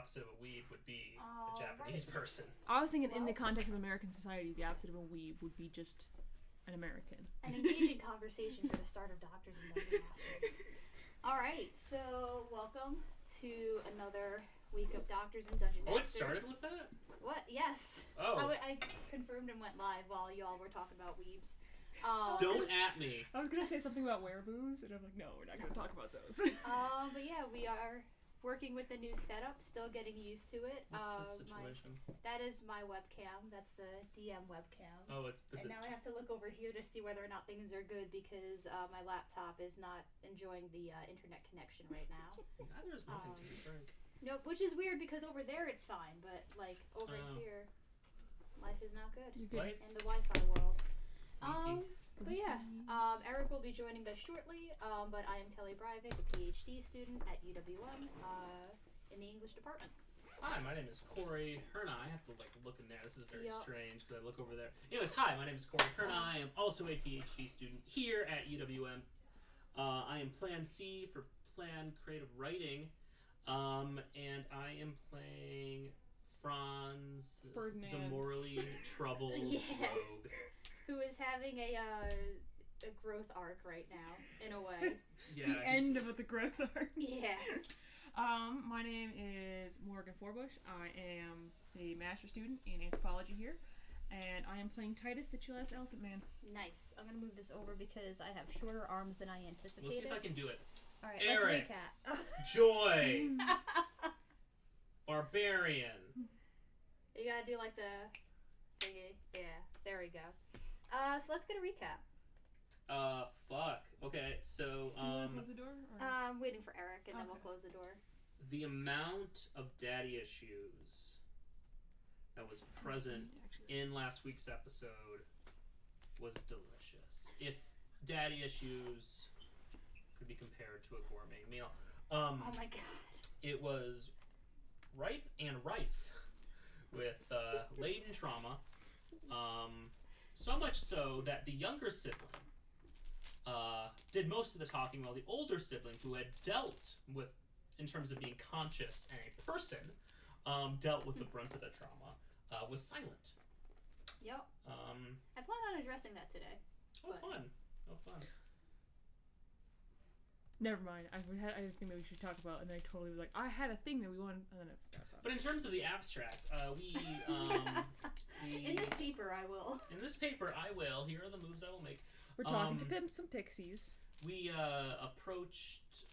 opposite of a weeb would be a Japanese person. I was thinking in the context of American society, the opposite of a weeb would be just an American. An engaging conversation for the start of Doctors and Dungeon Masters. Alright, so welcome to another week of Doctors and Dungeon Masters. Oh, it started with that? What? Yes. Oh. I confirmed and went live while y'all were talking about weebs. Don't at me. I was going to say something about wereabouts, and I'm like, no, we're not going to talk about those. But yeah, we are working with the new setup, still getting used to it. What's the situation? That is my webcam. That's the DM webcam. Oh, and now I have to look over here to see whether or not things are good because my laptop is not enjoying the internet connection right now. Neither is mine, to be frank. Nope, which is weird because over there it's fine, but like over here, life is not good. In the Wi-Fi world. But yeah, Eric will be joining us shortly, but I am Kelly Breivik, a PhD student at UWM in the English department. Hi, my name is Corey Herna. I have to look in there. This is very strange because I look over there. Anyways, hi, my name is Corey Herna. I am also a PhD student here at UWM. I am Plan C for Plan Creative Writing, and I am playing Franz, Ferdinand. the morally troubled rogue. Who is having a growth arc right now, in a way. Yeah, the end of the growth arc. Yeah. My name is Morgan Forbush. I am a master student in anthropology here, and I am playing Titus, the chill-ass elephant man. Nice. I'm going to move this over because I have shorter arms than I anticipated. Let's see if I can do it. Alright, Eric, let's recap. Joy, Barbarian. You gotta do like the thingy. Yeah, there we go. So let's get a recap. Fuck. Okay, so, close the door? Or? I'm waiting for Eric, and then we'll close the door. The amount of daddy issues that was present in last week's episode was delicious. If daddy issues could be compared to a gourmet meal. Oh my god. It was ripe and rife with latent trauma. So much so that the younger sibling did most of the talking, while the older sibling, who had dealt with, in terms of being conscious and a person, dealt with the brunt of the trauma, was silent. Yep. I plan on addressing that today. Oh, fun. Oh, fun. Never mind. I had a thing that we should talk about, and then I totally was like, I had a thing that we wanted, and then I forgot about it. But in terms of the abstract, we in this paper, I will. In this paper, I will. Here are the moves I will make. We're talking to some pixies. We approached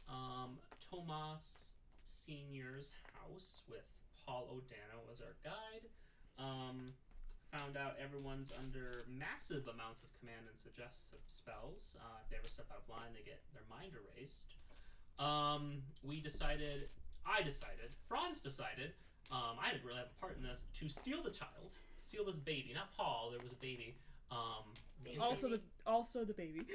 Tomas Senior's house with Paul O'Dano as our guide. Found out everyone's under massive amounts of command and suggestive spells. If they ever step out of line, they get their mind erased. Franz decided, I didn't really have a part in this, to steal the child. Steal this baby. Not Paul, there was a baby. Also the baby.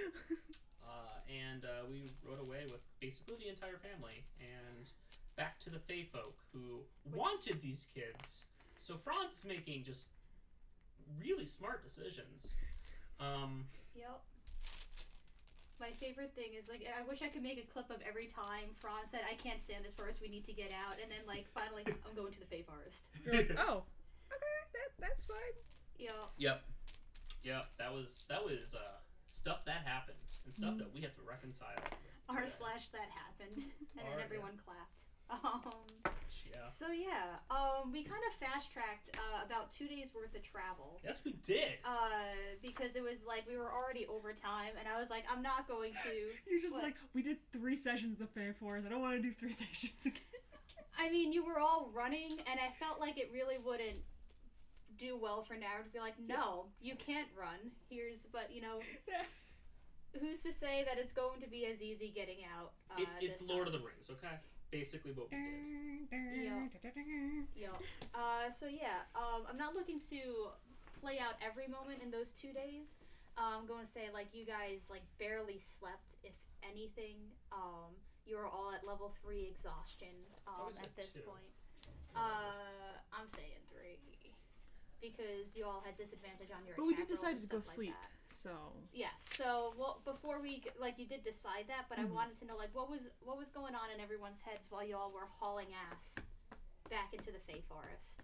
And we rode away with basically the entire family. And back to the Fae folk who wanted these kids. So Franz is making just really smart decisions. Yep. My favorite thing is, like, I wish I could make a clip of every time Franz said, I can't stand this forest, we need to get out, and then, like, finally, I'm going to the Fae Forest. You're like, oh, okay, that's fine. Yep. Yep, that was stuff that happened, and stuff that we have to reconcile with. /that happened, and then everyone clapped. Yeah. So yeah, we kind of fast-tracked about 2 days worth of travel. Yes, we did. Because it was like we were already over time, and I was like, I'm not going to. You're just like, we did 3 sessions of the Fae Forest. I don't want to do 3 sessions again. I mean, you were all running, and I felt like it really wouldn't do well for Nara to be like, no, you can't run. But you know. Who's to say that it's going to be as easy getting out? It's Lord of the Rings, okay? Basically what we did. Yeah. So yeah, I'm not looking to play out every moment in those 2 days. I'm going to say, like, you guys, like, barely slept, if anything. You were all at level 3 exhaustion at this point. I'm saying 3. Because you all had disadvantage on your attack rolls. But we did decide to go sleep, so... Yes, so, well, before we, like, you did decide that, but I wanted to know, like, what was going on in everyone's heads while you all were hauling ass back back into the Fey Forest.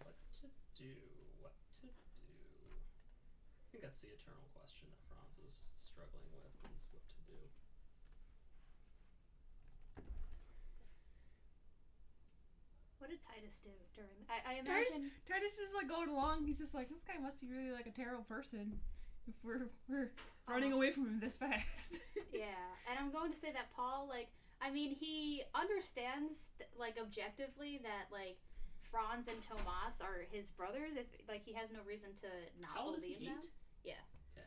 What to do? What to do? I think that's the eternal question that Franz is struggling with, is what to do. What did Titus do during? I imagine Titus is like going along. He's just like, this guy must be really like a terrible person. If we're running away from him this fast. Yeah, and I'm going to say that Paul, like, I mean, he understands, like, objectively that, like, Franz and Tomas are his brothers. If like, he has no reason to not How old is believe he? them. 8? Yeah. Okay.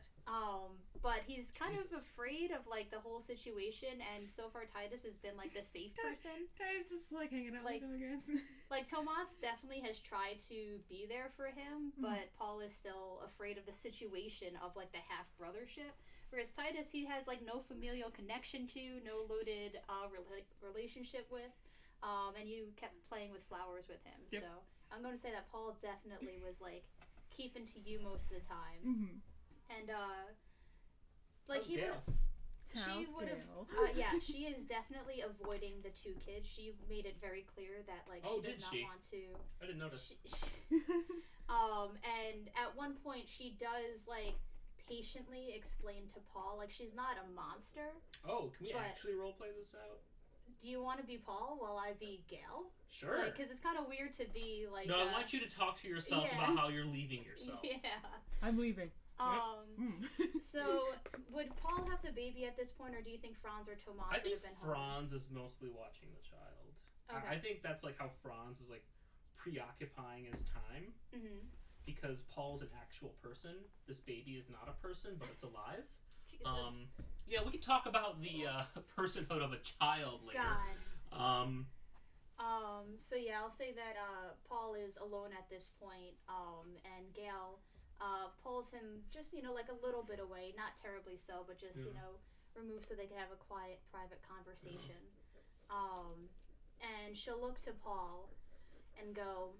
But he's kind of Jesus. afraid of, like, the whole situation, and so far Titus has been, like, the safe person. Titus just like hanging out Like- with him, I guess. Like, Tomas definitely has tried to be there for him, but Paul is still afraid of the situation of, like, the half-brothership. Whereas Titus, he has, like, no familial connection to, no loaded relationship with, and you kept playing with flowers with him. Yep. So I'm going to say that Paul definitely was, like, keeping to you most of the time. Mm-hmm. And, like, How's he Gail? she would have, yeah, she is definitely avoiding the 2 kids. She made it very clear that, like, Oh, she does did not she? want to. I didn't notice. And at one point she does, like, patiently explain to Paul, like, she's not a monster. Oh, can we But- actually roleplay this out? Do you want to be Paul while I be Gail? Sure. Like, because it's kind of weird to be, like, No, I want you to talk to yourself yeah. about how you're leaving yourself. Yeah. I'm leaving. So, would Paul have the baby at this point, or do you think Franz or Tomas I would think have been Franz is mostly watching the child. Okay. I think that's like how Franz is like preoccupying his time home? Mm-hmm. because Paul's an actual person. This baby is not a person, but it's alive. Jesus. Yeah, we can talk about the personhood of a child later. God. So yeah, I'll say that Paul is alone at this point, and Gail pulls him just, you know, like a little bit away, not terribly so, but just, you know, removed so they could have a quiet, private conversation. And she'll look to Paul and go,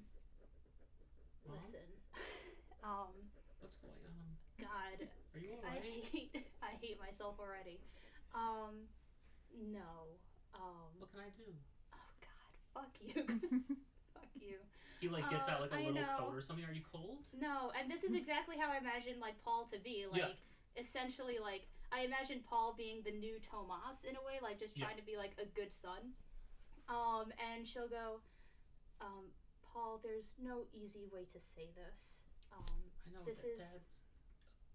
Mom? listen, What's going on? God, Are you I alright? hate myself already. No. What can I do? Oh God, fuck you. Fuck you. He like gets out like a I little know. coat or something. Are you cold? No, and this is exactly how I imagine, like, Paul to be. Like, essentially, like, I imagine Paul being the new Tomas in a way, like, just trying to be, like, a good son. And she'll go, Paul, there's no easy way to say this. I know This that is- Dad's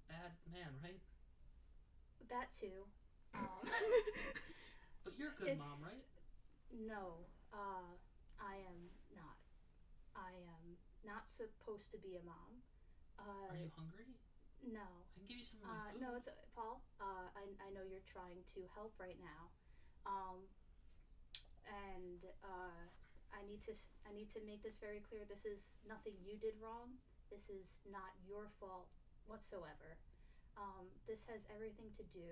a bad man, right? That too. But you're a good It's- mom, right? No, I am not. I am not supposed to be a mom. Are you hungry? No. I can give you some of my food. No, it's Paul. I know you're trying to help right now, and I need to make this very clear. This is nothing you did wrong. This is not your fault whatsoever. This has everything to do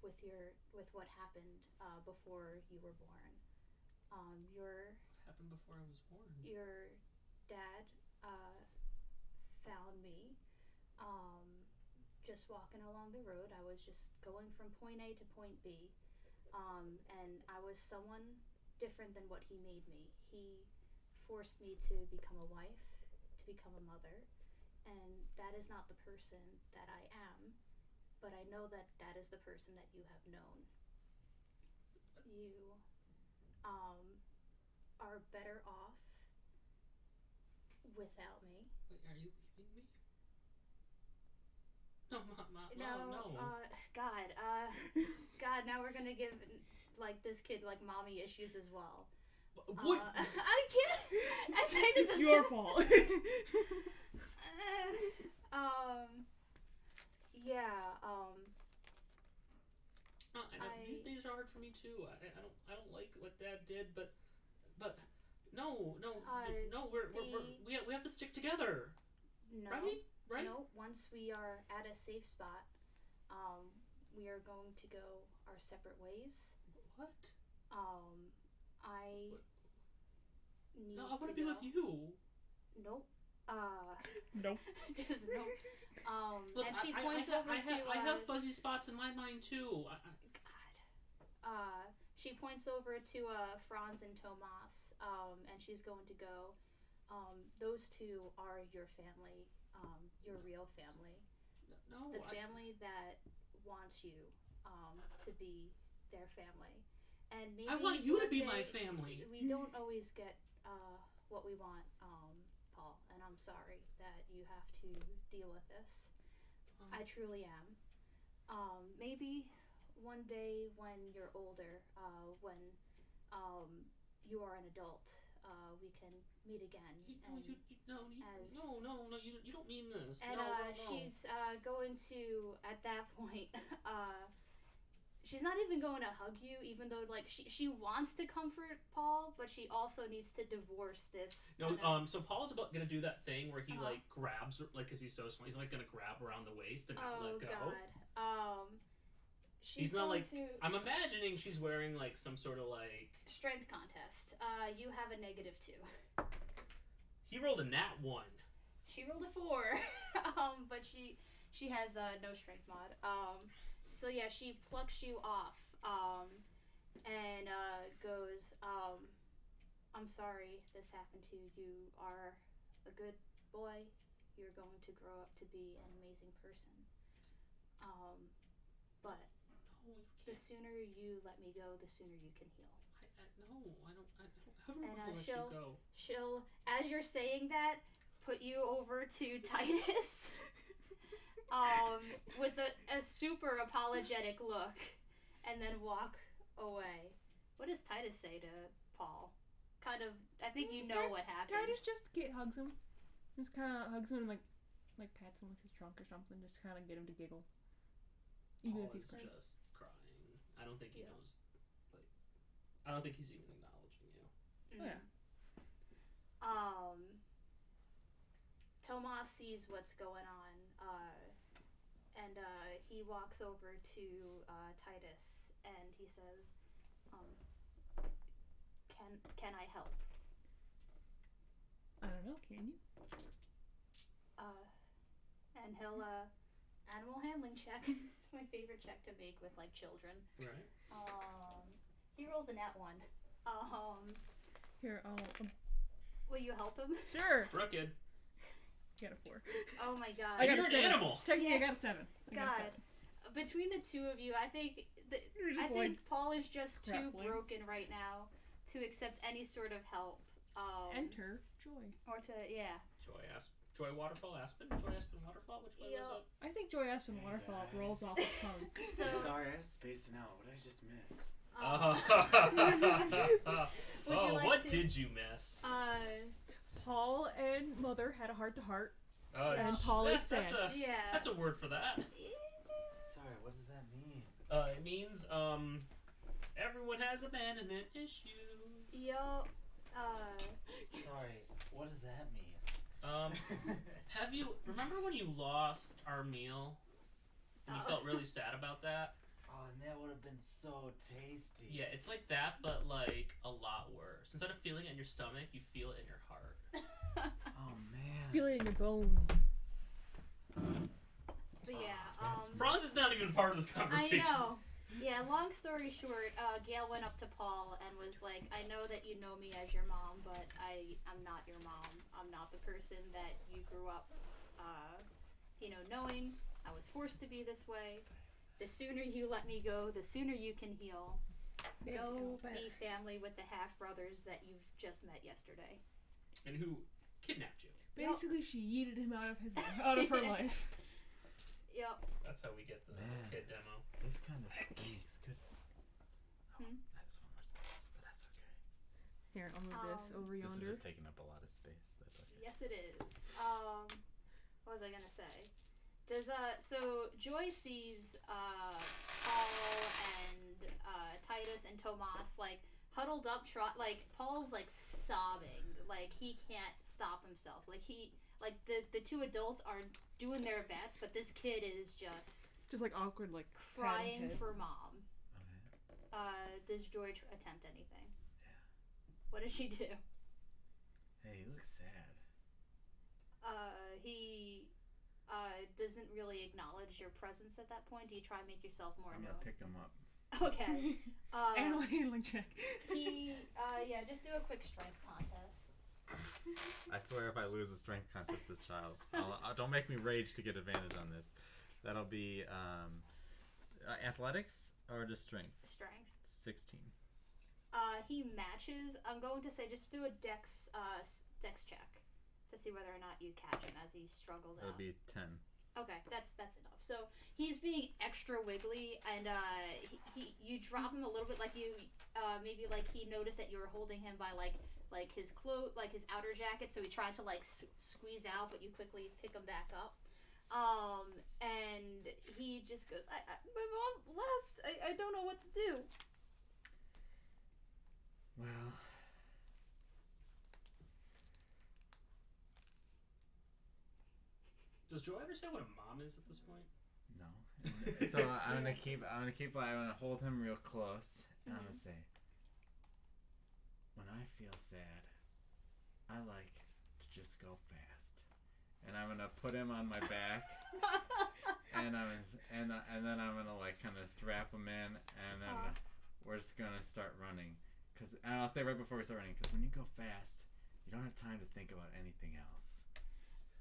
with what happened before you were born. Your What happened before I was born? your dad found me just walking along the road. I was just going from point A to point B, and I was someone different than what he made me. He forced me to become a wife, to become a mother, and that is not the person that I am, but I know that that is the person that you have known. You are better off without me. Wait, are you leaving me? No, Mom, No, no. God, now we're gonna give, like, this kid, like, mommy issues as well. What? I can't. I say this It's is your fault. Yeah. I know, these days are hard for me too. I don't like what Dad did, but no, we have to stick together, No. right? No. Once we are at a safe spot, we are going to go our separate ways. What? I need No, I want to to be go. with you. Nope. Nope. Just nope. Look, and she I points over to. I have fuzzy spots in my mind too. she points over to Franz and Tomas, and she's going to go. Those two are your family, your real family. No, The family that wants you to be their family. And maybe I want you to one be day- my family. We don't always get what we want, Paul, and I'm sorry that you have to deal with this. I truly am. Maybe one day when you're older, when you are an adult, we can meet again. No, you don't mean this. And no. she's going to, at that point, she's not even going to hug you, even though like she wants to comfort Paul, but she also needs to divorce this. No, so Paul's gonna do that thing where he like grabs her, like, cause he's so small, he's like gonna grab around the waist and not let go. God. She's not going like to I'm imagining she's wearing like some sort of like strength contest. You have a -2. He rolled a nat 1. She rolled a 4, but she has no strength mod. So yeah, she plucks you off, and goes, I'm sorry this happened to you. You are a good boy. You're going to grow up to be an amazing person. But the sooner you let me go, the sooner you can heal. I don't ever want to let you go. She'll, as you're saying that, put you over to Titus. With a super apologetic look, and then walk away. What does Titus say to Paul? Kind of, I think you know what happened. Titus just hugs him. Just kind of hugs him and like pats him with his trunk or something, just to kind of get him to giggle. Even if he's just crying. I don't think he knows. Like, I don't think he's even acknowledging you. Oh, yeah. Tomas sees what's going on. And he walks over to Titus and he says, "Can I help?" I don't know. Can you? And he'll animal handling check. It's my favorite check to make with like children. Right. He rolls a nat 1. Here, Will you help him? Sure. Crooked. I got a 4. Oh my god. I got You're a an 7. animal. Technically, I got a 7. God. Between the two of you, I think Paul is just too grappling. broken right now to accept any sort of help. Enter Joy. Or to Joy Waterfall Aspen? Joy Aspen Waterfall? Which way was I think Joy Aspen Waterfall rolls off the tongue. So sorry, I was spacing out. What did I just miss? What did you miss? Paul and Mother had a heart-to-heart. And Paul is sad. That's a word for that. Sorry, what does that mean? It means everyone has abandonment issues. Yo. Sorry, what does that mean? Have you remember when you lost our meal and you felt really sad about that? Oh, and that would have been so tasty. Yeah, it's like that, but like a lot worse. Instead of feeling it in your stomach, you feel it in your heart. Oh man. Feel it in your bones. But yeah, Franz is not even part of this conversation. I know. Yeah, long story short, Gail went up to Paul and was like, I know that you know me as your mom, but I'm not your mom. I'm not the person that you grew up, knowing. I was forced to be this way. The sooner you let me go, the sooner you can heal. Go be family with the half-brothers that you've just met yesterday. And who kidnapped you. Basically, she yeeted him out of her life. Yep. That's how we get the kid demo. This kind of stinks. Good. Oh, Hmm? that is one more space, but that's okay. Here, I'll move this over This yonder. is just taking up a lot of space. That's okay. Yes, it is. What was I gonna say? So Joy sees Paul and Titus and Tomas like huddled up, Paul's like sobbing, like he can't stop himself, the two adults are doing their best, but this kid is just like awkward, like crying for mom. Okay. Does Joy attempt anything? Yeah. What does she do? Hey, you look sad. He doesn't really acknowledge your presence at that point. Do you try and make yourself more I'm known? gonna pick him up. Okay. Animal handling check. Just do a quick strength contest. I swear if I lose a strength contest, this child. Don't make me rage to get advantage on this. That'll be athletics or just strength? Strength. 16. He matches. I'm going to say just do a dex check to see whether or not you catch him as he struggles That'll out. be 10. Okay, that's enough. So he's being extra wiggly, and you drop him a little bit, like you maybe like he noticed that you were holding him by like his his outer jacket, so he tried to like squeeze out, but you quickly pick him back up. And he just goes, my mom left. I don't know what to do. Well, Does Joe understand what a mom is at this point? no. So I'm gonna hold him real close, and I'm gonna say, when I feel sad, I like to just go fast, and I'm gonna put him on my back, and then I'm gonna like kind of strap him in, and then we're just gonna start running. And I'll say right before we start running, because when you go fast, you don't have time to think about anything else.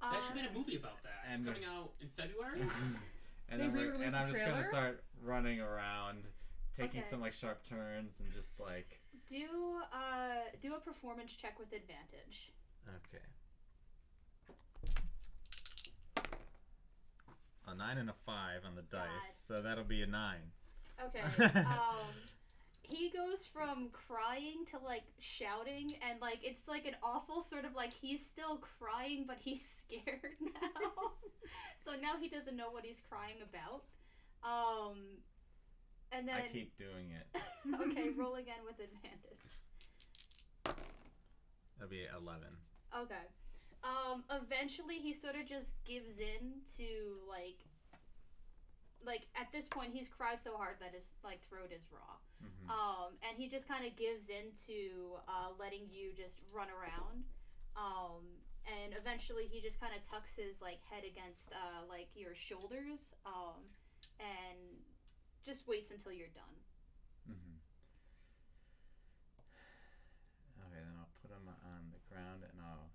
They actually made a movie about that. It's coming out in February. And I'm just gonna start running around, taking some like sharp turns, and just like do a performance check with advantage. Okay. A 9 and a 5 on the dice, so that'll be a 9. Okay. He goes from crying to like shouting, and like it's like an awful sort of like he's still crying, but he's scared now. So now he doesn't know what he's crying about. And then I keep doing it. Okay, roll again with advantage. That'll be 11. Okay. Eventually he sort of just gives in to like at this point he's cried so hard that his like throat is raw. Mm-hmm. And he just kind of gives in to letting you just run around. And eventually he just kind of tucks his like head against like your shoulders and just waits until you're done. Mm-hmm. Okay, then I'll put him on the ground, and I'll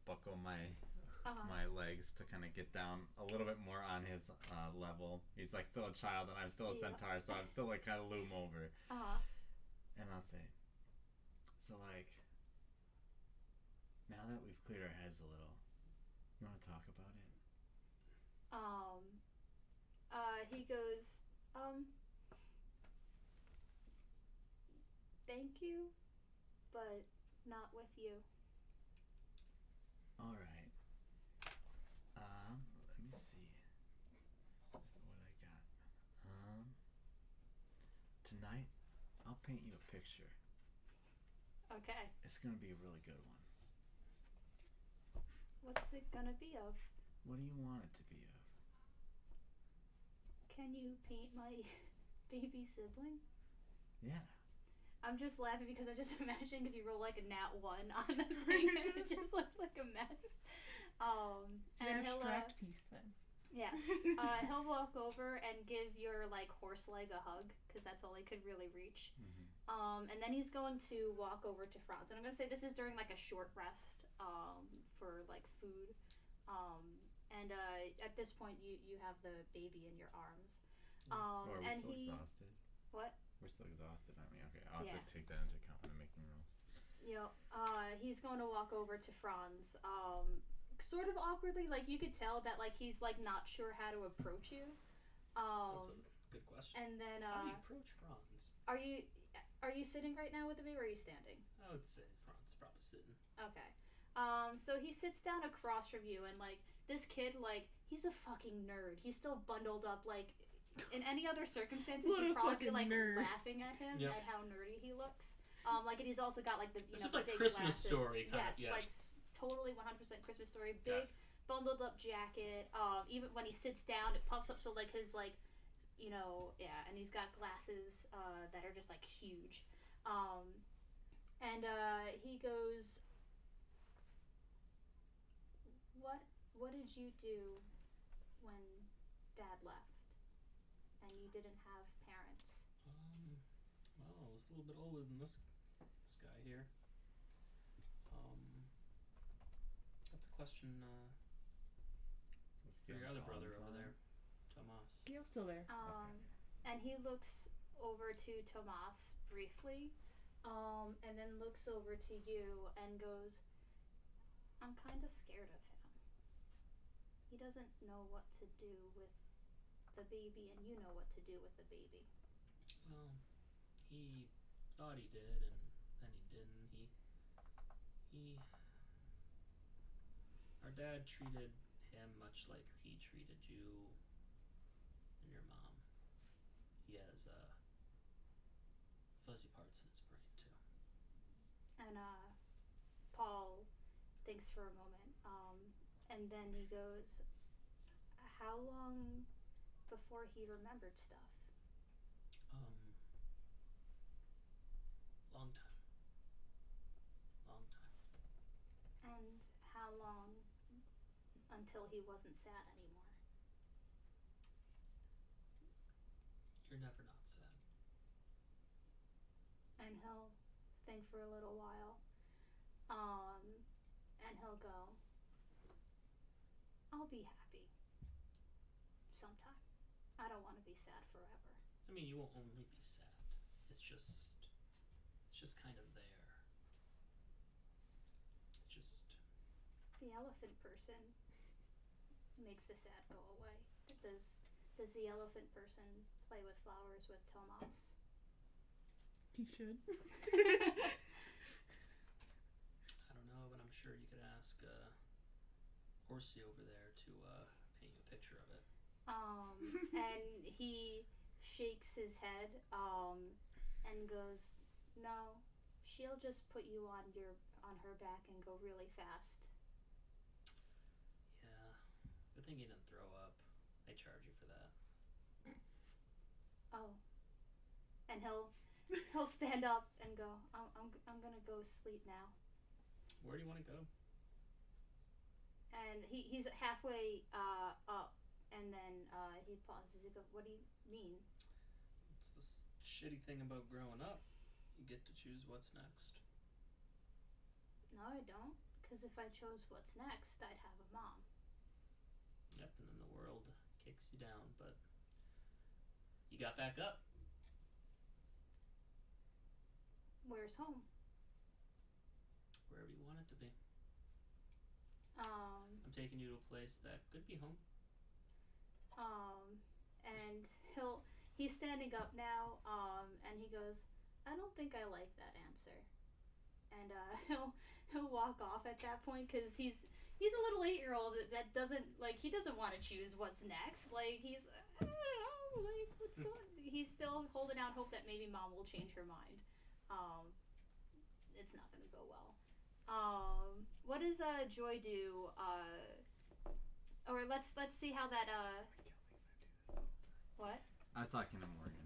buckle my legs to kind of get down a little bit more on his level. He's like still a child, and I'm still a centaur, so I'm still like kind of loom over. And I'll say, so like, now that we've cleared our heads a little, you want to talk about it? He goes, thank you, but not with you. All right. Let me see what I got. Tonight, I'll paint you a picture. Okay. It's gonna be a really good one. What's it gonna be of? What do you want it to be of? Can you paint my baby sibling? Yeah. I'm just laughing because I'm just imagining if you roll like a nat 1 on the thing, it just looks like a mess. It's an abstract piece then. Yes. He'll walk over and give your like horse leg a hug because that's all he could really reach. Mm-hmm. And then he's going to walk over to Franz, and I'm gonna say this is during like a short rest for like food. And at this point you have the baby in your arms. Are we and still he exhausted? What? We're still exhausted, aren't we? Okay, I'll have Yeah. to take that into account when I'm making rolls. He's going to walk over to Franz, sort of awkwardly, like you could tell that like he's like not sure how to approach you. That's a good question. And then How do you approach Franz? are you sitting right now with the baby, or are you standing? I would say Franz is probably sitting. Okay. So he sits down across from you, and like this kid, like he's a fucking nerd. He's still bundled up. Like in any other circumstances, What you'd a probably be like fucking nerd. laughing at him at how nerdy he looks. Like, and he's also got like the This is the like big Christmas glasses. Story kind yes, of. Yeah. like totally 100% Christmas Story. Big bundled up jacket. Even when he sits down, it puffs up so like his like, and he's got glasses that are just like huge. And he goes, What did you do when Dad left and you didn't have parents a little bit older than this guy here. That's a question for your other brother over there, Tomas. Gail's still there. And he looks over to Tomas briefly, and then looks over to you and goes, I'm kind of scared of him. He doesn't know what to do with the baby, and you know what to do with the baby. Well, he thought he did, and then he didn't. Our dad treated him much like he treated you and your mom. He has fuzzy parts in his brain too. And Paul thinks for a moment, and then he goes, how long before he remembered stuff? Long time. And how long until he wasn't sad anymore? You're never not sad. And he'll think for a little while, and he'll go, I'll be happy sometime. I don't want to be sad forever. I mean, you won't only be sad. It's just kind of there. It's just The elephant person makes the sad go away. Does the elephant person play with flowers with Tomas? He should. I don't know, but I'm sure you could ask Horsey over there to paint you a picture of it. And he shakes his head, and goes, no, she'll just put you on her back and go really fast. Yeah. Good thing you didn't throw up. They charge you for that. Oh. And he'll stand up and go, I'm gonna go sleep now. Where do you want to go? And he's halfway up, and then he pauses. He goes, what do you mean? It's the shitty thing about growing up. You get to choose what's next. No, I don't. Because if I chose what's next, I'd have a mom. Yep, and then the world kicks you down, but you got back up. Where's home? Wherever you want it to be. Um, I'm taking you to a place that could be home. and he's standing up now, and he goes, I don't think I like that answer. And he'll walk off at that point, because he's a little 8-year-old that doesn't, like, he doesn't want to choose what's next. Like, he's, I don't know, like, what's going, he's still holding out hope that maybe mom will change her mind. It's not gonna go well. What does Joy do? Or let's see how that what? I was talking to Morgan.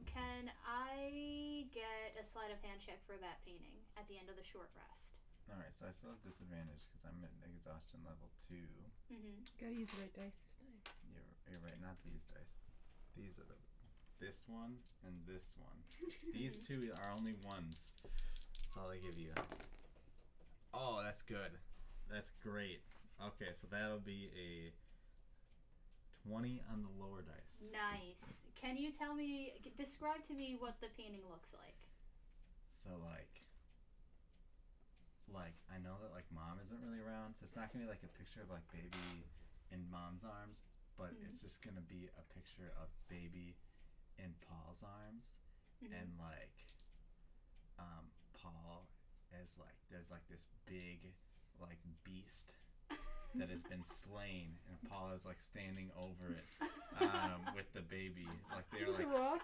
Can I get a sleight of hand check for that painting at the end of the short rest? Alright, so I still have disadvantage because I'm at exhaustion level 2. Mm-hmm. Gotta use the right dice this time. You're right, not these dice. These are this one and this one. These two are only ones. That's all they give you. Oh, that's good. That's great. Okay, so that'll be a 20 on the lower dice. Nice. Can you describe to me what the painting looks like? So like I know that like mom isn't really around, so it's not gonna be like a picture of like baby in mom's arms, but it's just gonna be a picture of baby in Paul's arms, and like Paul is like, there's like this big like beast that has been slain, and Paul is like standing over it with the baby, like they're like I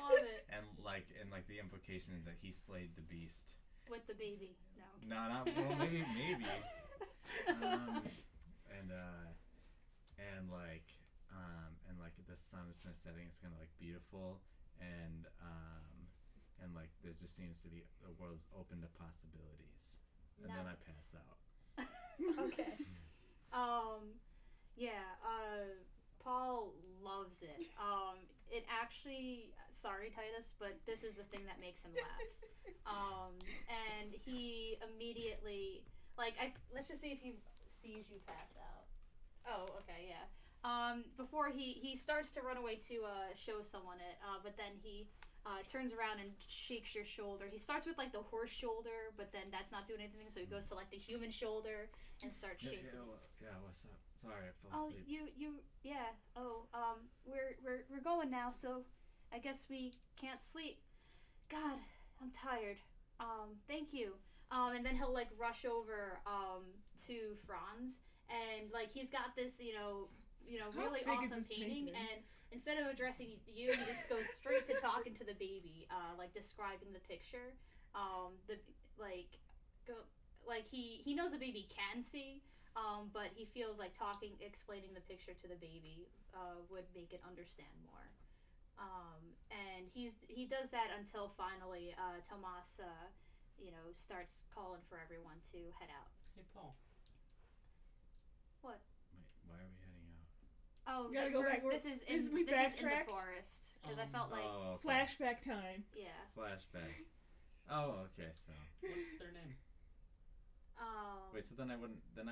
love it. and like the implication is that he slayed the beast With the baby. No. Okay. no, not well, maybe and like the sun is kind of setting, it's kind of like beautiful, and like there just seems to be, the world's open to possibilities, and then I pass out. Okay. Yeah, Paul loves it. it actually, sorry Titus, but this is the thing that makes him laugh. And he immediately, like, let's just see if he sees you pass out. Oh, okay, yeah. Before he starts to run away to show someone it, but then he turns around and shakes your shoulder. He starts with like the horse shoulder, but then that's not doing anything, so he goes to like the human shoulder and starts shaking. Yeah, what's up? Sorry, I fell Oh, asleep. yeah. Oh, we're going now, so I guess we can't sleep. God, I'm tired. Thank you. And then he'll like rush over to Franz, and like he's got this, really big is awesome this painting, painting? and instead of addressing you, he just goes straight to talking to the baby, like describing the picture. He knows the baby can see, but he feels like explaining the picture to the baby would make it understand more. And he does that until finally Tomas, starts calling for everyone to head out. Hey, Paul. What? Wait, why are we heading out? Oh, We gotta go back. This is we in the backtracked? forest because I felt like Oh, okay. Flashback time. yeah. Flashback. Oh, okay. So What's their name? wait, so then I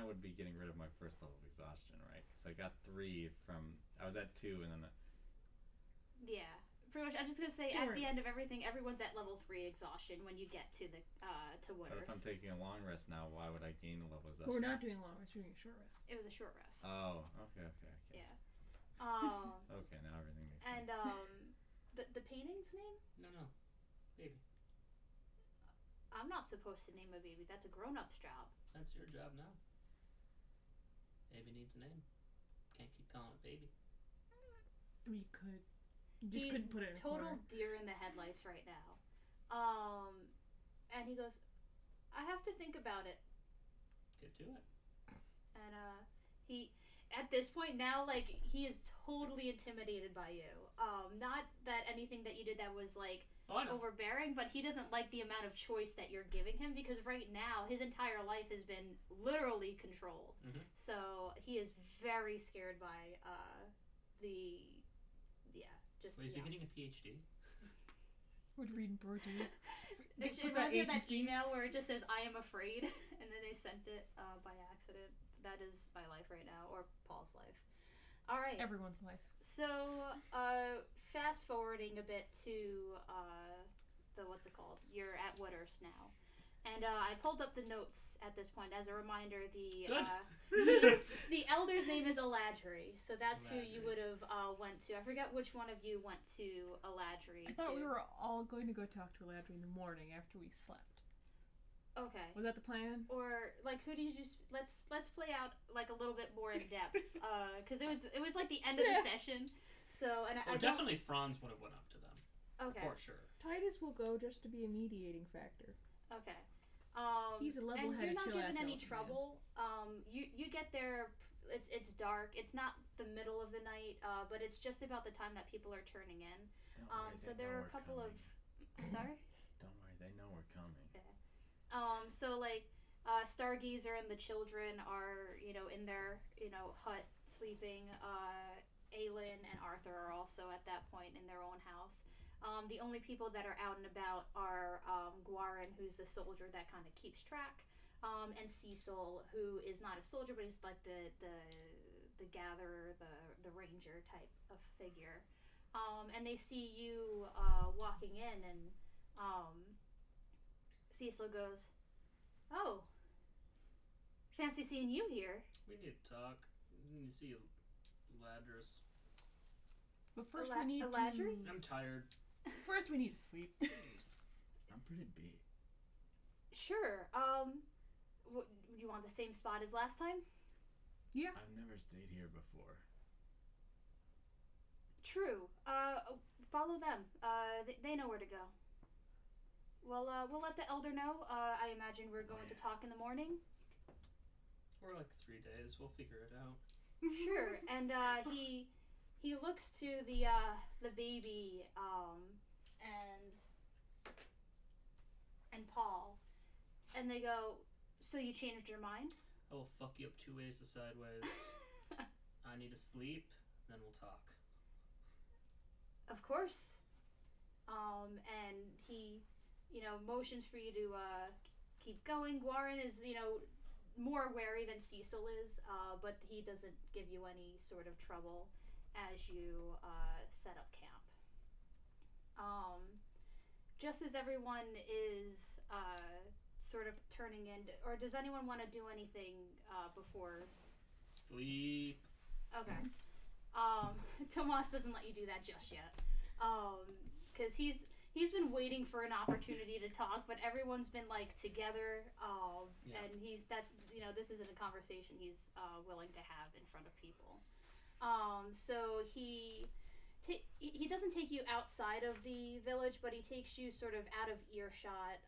would be getting rid of my first level of exhaustion, right? Because I got 3 from. I was at 2, and then. Yeah, pretty much. I'm just gonna say Don't at worry. the end of everything, everyone's at level 3 exhaustion when you get to the to But if I'm Woodhurst. taking a long rest now, why would I gain a level of exhaustion? But we're not doing long. We're doing a short rest. It was a short rest. Oh, okay. Yeah. Okay, now everything makes And sense. the painting's name? No. Baby. I'm not supposed to name a baby. That's a grown-up's job. That's your job now. Baby needs a name. Can't keep calling it baby. We could. You just He's couldn't put it in a total corner. deer in the headlights right now. And he goes, I have to think about it. Get to it. And he at this point now, like, he is totally intimidated by you. Not that anything that you did that was like Oh, I know. overbearing, but he doesn't like the amount of choice that you're giving him because right now his entire life has been literally controlled. Mhm. So he is very scared by Wait, is he getting a PhD? We're reading poetry. It reminds me of that email where it just says "I am afraid," and then they sent it by accident. That is my life right now, or Paul's life. All right. Everyone's life. So, fast forwarding a bit to the what's it called? You're at Woodhurst now, and I pulled up the notes at this point as a reminder. The elder's name is Eladri, so that's who you would have went to. I forget which one of you went to Eladri. I thought we were all going to go talk to Eladri in the morning after we slept. Okay. Was that the plan? Or like, who did you? Let's play out like a little bit more in depth, because it was like the end of the session. So and I Definitely Franz would have went up to them. Okay. For sure. Titus will go just to be a mediating factor. Okay. He's a level-headed, and you're not chill-ass given any elf man. trouble. You get there. It's dark. It's not the middle of the night, but it's just about the time that people are turning in. Don't worry, So they there know are a we're couple coming. of. I'm sorry. Don't worry, they know we're coming. So like, Stargazer and the children are in their hut sleeping. Aelin and Arthur are also at that point in their own house. The only people that are out and about are Guarin, who's the soldier that kind of keeps track, and Cecil, who is not a soldier, but he's like the gatherer, the ranger type of figure. And they see you walking in, and Cecil goes, "Oh, fancy seeing you here." We need to talk. We need to see Ladris. But first we need Eladri? I'm tired. First we need to sleep. I'm pretty beat. Sure. Would you want the same spot as last time? Yeah. I've never stayed here before. True. Follow them. They know where to go. Well, we'll let the elder know. I imagine we're going to talk in the morning. We're like 3 days. We'll figure it out. Sure. And he looks to the baby and Paul, and they go, "So you changed your mind?" I will fuck you up 2 ways to 2 sideways. I need to sleep, then we'll talk. Okay. We'll figure it out. Sure. And he looks to the baby and Paul, and they go, "So you changed your mind?" I will fuck you up 2 ways to sideways. I need to sleep, then we'll talk. of course. And he, motions for you to keep going. Guarin is, more wary than Cecil is, but he doesn't give you any sort of trouble as you set up camp. Just as everyone is sort of turning in, or does anyone want to do anything before? Sleep. Okay. Tomas doesn't let you do that just yet, because he's been waiting for an opportunity to talk, but everyone's been like together, and this isn't a conversation he's willing to have in front of people. So he doesn't take you outside of the village, but he takes you sort of out of earshot.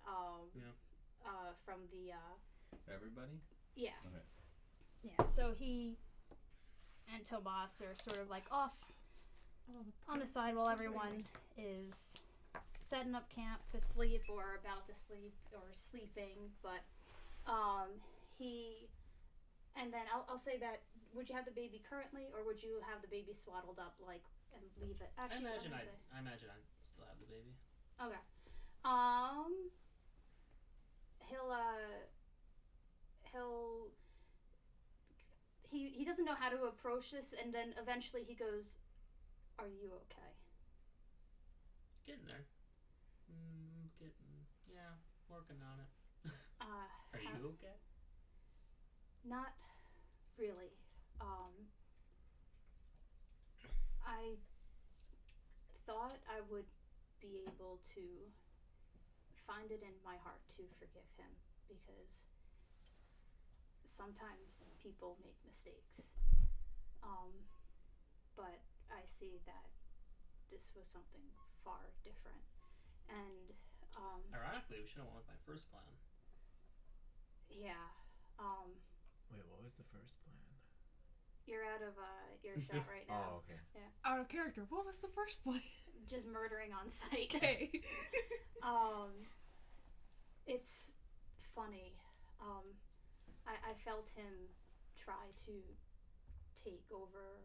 From the Everybody? Yeah. Okay. Yeah. So he and Tomas are sort of like off on the side while everyone is setting up camp to sleep or about to sleep or sleeping. But and then I'll say that, would you have the baby currently, or would you have the baby swaddled up and leave it? Actually, I imagine I'd still have the baby. Okay. He doesn't know how to approach this, and then eventually he goes, "Are you okay?" Getting there. Working on it. Are you okay? Not really. I thought I would be able to find it in my heart to forgive him, because sometimes people make mistakes. But I see that this was something far different. And ironically, we should have went with my first plan. Yeah. Wait, what was the first plan? You're out of earshot right now. Oh, okay. Yeah. Out of character. What was the first plan? Just murdering on sight. Okay. It's funny. I felt him try to take over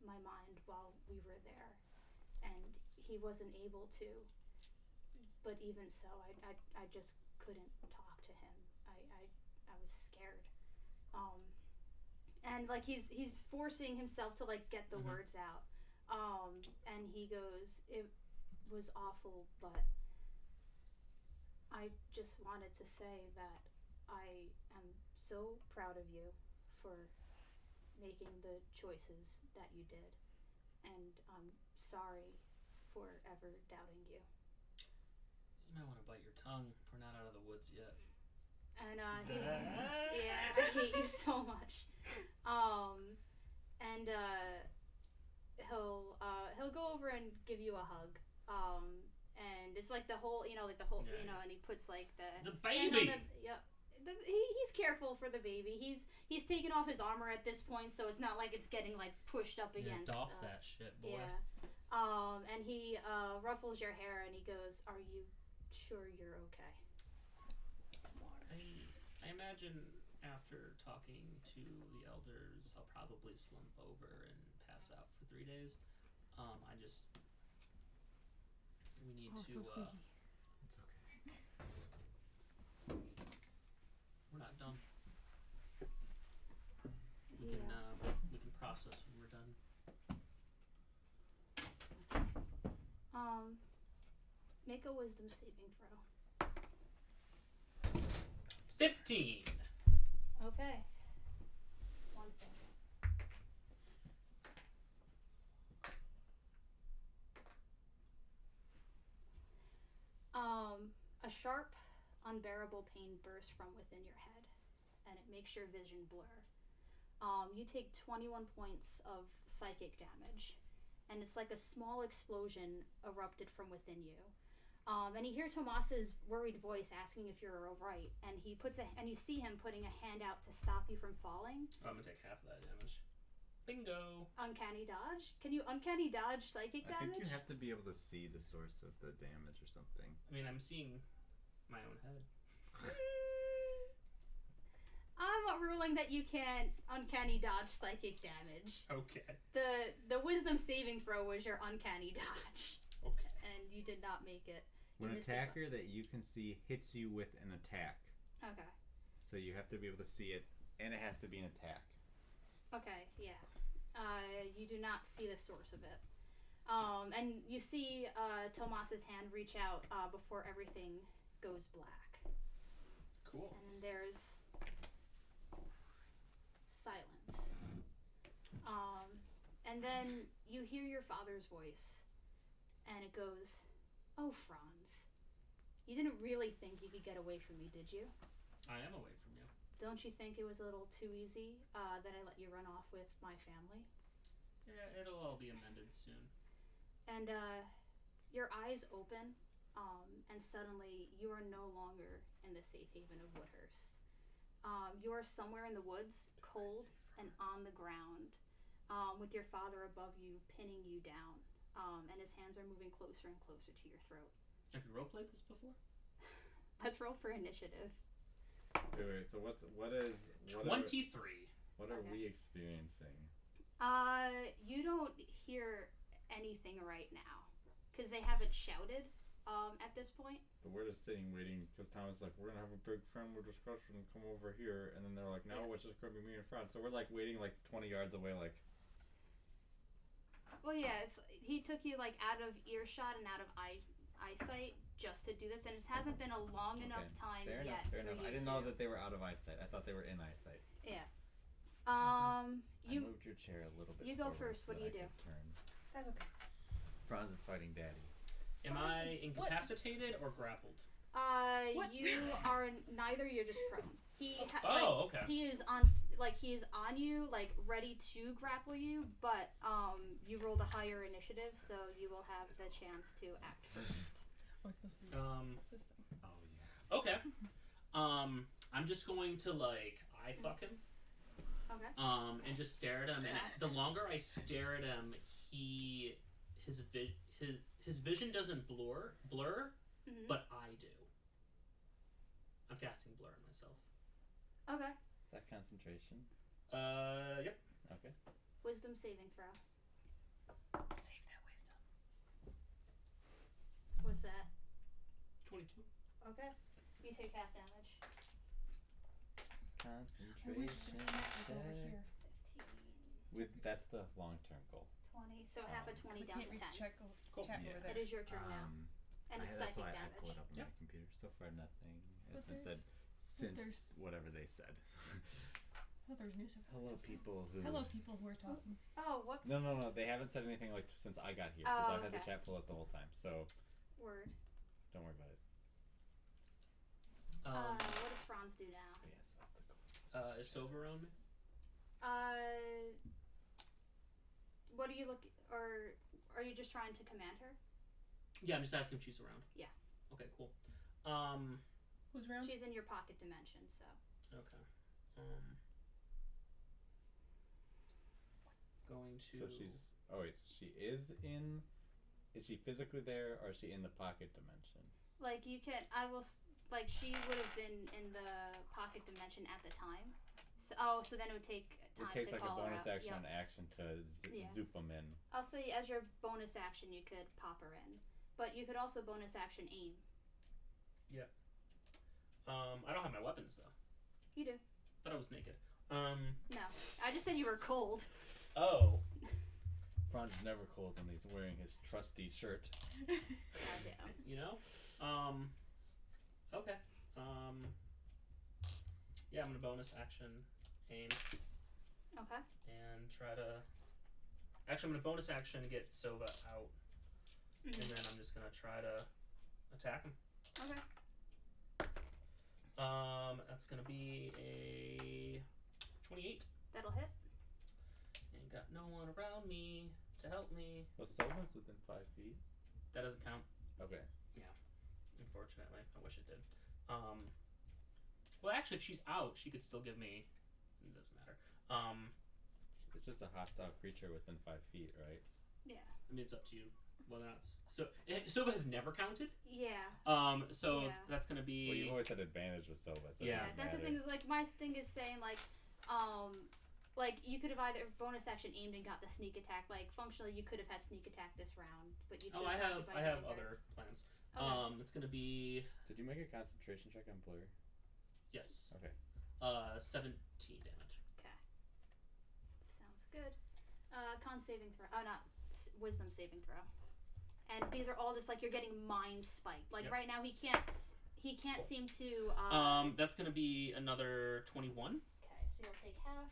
my mind while we were there, and he wasn't able to. But even so, I just couldn't talk to him. I was scared. And like he's forcing himself to like get the words out. And he goes, "It was awful, but I just wanted to say that I am so proud of you for making the choices that you did, and I'm sorry for ever doubting you." You might want to bite your tongue. We're not out of the woods yet. And yeah, I hate you so much. And he'll go over and give you a hug. And it's like the whole, and he puts like the baby. He's careful for the baby. He's taken off his armor at this point, so it's not like it's getting like pushed up against. Doff that shit, boy. Yeah. And he ruffles your hair and he goes, "Are you sure you're okay?" I imagine after talking to the elders, I'll probably slump over and pass out for 3 days. We need to. So squeaky. It's okay. We're not done. We Yeah. we can process when we're done. Make a wisdom saving throw. 15. Okay. 1 second. A sharp, unbearable pain bursts from within your head, and it makes your vision blur. You take 21 points of psychic damage, and it's like a small explosion erupted from within you. And you hear Tomas's worried voice asking if you're alright, and you see him putting a hand out to stop you from falling. I'm gonna take half of that damage. Bingo. Uncanny dodge? Can you uncanny dodge psychic damage? I think you have to be able to see the source of the damage or something. I mean, I'm seeing my own head. I'm feeling that you can uncanny dodge psychic damage. Okay. The wisdom saving throw was your uncanny dodge. Okay. And you did not make it. When You an missed it, attacker that you can see hits you with an attack, Okay. so you have to be able to see it, and it has to be an attack. Okay, yeah. You do not see the source of it. And you see Tomas's hand reach out before everything goes black. Cool. And then there's silence. And then you hear your father's voice, and it goes, "Oh, Franz, you didn't really think you could get away from me, did you? I am away from you. Don't you think it was a little too easy that I let you run off with my family?" Yeah, it'll all be amended soon. And your eyes open, and suddenly you are no longer in the safe haven of Woodhurst. You are somewhere in the woods, cold and on the ground, with your father above you, pinning you down, and his hands are moving closer and closer to your throat. Have you roleplayed this before? Let's roll for initiative. Wait, so what is... 23. What are Okay. we experiencing? You don't hear anything right now, because they haven't shouted at this point. But we're just sitting waiting, because Thomas is like, we're going to have a big family discussion, come over here, and then they're like, no, Yeah. it's just going to be me and Franz. So we're like waiting like 20 yards away, like... Well, yeah, he took you like out of earshot and out of eyesight just to do this, and it hasn't been a long enough time Fair yet. enough. for you I didn't to... know that they were out of eyesight. I thought they were in eyesight. Yeah. I You. moved your chair a little bit. You go forward first. so What do that you I do? could Turn. That's okay. Franz is fighting Daddy. Am What I is- what- incapacitated or grappled? What? You are neither. You're just prone. Oh, okay. He is on you, like ready to grapple you, but you rolled a higher initiative, so you will have the chance to act first. What's this? This thing? Oh, yeah. Okay. I'm just going to eye fuck him. Okay. And just stare at him. And the longer I stare at him, his vision doesn't blur, Mhm. but I do. I'm casting blur on myself. Okay. Is that concentration? Yep. Okay. Wisdom saving throw. Save that wisdom. What's that? 22. Okay. You take half damage. I wish Concentration the chat was over check. here. 15, That's the long-term goal. 20. So half a 20 I down can't to read 10. chat, Cool. chat Yeah. over It there. is your turn now. And it's That's psychic why I damage. pull it up on Yep. my computer. So far, nothing has But been said since there's- whatever they said. I thought there was news about Hello, this. people who... Hello, people who are talking. Oh, whoops. No. They haven't said anything since I got here because Oh, I've had the okay. chat pull up the whole time. So Word. don't worry about it. What does Franz do now? But yes, that's the goal. Is Sova around me? What are you looking, or are you just trying to command her? Yeah, I'm just asking if she's around. Yeah. Okay, cool. Who's around? She's in your pocket dimension, so. Okay. Going to. So she's... Oh, wait. So she is in... Is she physically there, or is she in the pocket dimension? Like, you can, she would have been in the pocket dimension at the time. So, so then it would take time It takes to like a call her bonus out. action Yep. on action to Yeah. zoop them in. I'll say as your bonus action, you could pop her in. But you could also bonus action aim. I don't have my weapons though. You do. Thought I was naked. No. I just said you were cold. Oh. Franz is never cold when he's wearing his trusty shirt. Goddamn. You know? Okay. Yeah, I'm gonna bonus action aim Okay. and try to. Actually, I'm gonna bonus action get Sova out, and then I'm just gonna try to attack him. Okay. That's gonna be a 28. That'll hit. Ain't got no one around me to help me. Well, Sova's within 5 feet. That doesn't count, Okay. unfortunately. I wish it did. Well, actually, if she's out, she could still give me. It doesn't matter. It's just a hostile creature within 5 feet, right? Yeah. I mean, it's up to you whether or not. Sova has never counted. Yeah. So Yeah. that's gonna be. Well, you've always had advantage with Sova, so Yeah. it doesn't That's the matter. thing is, like, my thing is saying, like, Like you could have either bonus action aimed and got the sneak attack. Like functionally, you could have had sneak attack this round, but you chose I not have to by I have getting other plans. Okay. It's gonna be Did you make a concentration check on Blur? yes. Okay. 17 damage. Okay. Sounds good. Con saving throw. Oh, not wisdom saving throw. And these are all just like you're getting mind spiked. Like Yep. right now, he can't seem to. That's gonna be another 21. Okay, so you'll take half.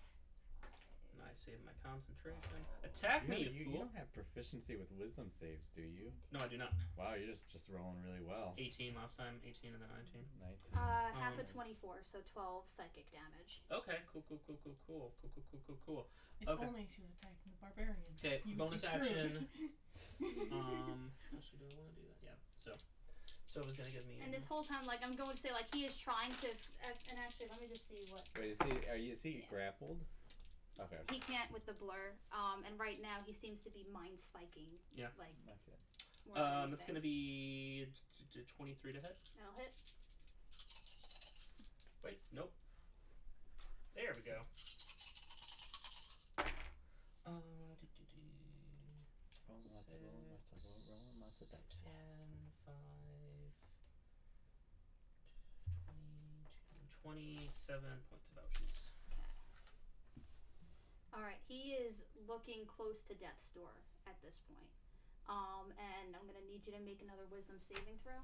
And I save my concentration. Attack me, you You fool! don't have proficiency with wisdom saves, do you? No, I do not. Wow, you're just rolling really well. 18 last time. 18 and then 19. 19. Half of 24, so 12 psychic damage. Okay, cool. If Okay. only she was attacking the barbarian. Okay, You would bonus be screwed. action. Actually, do I want to do that? Yeah. So it was gonna give me. And this whole time, like I'm going to say, like he is trying to. And actually, let me just see what Wait, is he Yeah. grappled? Okay. he can't with the blur. And right now he seems to be mind spiking. Yeah. Like. Okay. more than That's anything. gonna be 23 to hit. That'll hit. Wait, nope. There we go. Rolling lots of dice. 10, 5, 27 points of ouchies. All right, he is looking close to death's door at this point. And I'm gonna need you to make another wisdom saving throw.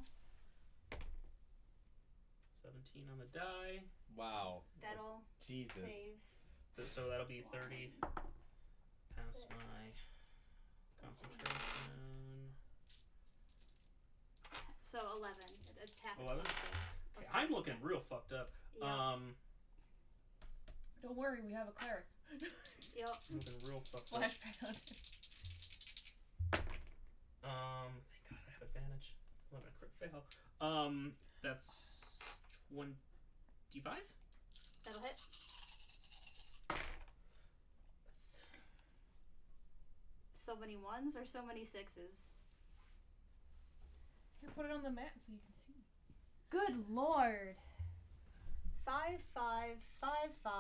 17 on the die. Wow. That'll Jesus. save. So that'll be 30. Pass Six. my concentration. So 11. It's half. 11? Of 22. Okay, I'm looking real fucked up. Yeah. Don't worry, we have a cleric. Yep. I'm looking real fucked up. Slash pad. Thank God I have advantage. I'm gonna crit fail. That's 25? That'll hit. So many ones or so many sixes? Here, put it on the mat so you can see. Good lord. 5, 5, 5, 5,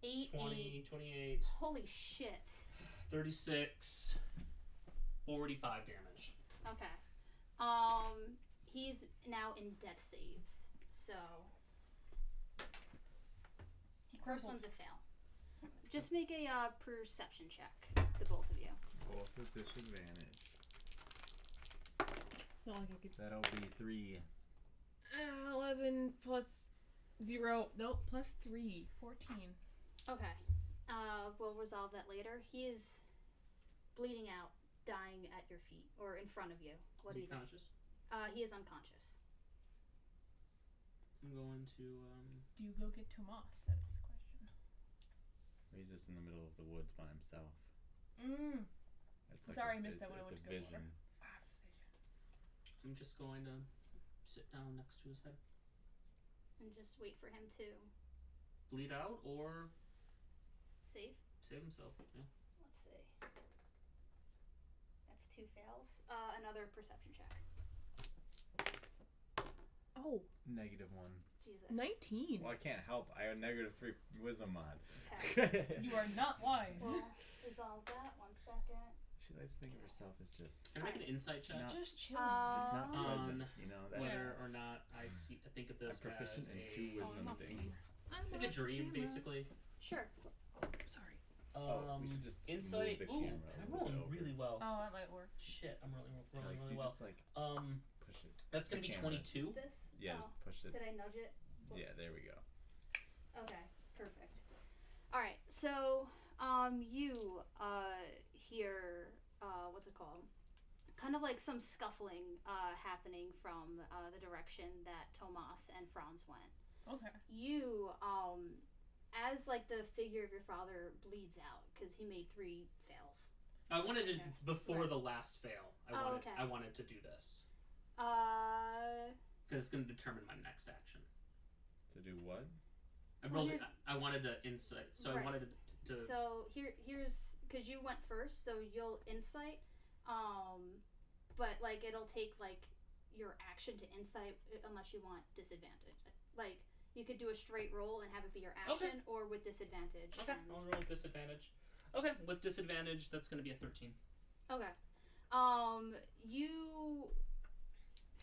8, 20, 8. 28, Holy shit. 36, 45 damage. Okay. He's now in death saves. So first one's a fail. Just make a perception check, the both of you. Both with disadvantage. Not like I could. That'll be 3. 11 plus 0. Nope, plus 3. 14. Okay. We'll resolve that later. He is bleeding out, dying at your feet or in front of you. What Is do he you do? conscious? He is unconscious. I'm going to, Do you go get Tomas? That is the question. He's just in the middle of the woods by himself. It's Sorry, I missed that when I went it's to a go over. vision. I'm just going to sit down next to his head. And just wait for him to Bleed out or save. save himself. Yeah. Let's see. That's 2 fails. Another perception check. Oh, -1. Jesus. 19. Well, I can't help. I have a -3 wisdom mod. Okay. You are not wise. We'll resolve that. 1 second. She likes to think of herself as just Can I make an insight check? No. Just chilling. just not Um, present. You know, that's Whether or not I think of I'm this proficient as in a, 2 wisdom my things. face. I'm like a off the dream, camera. basically. Sure. Sorry. We should just Insight. move the Ooh, camera I'm a little rolling bit over. really well. Oh, that might work. Shit, I'm rolling Like, really you well. just like push it. That's gonna the be camera. 22. This? Yeah, Oh, just push it. did I nudge it? Yeah, Whoops. there we go. Okay, perfect. Alright, so, you, hear, what's it called? Kind of like some scuffling, happening from, the direction that Tomas and Franz went. Okay. You, as, like, the figure of your father bleeds out, because he made 3 fails. I wanted to Okay. before Right. the last fail. Okay. I wanted to do this Uh, because it's going to determine my next action. To do what? I Well, rolled. here's- I wanted to insight, so I Right. wanted to. so here's, because you went first, so you'll insight, but, like, it'll take, like, your action to insight unless you want disadvantage. Like, You could do a straight roll and have it be your action, or with disadvantage. Okay, and- I'll roll with disadvantage. Okay, with disadvantage, that's going to be a 13. Okay. You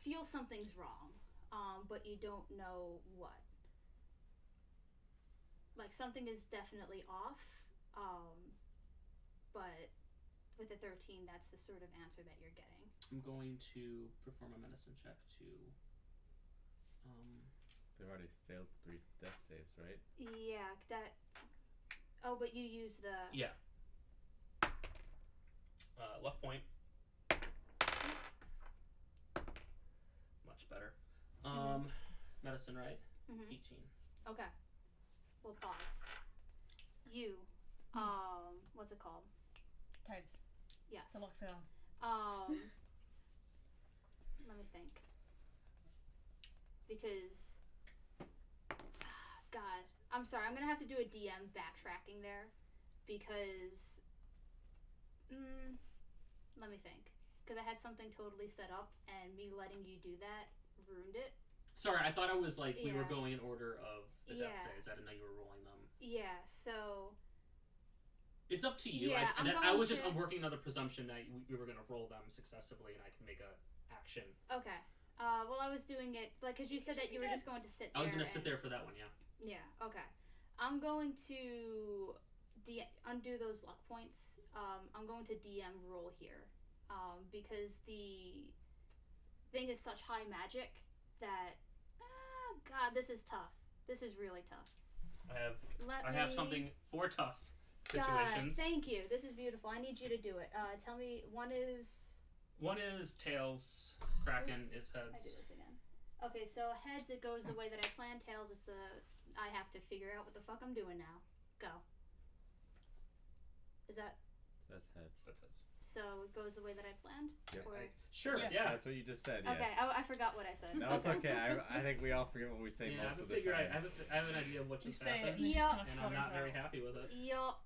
feel something's wrong, but you don't know what. Like, something is definitely off, but with a 13, that's the sort of answer that you're getting. I'm going to perform a medicine check to. They've already failed 3 death saves, right? Yeah, that. Oh, but you use the. Yeah. Luck point. Much better. Medicine, right? Mm-hmm. 18. Okay. We'll pause. You. What's it called? Titus. Yes. Deluxeon. Let me think. Because. God. I'm sorry. I'm gonna have to do a DM backtracking there. Because. Let me think. Because I had something totally set up, and me letting you do that ruined it. Sorry, I thought it was like we were Yeah. going in order of the death Yeah. saves. I didn't know you were rolling them. Yeah, so. It's up to you. Yeah, I'm working on the presumption that we were going to roll them successively, and I can make a action. Okay. Well, I was doing it, like, because you said that you were just going to sit there. I was going to sit there for that one, yeah. Yeah, okay. I'm going to undo those luck points. I'm going to DM roll here. Because the thing is such high magic that. God, this is tough. This is really tough. I have something for tough situations. God, thank you. This is beautiful. I need you to do it. Tell me, one is tails. Kraken is I do heads. this again. Okay, so heads, it goes the way that I planned. Tails, I have to figure out what the fuck I'm doing now. Go. Is that... That's heads. That's heads. So it goes the way that I planned? Yep. Or... Sure, Yes. yeah. That's what you just said, yes. Okay, I forgot what I said. No, it's okay. I think we all forget what we say Yeah, most I of the time. I have an idea of what You just say it, happened, and it Yeah. just kind of and I'm not flutters very out. happy with it. Yup.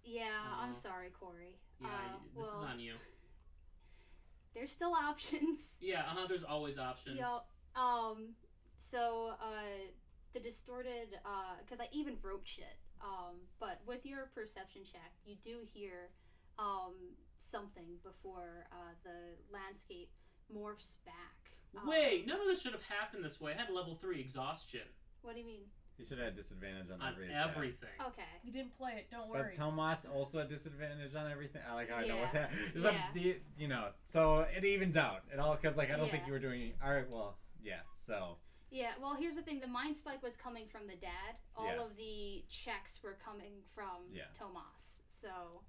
Yeah, I'm Aw. sorry, Corey. Yeah, this is on you. There's still options. Yeah, there's always options. Yup. So, the distorted, because I even wrote shit, but with your perception check, you do hear, something before, the landscape morphs back. Wait, none of this should have happened this way. I had level 3 exhaustion What do you mean? You should have had disadvantage on on every attack. everything. Okay. You didn't play it. Don't worry. But Tomas also had disadvantage on everything. I like how I know what's Yeah. happening. Yeah. So it evens out. It all, because, like, I don't think Yeah. you were doing... All right, well, yeah, so... Yeah, well, here's the thing. The mind spike was coming from the dad. All Yeah. of the checks were coming from Yeah. Tomas. So,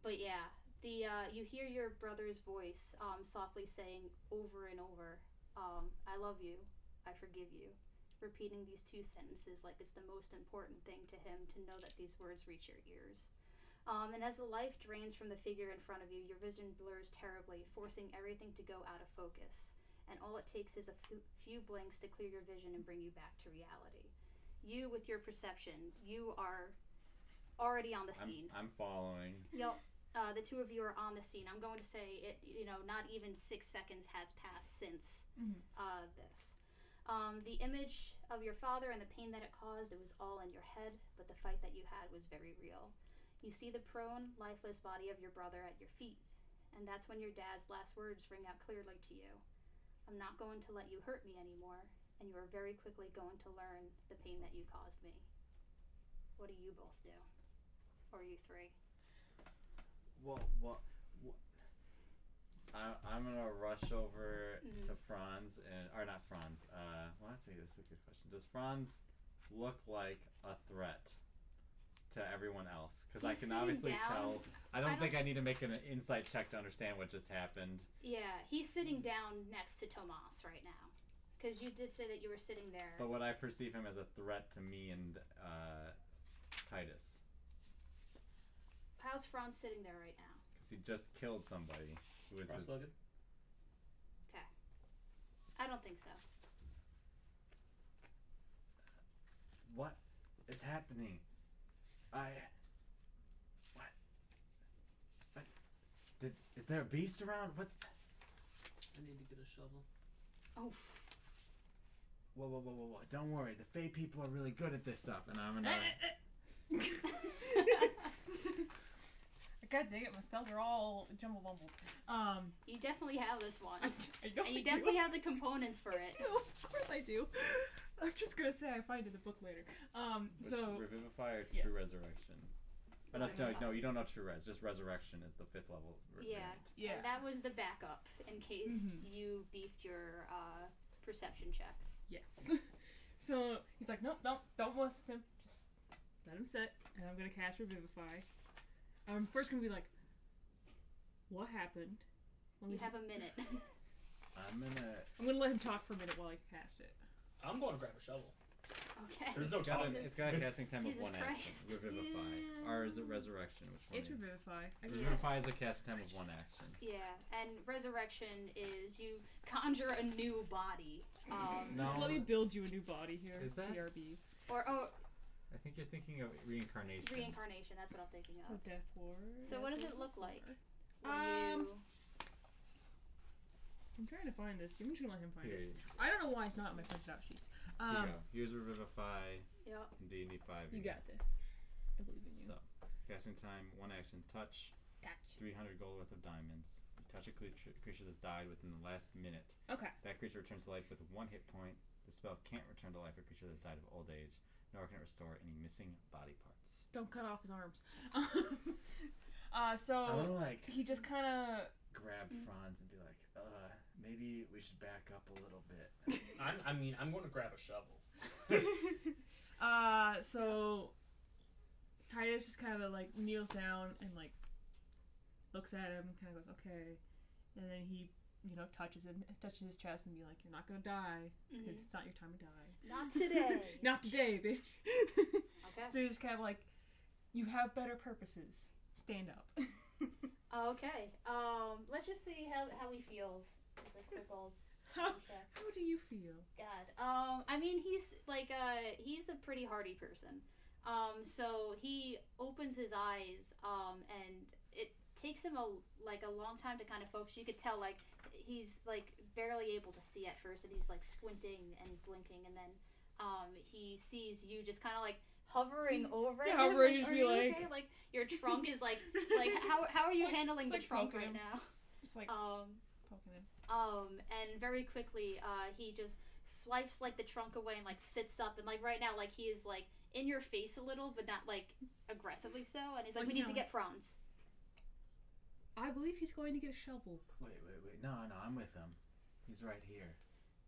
but yeah, you hear your brother's voice, softly saying over and over, I love you, I forgive you. Repeating these 2 sentences like it's the most important thing to him to know that these words reach your ears. And as the life drains from the figure in front of you, your vision blurs terribly, forcing everything to go out of focus. And all it takes is a few blinks to clear your vision and bring you back to reality. You, with your perception, you are already on the scene. I'm following. Yep. The 2 of you are on the scene. I'm going to say it. Not even 6 seconds has passed since this. The image of your father and the pain that it caused, it was all in your head, but the fight that you had was very real. You see the prone, lifeless body of your brother at your feet, and that's when your dad's last words ring out clearly to you. I'm not going to let you hurt me anymore, and you are very quickly going to learn the pain that you caused me. What do you both do? Or you 3? Well, I'm gonna rush over to Franz or not Franz. Well, that's a good question. Does Franz look like a threat to everyone else? Because I He's can sitting obviously down. tell. I don't think I need to make an insight check to understand what just happened. Yeah, he's sitting down next to Tomas right now. Because you did say that you were sitting there. But would I perceive him as a threat to me and Titus? How's Franz sitting there right now? Because he just killed somebody who was his. Cross-legged? Okay. I don't think so. What is happening? What? Is there a beast around? What? I need to get a shovel. Oh. whoa. Don't worry. The Fae people are really good at this stuff. And I'm gonna... God dang it, my spells are all jumble-bumbled. You definitely have this one. I know And you I definitely do. have the components for it. Of course I do. I'm just gonna say I find it in the book later. Which, Revivify or yeah. True Resurrection? No, you don't know True Res. Just Resurrection is the 5th level. Yeah. Yeah. And that was the backup in case you beefed your perception checks. Yes. So he's like, nope, don't molest him. Just let him sit, and I'm gonna cast Revivify. I'm first gonna be like, what happened? You have a minute. I'm gonna let him talk for a minute while I cast it. I'm going to grab a shovel. Okay. There's no talking. It's got a casting time Jesus of 1 Christ. action. Revivify. Yeah. Or is it Resurrection? Which one? It's is it? Revivify. Revivify is a casting time of 1 action. Yeah, and resurrection is you conjure a new body. No. Just let me build you a new body here. Is that- BRB. Or I think you're thinking of reincarnation. reincarnation. That's what I'm thinking So of. Death Ward. So what does it look like? Um, When I'm trying to find this. I'm just gonna let him find Here, it. I don't know why it's not in my printed out sheets. here you go. Here's Revivify Yep. in D&D 5. You got this. I believe in you. So, casting time, 1 action, touch, Touch. 300 gold worth of diamonds. You touch a creature that's died within the last minute. Okay. That creature returns to life with 1 hit point. The spell can't return to life a creature that's died of old age, nor can it restore any missing body parts. Don't cut off his arms. I So wanna like he just kind of. grab Franz and be like, maybe we should back up a little bit. I'm going to grab a shovel. So Titus just kind of like kneels down and like looks at him and kind of goes, okay, and then he, touches his chest and be like, you're not gonna die because it's not your time to die. Not today. Not today, bitch. Okay. So he's just kind of like, you have better purposes. Stand up. Okay. Let's just see how he feels. Just a quick old How check. do you feel? God. I mean, he's like he's a pretty hardy person. So he opens his eyes, and it takes him a long time to kind of focus. You could tell like he's like barely able to see at first, and he's like squinting and blinking, and then he sees you just kind of like hovering over him. hovering, Like, just are be you like- okay? Like your trunk is like how are you like- handling the it's like trunk poking right him. now? Just like poking him. And very quickly, he just swipes like the trunk away and like sits up, and like right now, like he is like in your face a little, but not like aggressively so. And he's like, Like, "We need to no. get Franz." I believe he's going to get a shovel. Wait. No, I'm with him. He's right here.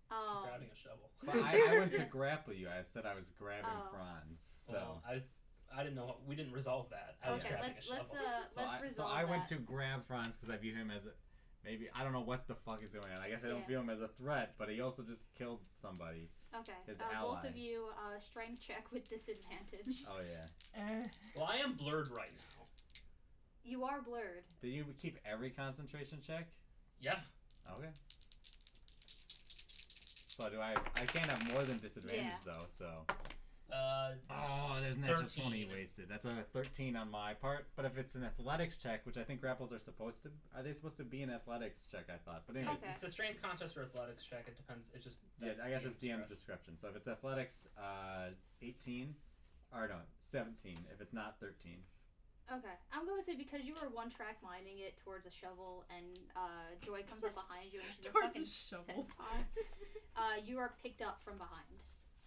Grabbing a shovel. But I went to grapple you. I said I was grabbing Oh. Franz. So. Well, I didn't know. We didn't resolve that. I was Okay, grabbing let's a shovel. let's resolve I went that. to grab Franz because I view him as maybe I don't know what the fuck is going on. I guess I don't Yeah. view him as a threat, but he also just killed somebody. Okay, his both ally. of you strength check with disadvantage. Oh yeah. Well, I am blurred right now. You are blurred. Did you keep every concentration check? Yeah. Okay. So do I can't have more than disadvantage Yeah. though. So. Oh, There's an extra 13. 20 wasted. That's a 13 on my part. But if it's an athletics check, which I think grapples are they supposed to be an athletics check? I thought. But anyways, Okay. It's a strength contest or athletics check. It depends. It just. yeah, that's I guess DM's it's DM's discretion. description. So if it's athletics, 18, or no, 17. If it's not 13. Okay, I'm going to say because you were one track minding it towards a shovel, and Joy comes up behind you and she's a Towards a fucking shovel. centaur. You are picked up from behind.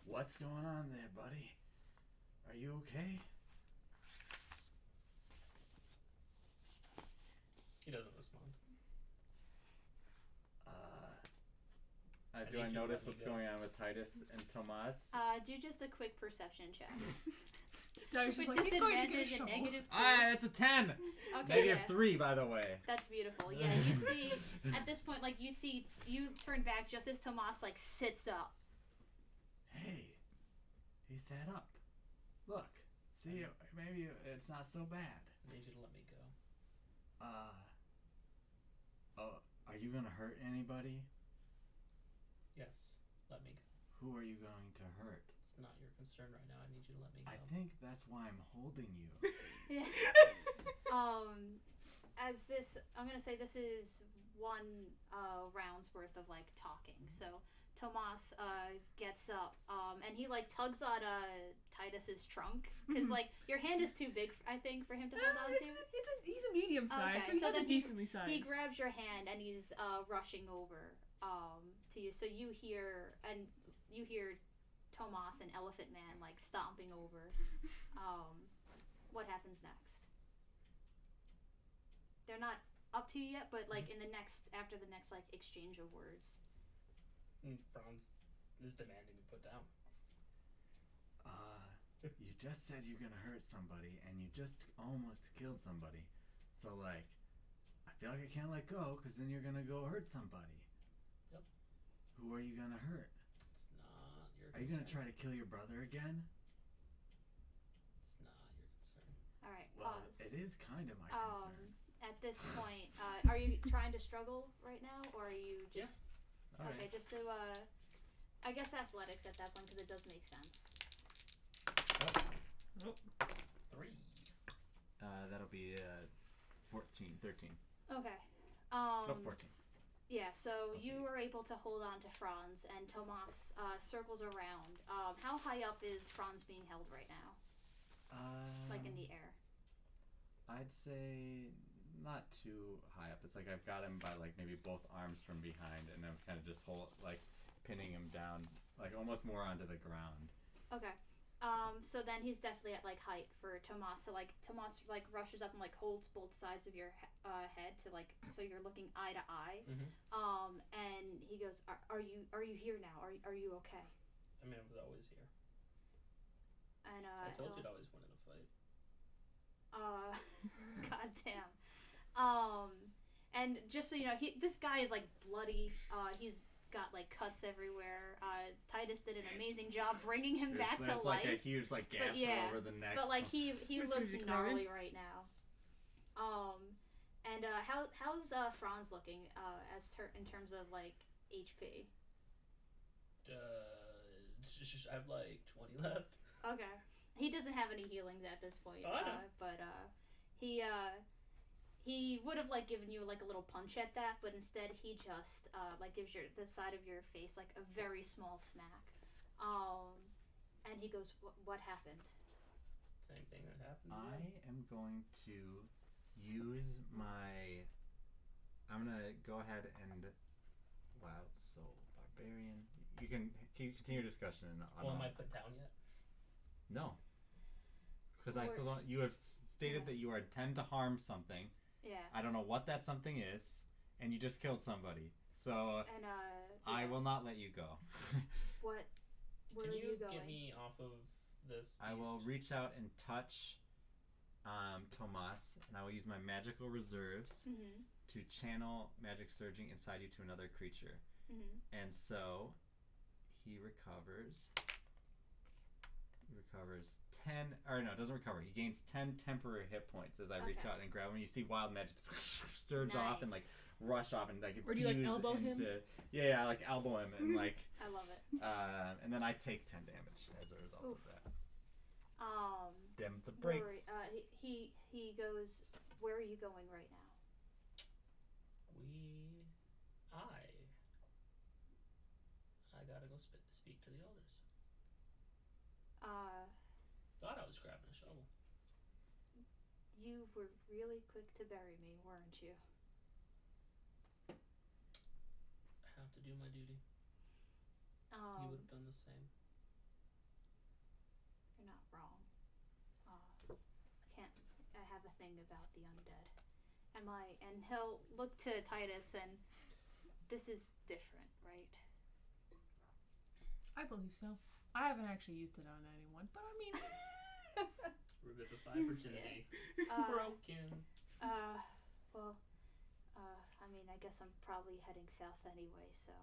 What's going on there, buddy? Are you okay? He doesn't respond. Do I need you to notice let me what's go. going on with Titus and Tomas? Do just a quick perception check. Titus With is like, he's going to get a disadvantage and shovel. negative 2. That's a 10. Okay, Negative yeah. 3, by the way. That's beautiful. Yeah, you see, at this point, like, you turn back just as Tomas, like, sits up. Hey, he sat up. Look, see, maybe it's not so bad. I need you to let me go. Are you gonna hurt anybody? Yes. Let me go. Who are you going to hurt? It's not your concern right now. I need you to let me go. I think that's why I'm holding you. Yeah. As this, I'm gonna say this is one round's worth of like talking. So Tomas gets up, and he like tugs on Titus's trunk because like your hand is too big, I think, for him to hold on to. He's a medium size, Okay, so he's so then decently sized. He grabs your hand and he's rushing over to you. So you hear Tomas and Elephant Man like stomping over. What happens next? They're not up to you yet, but like after the next like exchange of words. Franz is demanding to put down. You just said you're gonna hurt somebody, and you just almost killed somebody. So like, I feel like I can't let go, because then you're gonna go hurt somebody. Yep. Who are you gonna hurt? It's not your concern. Are you gonna try to kill your brother again? It's not your concern. All right, Well, pause. it is kind of my concern. At this point, are you trying to struggle right now, or are you just All okay? right. Just to I guess athletics at that point because it does make sense. Oh. 3. That'll be 13. Okay. No, 14. Yeah, so I'll you see. were able to hold on to Franz, and Tomas circles around. How high up is Franz being held right now? Like in the air? I'd say not too high up. It's like I've got him by like maybe both arms from behind, and I'm kind of just pinning him down, like almost more onto the ground. Okay. So then he's definitely at like height for Tomas. So like Tomas like rushes up and like holds both sides of your head to like so you're looking eye to eye. Mm-hmm. And he goes, "Are you here now? Are you okay?" I mean, I was always here. And I told you I always wanted to fight. goddamn. And just so you know, this guy is like bloody. He's got like cuts everywhere. Titus did an amazing job bringing him back to life. Like a huge like gash yeah, over the neck. But like he Which looks music, gnarly right now. And how's Franz looking in terms of like HP? I have like 20 left. Okay, he doesn't have any healings at this point. Oh, I know. But he would have like given you like a little punch at that, but instead he just like gives the side of your face like a very small smack. And he goes, "What happened?" Same thing that happened. I am going to use my. I'm gonna go ahead and. Wow, so barbarian. You can continue your discussion. Well, am I put down yet? No. Because I still don't. You have stated that you are intend to harm something. Yeah. I don't know what that something is, and you just killed somebody. So And I will not let you go. Where Can are you you going? get me off of this? I will beast? reach out and touch Tomas, and I will use my magical reserves Mm-hmm. to channel magic surging inside you to another creature. Mm-hmm. And so he recovers 10, or no, it doesn't recover. He gains 10 temporary hit points as I reach Okay. out and grab him. You see wild magic surge off and like rush off and like Or do you, like, infuse elbow him? into Yeah, I like elbow him and like I love it. and then I take 10 damage as a result Oof. of that. Dem's a Rory, breaks. he goes, "Where are you going right now?" I gotta go speak to the elders. Thought I was grabbing a shovel. You were really quick to bury me, weren't you? I have to do my duty. You would have done the same. You're not wrong. I have a thing about the undead. And he'll look to Titus and this is different, right? I believe so. I haven't actually used it on anyone, but I mean, Revivify virginity. Broken. I mean, I guess I'm probably heading south anyway, so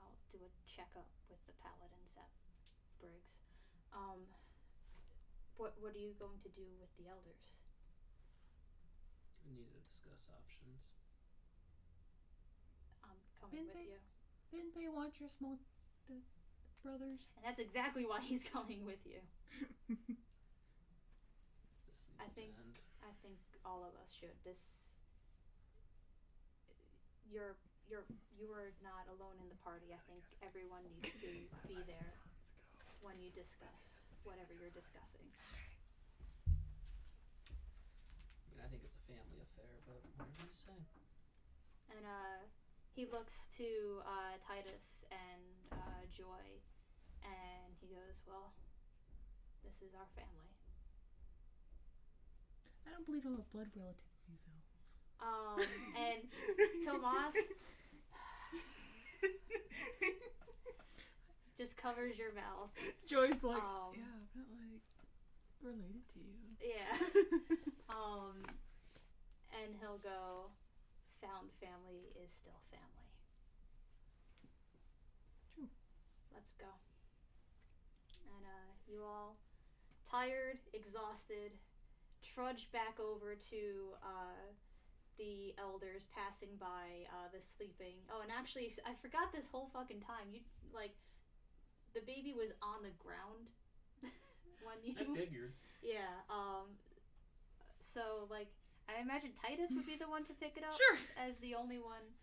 I'll do a checkup with the paladins at Briggs. What are you going to do with the elders? We need to discuss options. I'm coming with you. didn't they want your small brothers? And that's exactly why he's coming with you. This needs I to think- end. I think all of us should. Your you are not alone in the party. I think everyone needs to be there when you discuss whatever you're discussing. I mean, I think it's a family affair, but whatever you say. And he looks to Titus and Joy, and he goes, "Well, this is our family." I don't believe I'm a blood relative of you, though. And Tomas just covers your mouth. Joy's like, yeah, I'm not like related to you. Yeah. And he'll go, "Found family is still family." True. Let's go. And you all, tired, exhausted, trudge back over to the elders passing by the sleeping. Oh, and actually, I forgot this whole fucking time. You, like, the baby was on the ground when you... I figured. Yeah, so, like, I imagine Titus would be the one to pick it up. Sure. As the only one.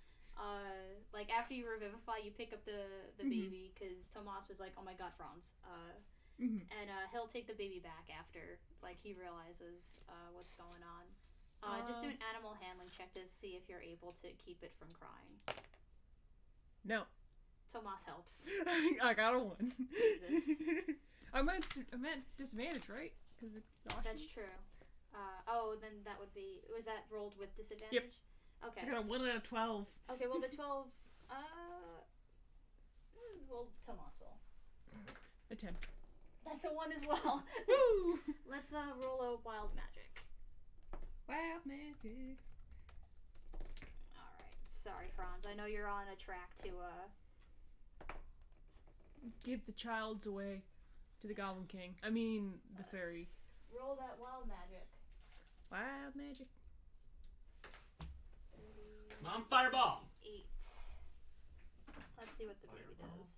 Like, after you revivify, you pick up the baby, because Tomas was like, "Oh my god, Franz." And he'll take the baby back after, like, he realizes what's going on. Just do an animal handling check to see if you're able to keep it from crying. No. Tomas helps. I got a 1. Jesus. I meant disadvantage, right? Because That's true. Then that would be... Was that rolled with disadvantage? Yep. Okay. I got a 1 out of 12. Okay, well, the 12... well, Tomas will. A 10. That's a 1 as well. Woo! Let's roll a wild magic. Wild magic. Alright. Sorry, Franz. I know you're on a track to, Give the childs away to the Goblin King. I mean, the fairy. Roll that wild magic. Wild magic. Come on, fireball! 8. Let's see what the baby does.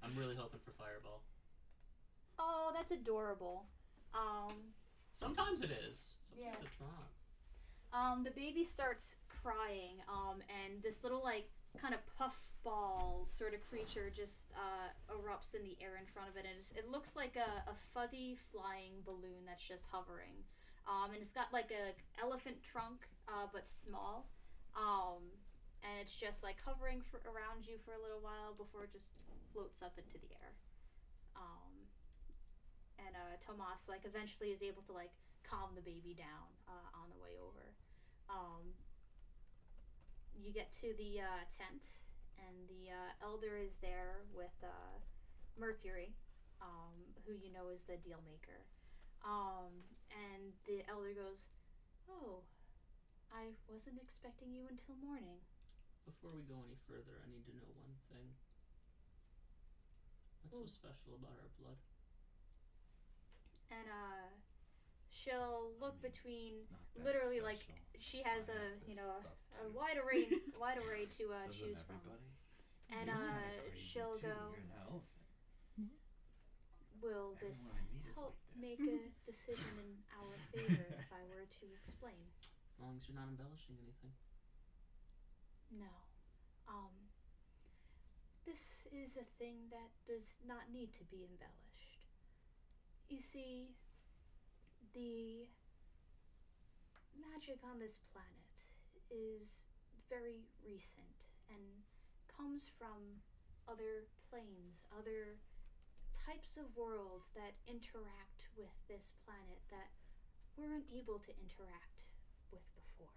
I'm really hoping for fireball. Oh, that's adorable. Sometimes it is. Yeah. Sometimes it's not. The baby starts crying, and this little, like, kind of puff ball sort of creature just erupts in the air in front of it, and it looks like a fuzzy flying balloon that's just hovering. And it's got like a elephant trunk, but small. And it's just like hovering around you for a little while before it just floats up into the air. And Tomas, like, eventually is able to, like, calm the baby down on the way over. You get to the tent, and the elder is there with Mercury, who you know is the deal maker. And the elder goes, "Oh, I wasn't expecting you until morning." Before we go any further, I need to know one thing. What's so special about our blood? And she'll look between, literally, like, she has a wide array to choose from. And she'll go, "Will this help make a decision in our favor if I were to explain?" As long as you're not embellishing anything. No. This is a thing that does not need to be embellished. You see, the magic on this planet is very recent and comes from other planes, other types of worlds that interact with this planet that weren't able to interact with before.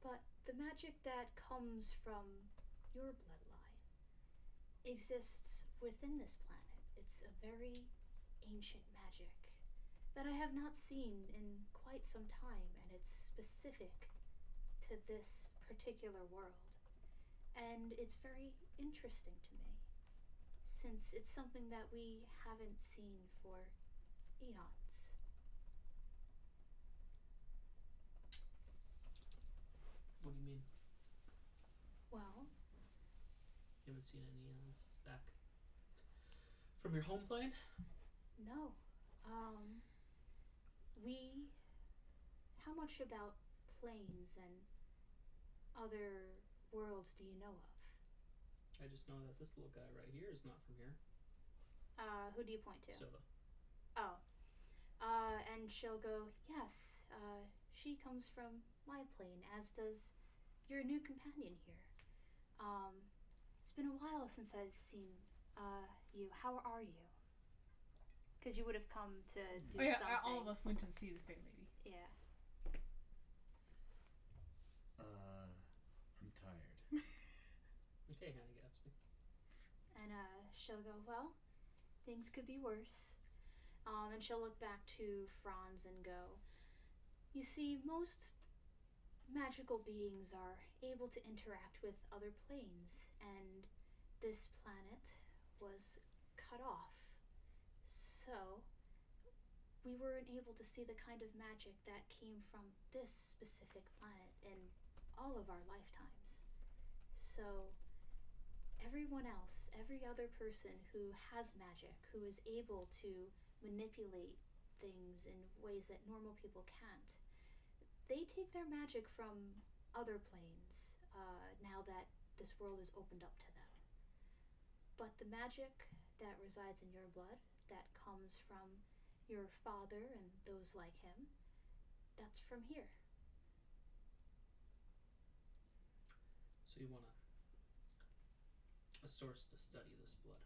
But the magic that comes from your bloodline exists within this planet. It's a very ancient magic that I have not seen in quite some time, and it's specific to this particular world. And it's very interesting to me, since it's something that we haven't seen for eons. What do you mean? Well, You haven't seen any back from your home plane? no. How much about planes and other worlds do you know of? I just know that this little guy right here is not from here. Who do you point to? Silva. Oh. And she'll go, yes, she comes from my plane, as does your new companion here. It's been a while since I've seen, you. How are you? Because you would have come to do something. All of us went to see the fair lady. Yeah. I'm tired. Okay, Hannah Gatsby. And, she'll go, well, things could be worse. And she'll look back to Franz and go, you see, most magical beings are able to interact with other planes, and this planet was cut off. So, we weren't able to see the kind of magic that came from this specific planet in all of our lifetimes. So, everyone else, every other person who has magic, who is able to manipulate things in ways that normal people can't, they take their magic from other planes, now that this world is opened up to them. But the magic that resides in your blood, that comes from your father and those like him, that's from here. So you want a source to study this blood?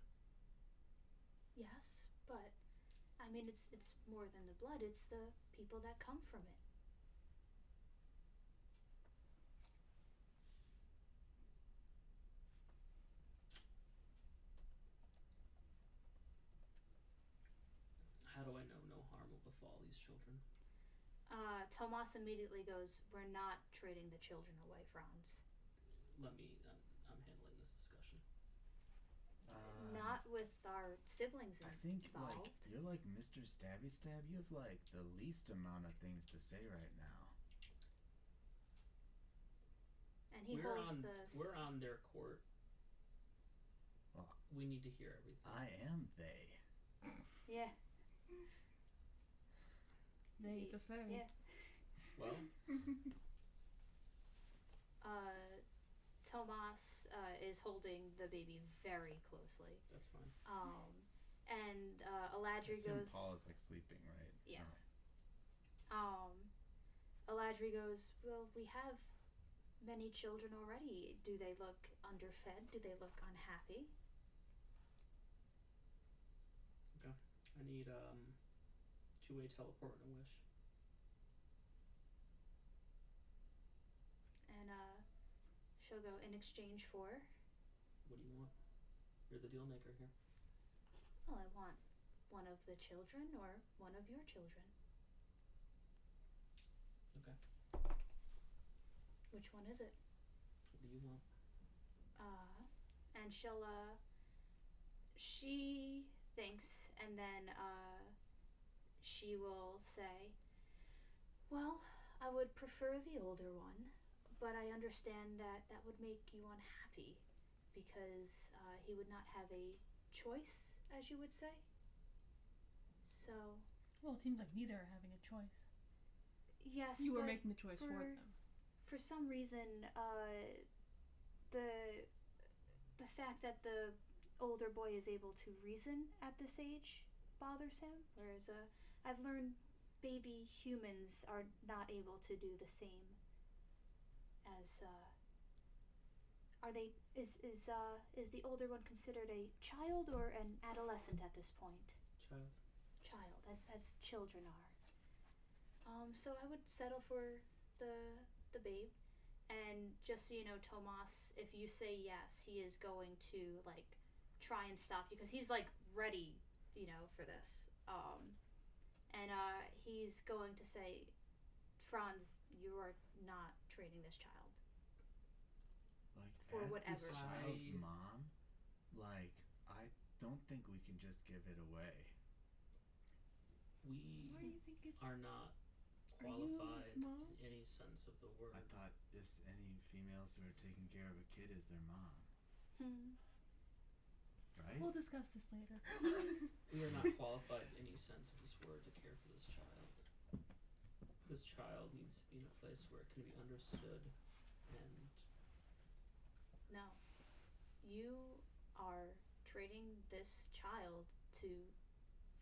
Yes, but I mean, it's more than the blood, it's the people that come from it. How do I know no harm will befall these children? Tomas immediately goes, we're not trading the children away, Franz. I'm handling this discussion. Not with our siblings I think, involved. you're like Mr. Stabby Stab. You have, the least amount of things to say right now. And he holds the... We're on their court. Well, we need to hear everything. I am they. Yeah. They, the fair. Yeah. Well, Tomas is holding the baby very closely. that's fine. And I Aladri assume goes... Paul is sleeping, right? Yeah. Alright. Aladri goes, well, we have many children already. Do they look underfed? Do they look unhappy? I need two-way teleport and a wish. And she'll go, in exchange for... What do you want? You're the deal maker here. Well, I want one of the children or one of your children. Okay. Which one is it? What do you want? And she'll, she thinks, and then, she will say, well, I would prefer the older one, but I understand that that would make you unhappy, because, he would not have a choice, as you would say. So... Well, it seems like neither are having a choice. Yes, You were but making the choice for them. for some reason, the fact that the older boy is able to reason at this age bothers him, whereas I've learned baby humans are not able to do the same as are they is the older one considered a child or an adolescent at this point? Child, as children are. So I would settle for the babe. And just so you know, Tomas, if you say yes, he is going to try and stop you, because he's ready, for this. And he's going to say, Franz, you are not trading this child. For as whatever. this child's mom, I don't think we can just give it away. We Why do you think it... are not Are you qualified its mom? in any sense of the word. I thought just any females who are taking care of a kid is their mom, right? We'll discuss this later. We are not qualified in any sense of this word to care for this child. This child needs to be in a place where it can be understood and you are trading this child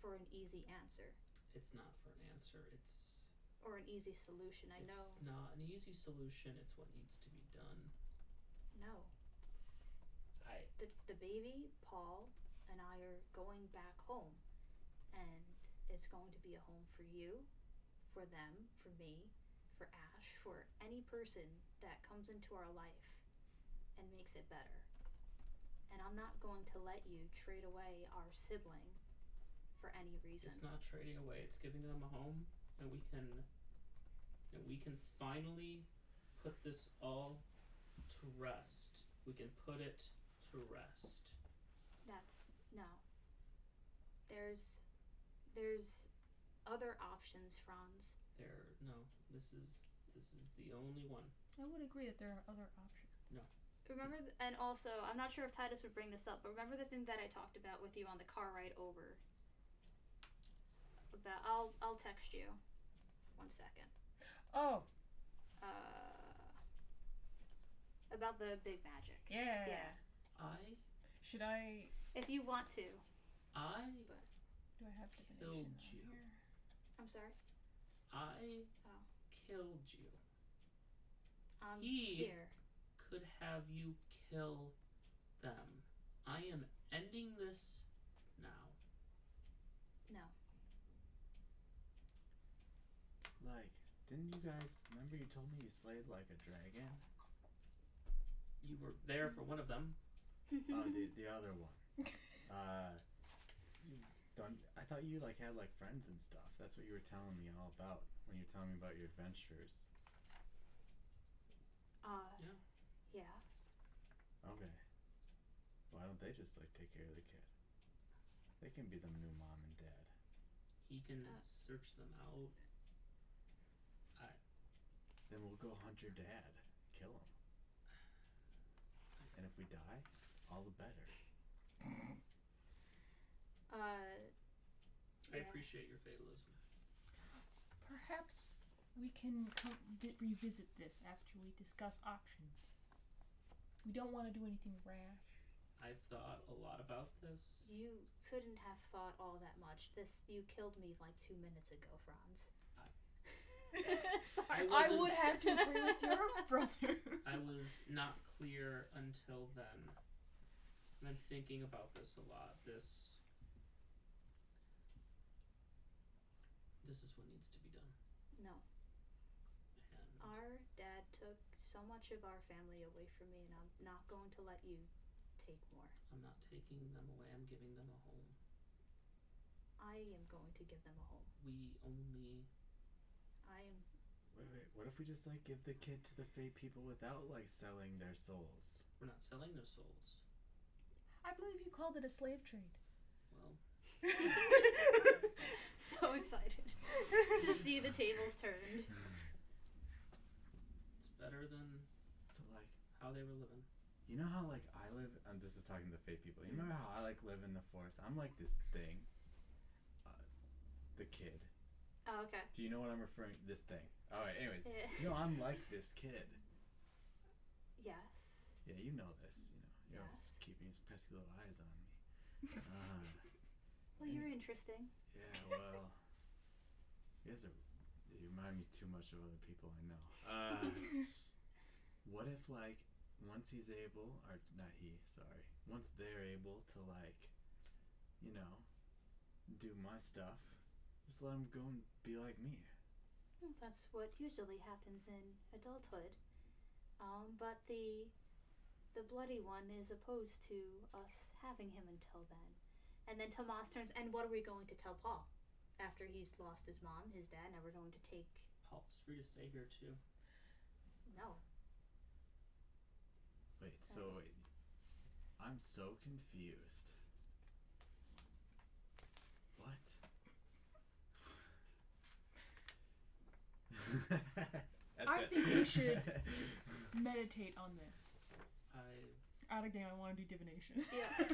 for an easy answer. It's not for an answer. It's Or an easy solution. I know. It's not an easy solution. It's what needs to be done. No. The baby, Paul, and I are going back home. And it's going to be a home for you, for them, for me, for Ash, for any person that comes into our life and makes it better. And I'm not going to let you trade away our sibling for any reason. It's not trading away. It's giving them a home, and we can finally put this all to rest. We can put it to rest. No. There's other options, Franz. This is the only one. I would agree that there are other options. Remember, and also, I'm not sure if Titus would bring this up, but remember the thing that I talked about with you on the car ride over? I'll text you. 1 second. Oh. About the big magic. Yeah. Should I? If you want to. Do I have divination killed you. on here? I'm sorry. Killed you. I'm He here. could have you kill them. I am ending this now. No. Like, didn't you guys remember you told me you slayed like a dragon? You were there for one of them. The other one. I thought you like had like friends and stuff. That's what you were telling me all about when you were telling me about your adventures. Yeah. Okay. Why don't they just like take care of the kid? They can be the new mom and dad. He can search them out. Then we'll go hunt your dad, kill him. And if we die, all the better. I appreciate your fatalism. Perhaps we can revisit this after we discuss options. We don't want to do anything rash. I've thought a lot about this. You couldn't have thought all that much. You killed me like 2 minutes ago, Franz. I would have to agree with your brother. I was not clear until then. And I'm thinking about this a lot. This is what needs to be done. No. And Our dad took so much of our family away from me, and I'm not going to let you take more. I'm not taking them away. I'm giving them a home. I am going to give them a home. Wait, what if we just like give the kid to the Fey people without like selling their souls? We're not selling their souls. I believe you called it a slave trade. Well, So excited to see the tables turned. it's better than So like, how they were living. you know how like I live, and this is talking to Fey people. You remember how I like live in the forest? I'm like this thing. The kid. Oh, okay. Do you know what I'm referring? This thing. All right. Anyways, Yeah. you know I'm like this kid. Yes. Yeah, you know this. You're always Yes. keeping his pesky little eyes on me. Well, you're interesting. Yeah, well, you remind me too much of other people I know. What if, like, once he's able, or not he, sorry, once they're able to, like, do my stuff, just let him go and be like me. Well, that's what usually happens in adulthood. But the Bloody One is opposed to us having him until then. And then Tomas turns, and what are we going to tell Paul? After he's lost his mom, his dad, now we're going to take... Paul's free to stay here too. No. Wait, so I'm so confused. What? I think we should meditate on this. Out again, I want to do divination. Yeah.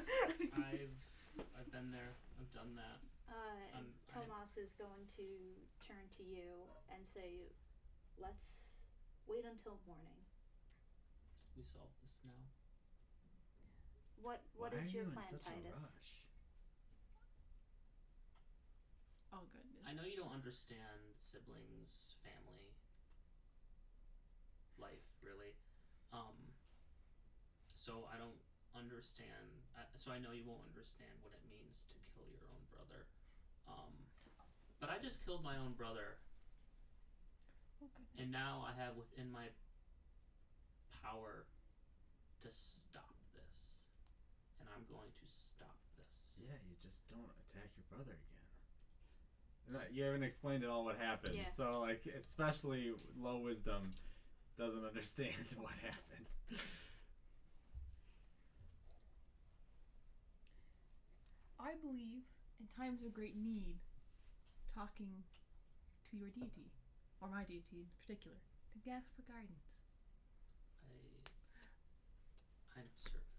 I've been there. I've done that. Tomas is going to turn to you and say, let's wait until morning. We solve this now. What Why is are your you in plan, such a Titus? rush? Oh goodness. I know you don't understand siblings, family, life, really. So I don't understand. So I know you won't understand what it means to kill your own brother. But I just killed my own brother, Oh goodness. and now I have within my power to stop this, and I'm going to stop this. Yeah, you just don't attack your brother again. You haven't explained at all what happened, Yeah. so like, especially low wisdom doesn't understand what happened. I believe in times of great need, talking to your deity, or my deity in particular, to ask for guidance. I'm certain.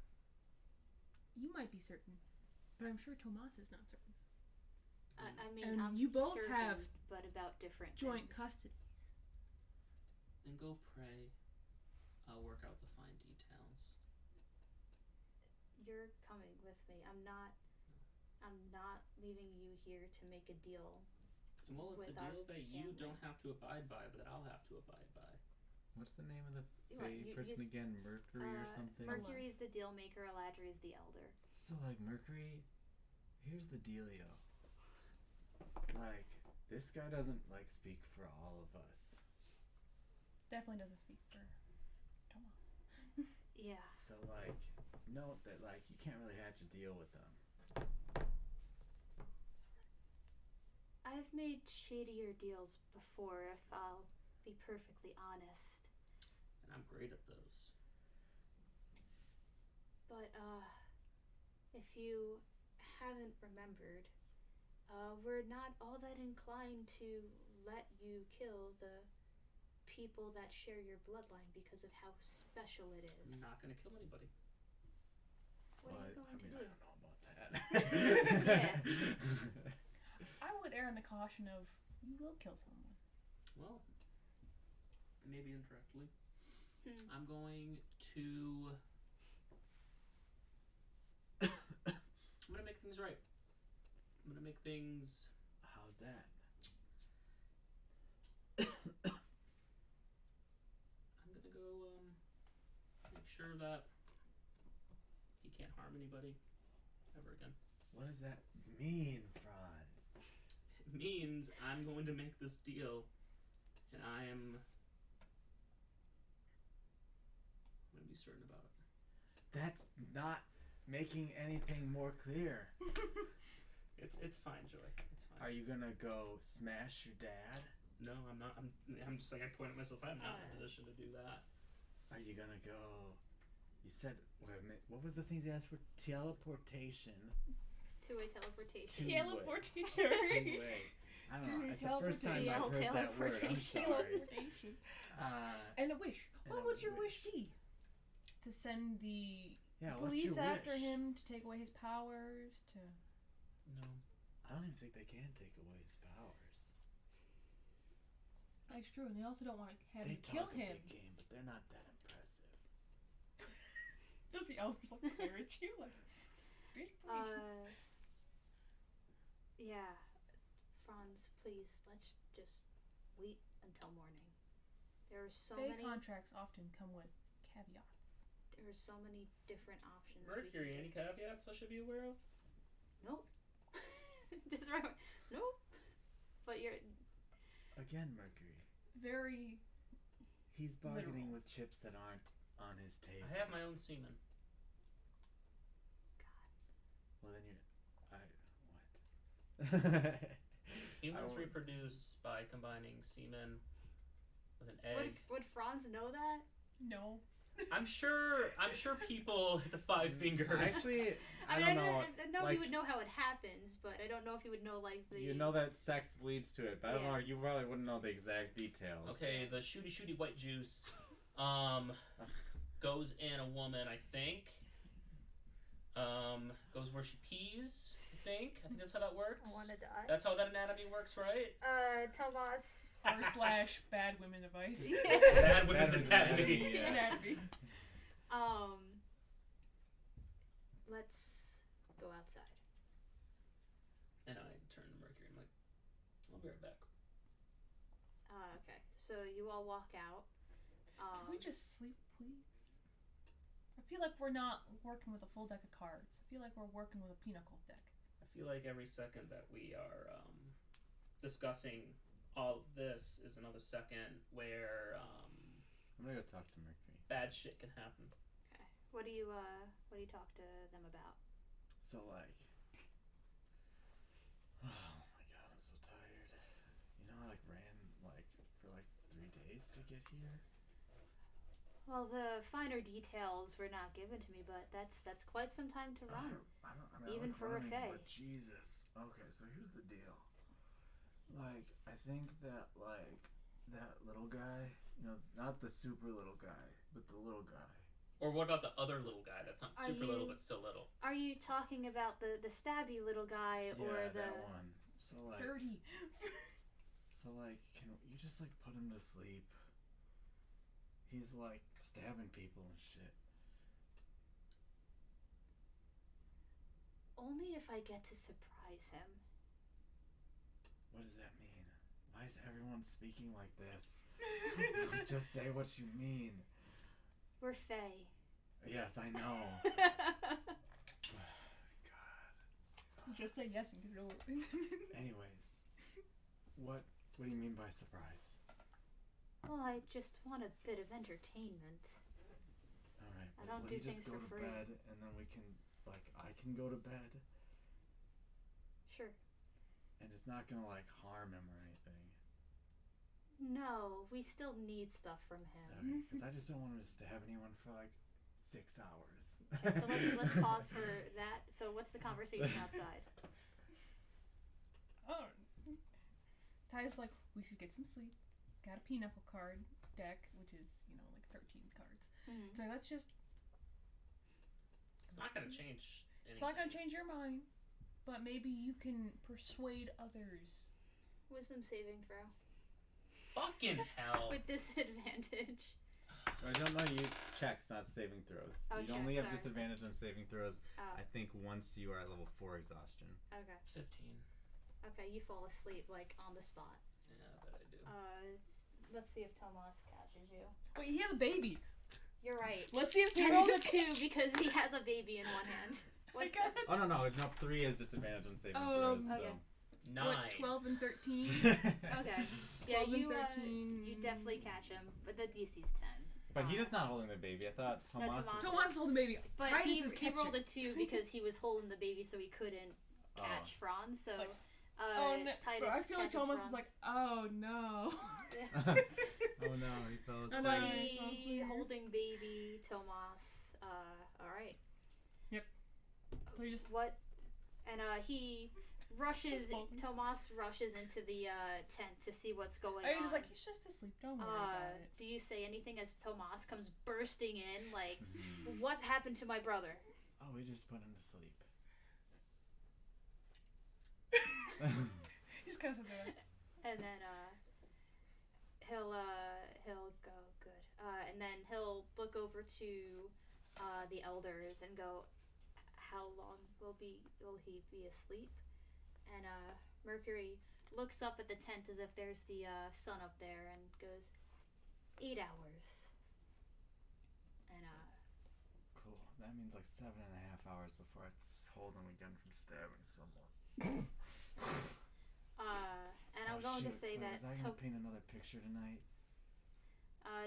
You might be certain, but I'm sure Tomas is not certain. I mean, And I'm you both certain, have but about different Joint things. custodies. Then go pray. I'll work out the fine details. You're coming with me. I'm not leaving you here to make a deal. And well, it's With a our deal that you family. don't have to abide by, but that I'll have to abide by. What's the name of the What, Fae you person just- again? Mercury or something? Mercury's the deal maker, Eladri's the elder. So like Mercury, here's the dealio. Like, this guy doesn't like speak for all of us. Definitely doesn't speak for Tomas. Yeah. So like, note that like you can't really hatch a deal with them. I've made shadier deals before, if I'll be perfectly honest. And I'm great at those. But, if you haven't remembered, we're not all that inclined to let you kill the people that share your bloodline because of how special it I'm is. not gonna kill anybody. What are you going to do? I don't know about that. Yeah. I would err on the caution of you will kill someone. Well, maybe indirectly. Hmm. I'm going to. I'm gonna make things right. I'm gonna make things. How's that? I'm gonna go make sure that he can't harm anybody ever again. What does that mean, Franz? It means I'm going to make this deal, and I'm gonna be certain about it. That's not making anything more clear. It's fine, Joy. It's fine. Are you gonna go smash your dad? No, I'm not. I'm just like I point at myself. I'm not in a position to do that. Are you gonna go? You said wait a minute. What was the things you asked for? Teleportation. Two-way teleportation. Two-way. Teleportation. Two-way. I don't know. It's the first time I've heard that word. I'm Teleportation. sorry. Teleportation. Uh, And a wish. And What a would your wish wish. be? To send the yeah. What's police your after wish? him to take away his powers? To No. I don't even think they can take away his powers. That's true, and they also don't want to have They him kill talk a him. big game, but they're not that impressive. Just the elders like stare at you like big brains. Yeah. Franz, please, let's just wait until morning. There are so Fae many. contracts often come with caveats. There are so many different options. Mercury, any caveats I should be aware of? Nope. Just right. Nope. But you're. Again, Mercury. Very. He's bargaining Literal. with chips that aren't on his table. I have my own semen. Well, then you're. What? Humans won't- reproduce by combining semen with an egg. Would Franz know that? No. I'm sure people hit the five fingers. Actually, I mean, don't know. I know like, he would know how it happens, but I don't know if he would know like the. You know that sex leads to it, but I don't Yeah. know. You probably wouldn't know the exact details. Okay, the shooty white juice goes in a woman, I think. Goes where she pees, I think that's how that works. die. That's how that anatomy works, right? Tomas. / bad women advice. Bad women's Bad women's anatomy. anatomy, yeah. Anatomy. let's go outside. And I turn to Mercury. I'm like, I'll be right back. Okay. So you all walk out. Can we just sleep, please? I feel like we're not working with a full deck of cards. I feel like we're working with a pinochle deck. I feel like every second that we are discussing all of this is another second where I'm gonna go talk to Mercury. bad shit can happen. Okay. What do you talk to them about? So like, oh my god, I'm so tired. You know, I like ran like for like 3 days to get here. Well, the finer details were not given to me, but that's quite some time to run. I mean, Even I like for a running, fae. but Jesus. Okay, so here's the deal. Like, I think that like that little guy, you know, not the super little guy, but the little guy. Or what about the other little guy that's not super little but still little? Are you talking about the stabby little guy or Yeah, the? that one. So like, Dirty. can you just like put him to sleep? He's like stabbing people and shit. Only if I get to surprise him. What does that mean? Why is everyone speaking like this? Just say what you mean. We're fae. Yes, I know. God. Just say yes and get it over with. Anyways, what do you mean by surprise? Well, I just want a bit of entertainment. All right. I don't do things go for to free. bed, and then we can, like, I can go to bed, Sure. and it's not gonna like harm him or anything. No, we still need stuff from him. Okay, because I just don't want him to stab anyone for like 6 hours. Okay, so let's pause for that. So what's the conversation outside? Oh. Ty's like, we should get some sleep. Got a pinochle card deck, which is, you know, like 13 cards. Mm-hmm. So let's just... It's not going to change anything. It's not going to change your mind, but maybe you can persuade others. Wisdom saving throw. Fucking hell. With disadvantage. I don't know. You checks, not saving throws. Oh, you check, only have sorry. disadvantage on saving throws. Oh, I think once you are at level 4 exhaustion. okay. 15. Okay, you fall asleep, like, on the spot. Yeah, I bet I do. Let's see if Tomas catches you. Wait, he has a baby. You're right. Let's see if He he rolled a 2 because he has a baby in one hand. What's that? Oh no, 3 is disadvantage on saving throws. So. Okay. 9. What, 12 and 13? Okay. Yeah, 12 and you 13. you definitely catch him, but the DC's 10. But he does not holding the baby. I thought No, Tomas. Tomas. Who wants to hold the baby? But Titus he is catching. rolled a 2 because he was holding the baby, so he couldn't Oh. catch Franz. So It's like, oh no! Titus I feel like catches Thomas Franz. was like, oh no. Oh no, he fell asleep. Oh, no. Buddy holding baby Tomas. All right. So he just What? And he rushes. Just holding. Tomas rushes into the tent to see what's going I was on. just like, he's just asleep. Don't worry about it. Do you say anything as Tomas comes bursting in? Like, what happened to my brother? Oh, we just put him to sleep. He just kind of sits there. And then he'll go good. And then he'll look over to the elders and go, how long will he be asleep? And Mercury looks up at the tent as if there's the sun up there and goes, 8 hours. And Cool. That means like 7.5 hours before I hold him again from stabbing someone. and I'm going to say that Was I gonna paint another picture tonight?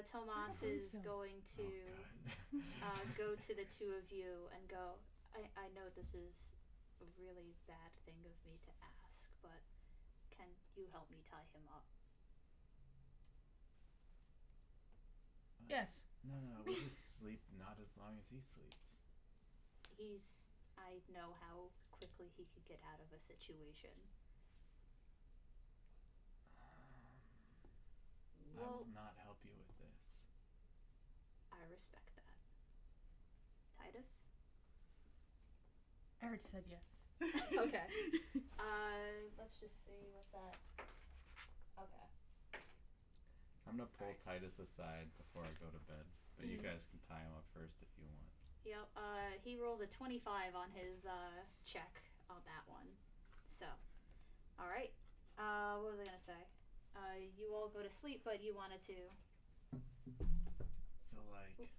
Tomas I don't think is so. going to go to the two of you and go, I know this is a really bad thing of me to ask, but can you help me tie him up? Yes. No, we just sleep not as long as he sleeps. I know how quickly he could get out of a situation. I Well, will not help you with this. I respect that. Titus? I already said yes. Okay. Let's just see what that... Okay. I'm gonna pull Alright. Titus aside before I go to bed, but you Mhm. guys can tie him up first if you want. Yep. He rolls a 25 on his check on that one. So, all right. What was I gonna say? You all go to sleep, but you wanted to. So like,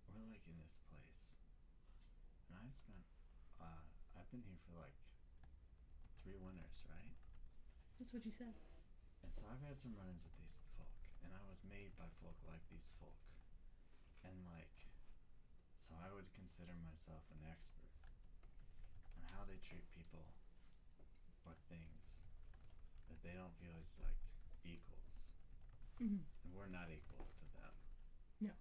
we're like in this place, and I've been here for like 3 winters, right? That's what you said. And so I've had some run-ins with these folk, and I was made by folk like these folk, and like, so I would consider myself an expert on how they treat people or things that they don't view as like equals. Mm-hmm. And we're not equals to them. No.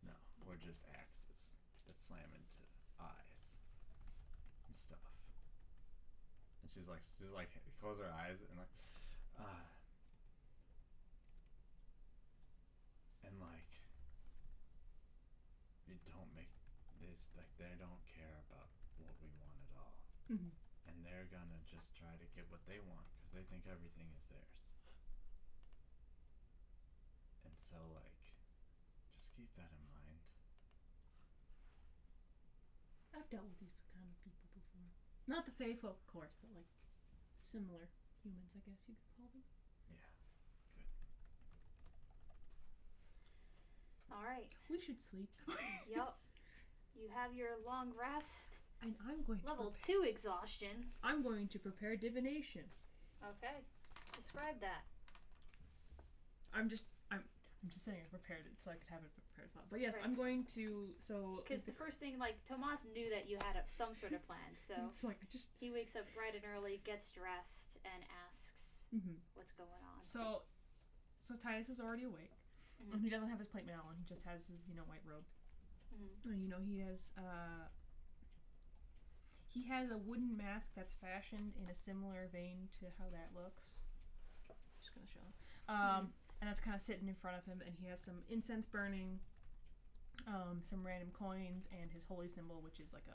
No, we're just axes that slam into eyes and stuff. And she's like close her eyes and like, and like, you don't make this, like they don't care about what we want at all. Mm-hmm. And they're gonna just try to get what they want because they think everything is theirs. And so like, just keep that in mind. I've dealt with these kind of people before. Not the Fae folk, of course, but like similar humans, I guess you could call them. Yeah, good. All right. We should sleep. Yup. You have your long rest. And I'm going Level to 2 exhaustion. I'm going to prepare divination. Okay. Describe that. I'm just saying I prepared it so I could have it prepared as well. But yes, Right. I'm going to Because the first thing, like, Tomas knew that you had some sort of plan, so it's like I just he wakes up bright and early, gets dressed, and asks what's going on. So Titus is already awake. Mhm. And he doesn't have his plate mail on. He just has his, white robe. Mhm. And, he has a wooden mask that's fashioned in a similar vein to how that looks. Just gonna show him. And that's kind of sitting in front of him, and he has some incense burning, some random coins, and his holy symbol, which is like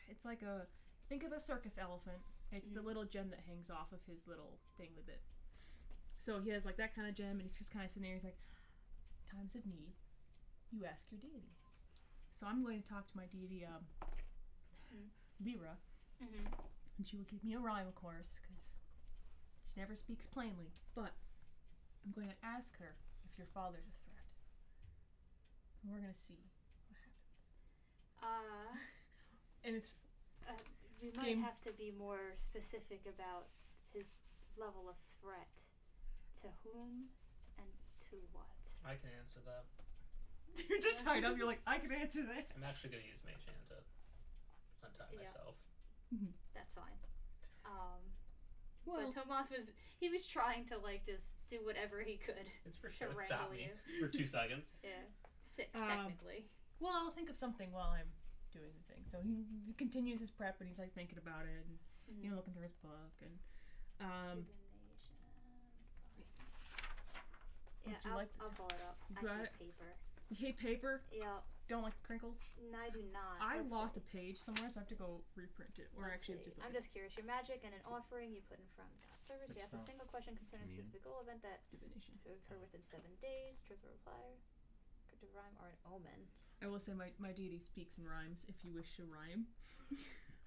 it's like think of a circus elephant. It's the little gem that hangs off of his little thing with it. So he has like that kind of gem, and he's just kind of sitting there. He's like, times of need, you ask your deity. So I'm going to talk to my deity, Lyra, and she will give me a rhyme, of course, because she never speaks plainly. But I'm going to ask her if your father's a threat, and we're going to see what happens. And it's we might have to be more specific about his level of threat. To whom and to what? I can answer that. You're just tied up. You're like, I can answer that. I'm actually going to use Mage Hand to untie myself. That's fine. Well, But Tomas was trying to like just do whatever he could. It's for to sure. It wrangle stopped me you. for 2 seconds. Yeah, 6 technically. well, I'll think of something while I'm doing the thing. So he continues his prep, and he's like thinking about it, and looking through his book, and Divination. Yeah, I'll pull it up. I hate paper. You hate paper? Yeah. Don't like the crinkles? No, I do not. I Let's lost see. a page somewhere, so I have to go reprint it. Or Let's actually see. just I'm just curious. Your magic and an offering you put in front of God's service. You ask a It's single question concerning a specific goal event that divination. could occur within 7 days. Truth or reply, cryptic rhyme, or an omen. I will say my deity speaks in rhymes if you wish to rhyme.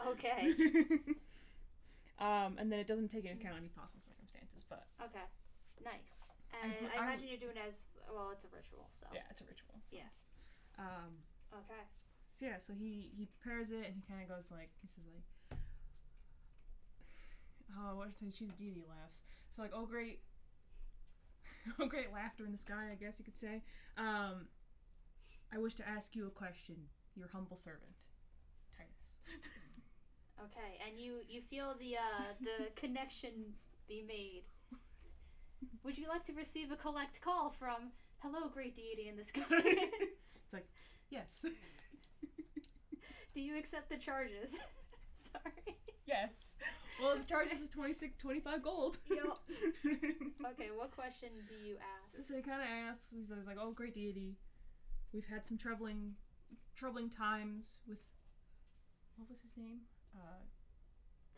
Okay. And then it doesn't take into account any possible circumstances, but Okay. Nice. And I imagine you're doing it as well. It's a ritual, so. yeah, it's a ritual. So. Yeah. Okay. So yeah, so he prepares it, and he kind of goes like, he says like, oh, what? So she's deity laughs. So like, oh great laughter in the sky, I guess you could say. I wish to ask you a question, your humble servant, Titus. Okay, and you feel the connection be made. Would you like to receive a collect call from hello, great deity in the sky? It's like, yes. Do you accept the charges? Sorry. Yes. Well, the charges is 25 gold. Yup. Okay, what question do you ask? So he kind of asks, he's like, oh, great deity, we've had some troubling times with, what was his name?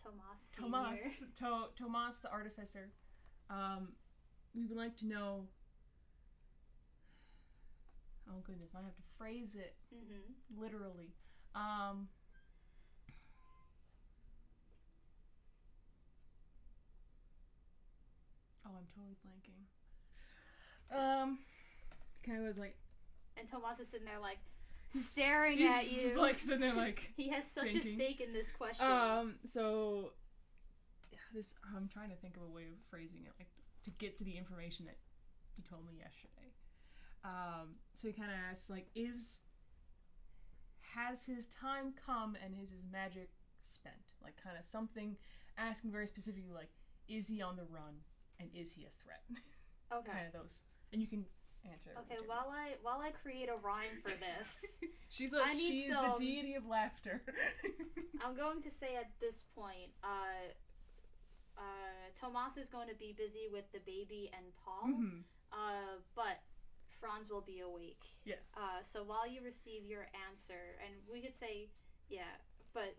Tomas. Tomas the artificer. We would like to know Oh goodness, I have to phrase it Mm-hmm. literally. Oh, I'm totally blanking. Kind of was like And Tomas is sitting there like staring he's at you. like sitting there like He has such thinking. a stake in this question. So this I'm trying to think of a way of phrasing it, like to get to the information that you told me yesterday. So he kind of asks, like, has his time come and is his magic spent? Like, kind of something, asking very specifically, like, is he on the run and is he a threat? Okay. Kind of those, and you can answer. Okay. While I create a rhyme for this, she's I need she's some- the deity of laughter. I'm going to say at this point, Tomas is going to be busy with the baby and Paul. Mhm. But Franz will be awake. Yeah. So while you receive your answer, and we could say, yeah, but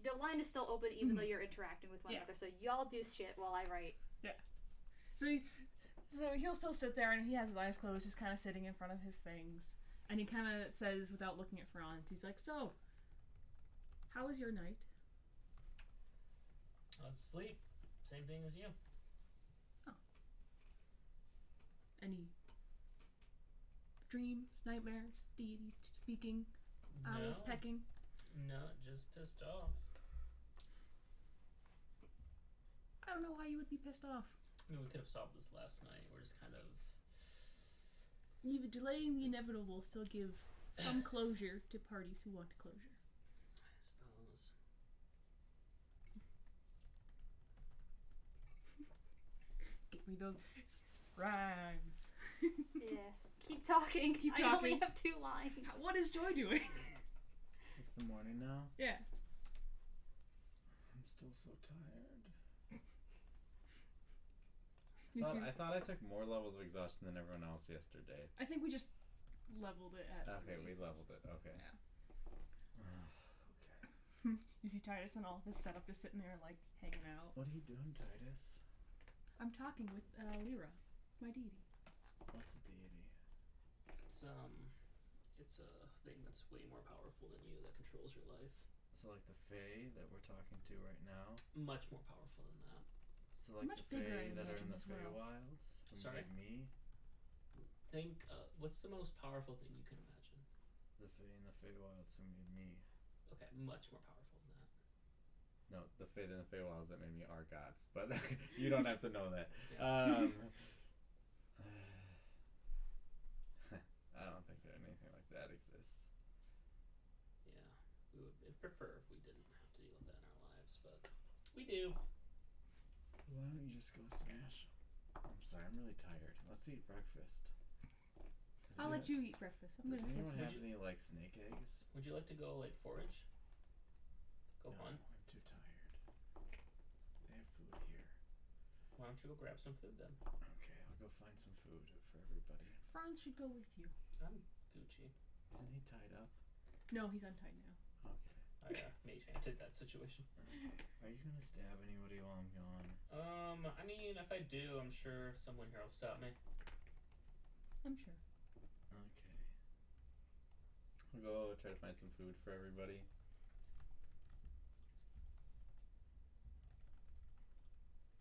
the line is still open even though you're interacting with one Yeah. another. So y'all do shit while I write. So he'll still sit there and he has his eyes closed, just kind of sitting in front of his things. And he kind of says, without looking at Franz, he's like, "So, how was your night?" I was asleep. Same thing as you. Any dreams, nightmares, deity speaking, owls No. pecking? No, just pissed off. I don't know why you would be pissed off. I mean, we could have solved this last night. We're just kind of... Even delaying the inevitable will still give some closure to parties who want closure. I suppose. Get me those rhymes. Yeah. Keep talking. Keep I only talking. have 2 lines. What is Joy doing? It's the morning now. Yeah. I'm still so tired. You see, I thought I took more levels of exhaustion than everyone else yesterday. I think we just leveled it at. Okay, we leveled it. Okay. Yeah. Okay. You see Titus and all of his setup is sitting there like hanging out. What are you doing, Titus? I'm talking with Lyra, my deity. What's a deity? It's a thing that's way more powerful than you that controls your life. So like the Fae that we're talking to right now. Much more powerful than that. So like Much the bigger, Fae I that are in imagine, the as well. Feywilds. Who Sorry? made me. Think, what's the most powerful thing you can imagine? The Fae in the Feywilds who made me. Okay, much more powerful than that. No, the Fae in the Feywilds that made me are gods, but you don't have to know that. Yeah. I don't think that anything like that exists. Yeah, we would prefer if we didn't have to deal with that in our lives, but we do. Why don't you just go smash? I'm sorry, I'm really tired. Let's eat breakfast. I'll let you eat breakfast. I'm Does gonna sit anyone here. have any like snake eggs? Would you like to go like forage? Go No, hunt? I'm too tired. They have food here. Why don't you go grab some food then? Okay, I'll go find some food for everybody. Franz should go with you. I'm Gucci. Isn't he tied up? No, he's untied now. Okay. I mage handed that situation. Okay. Are you gonna stab anybody while I'm gone? I mean, if I do, I'm sure someone here will stop me. I'm sure. Okay. I'll go try to find some food for everybody.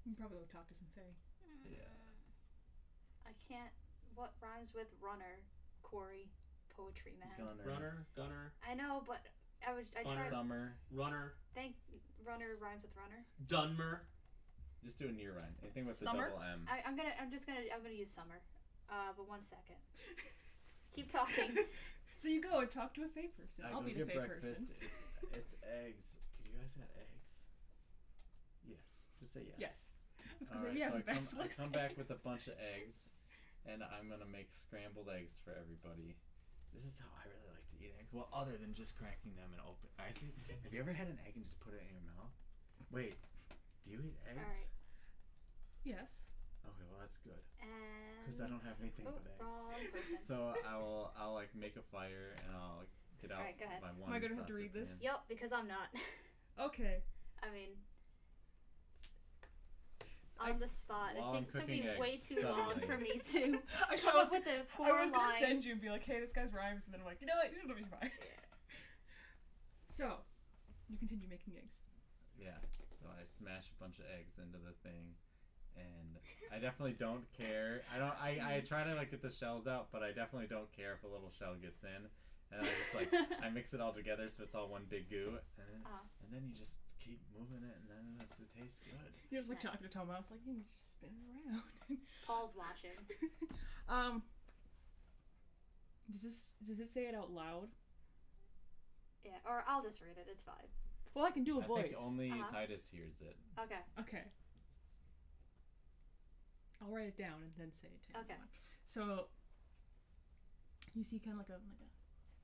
You can probably go talk to some fae. Yeah. I can't. What rhymes with runner? Corey, poetry man. Gunner. I know, but I tried. Summer. Runner. Runner rhymes with runner. Dunmer. Just do a near rhyme. Anything with Summer? the double M. I'm gonna use summer. But 1 second. Keep talking. So you go and talk to a fae person. I I'll go be the get fae breakfast. person. It's eggs. Do you guys have eggs? Yes. Just say yes. Yes. I was gonna Alright, say yes. so I Basilisk come back eggs. with a bunch of eggs, and I'm gonna make scrambled eggs for everybody. This is how I really like to eat eggs. Well, other than just cracking them and open. Actually, have you ever had an egg and just put it in your mouth? Wait, do you eat eggs? Alright. Yes. Okay, well that's good. And Because I don't have anything but eggs. wrong person. So I'll like make a fire and I'll get out Alright, go ahead. my one. Am I gonna have to saucer read this? pan. Yup, because I'm not. Okay. I mean, on the spot. While I'm It took me cooking way eggs, too long suddenly. for me to I come up with a I was gonna line. send you and be like, hey, this guy's rhymes, and then I'm like, you know what, it'll be fine. So, you continue making eggs. Yeah. So I smash a bunch of eggs into the thing, and I definitely don't care. I try to like get the shells out, but I definitely don't care if a little shell gets in. And I just like I mix it all together so it's all one big goo, and then you just keep moving it, and then it tastes good. You're just like Nice. talking to Thomas, like, you just spin it around. Paul's watching. Does it say it out loud? Yeah, or I'll just read it. It's fine. Well, I can do a I voice. think only Uh-huh. Titus hears it. Okay. Okay. I'll write it down and then say it to Okay. everyone. So you see kind of like a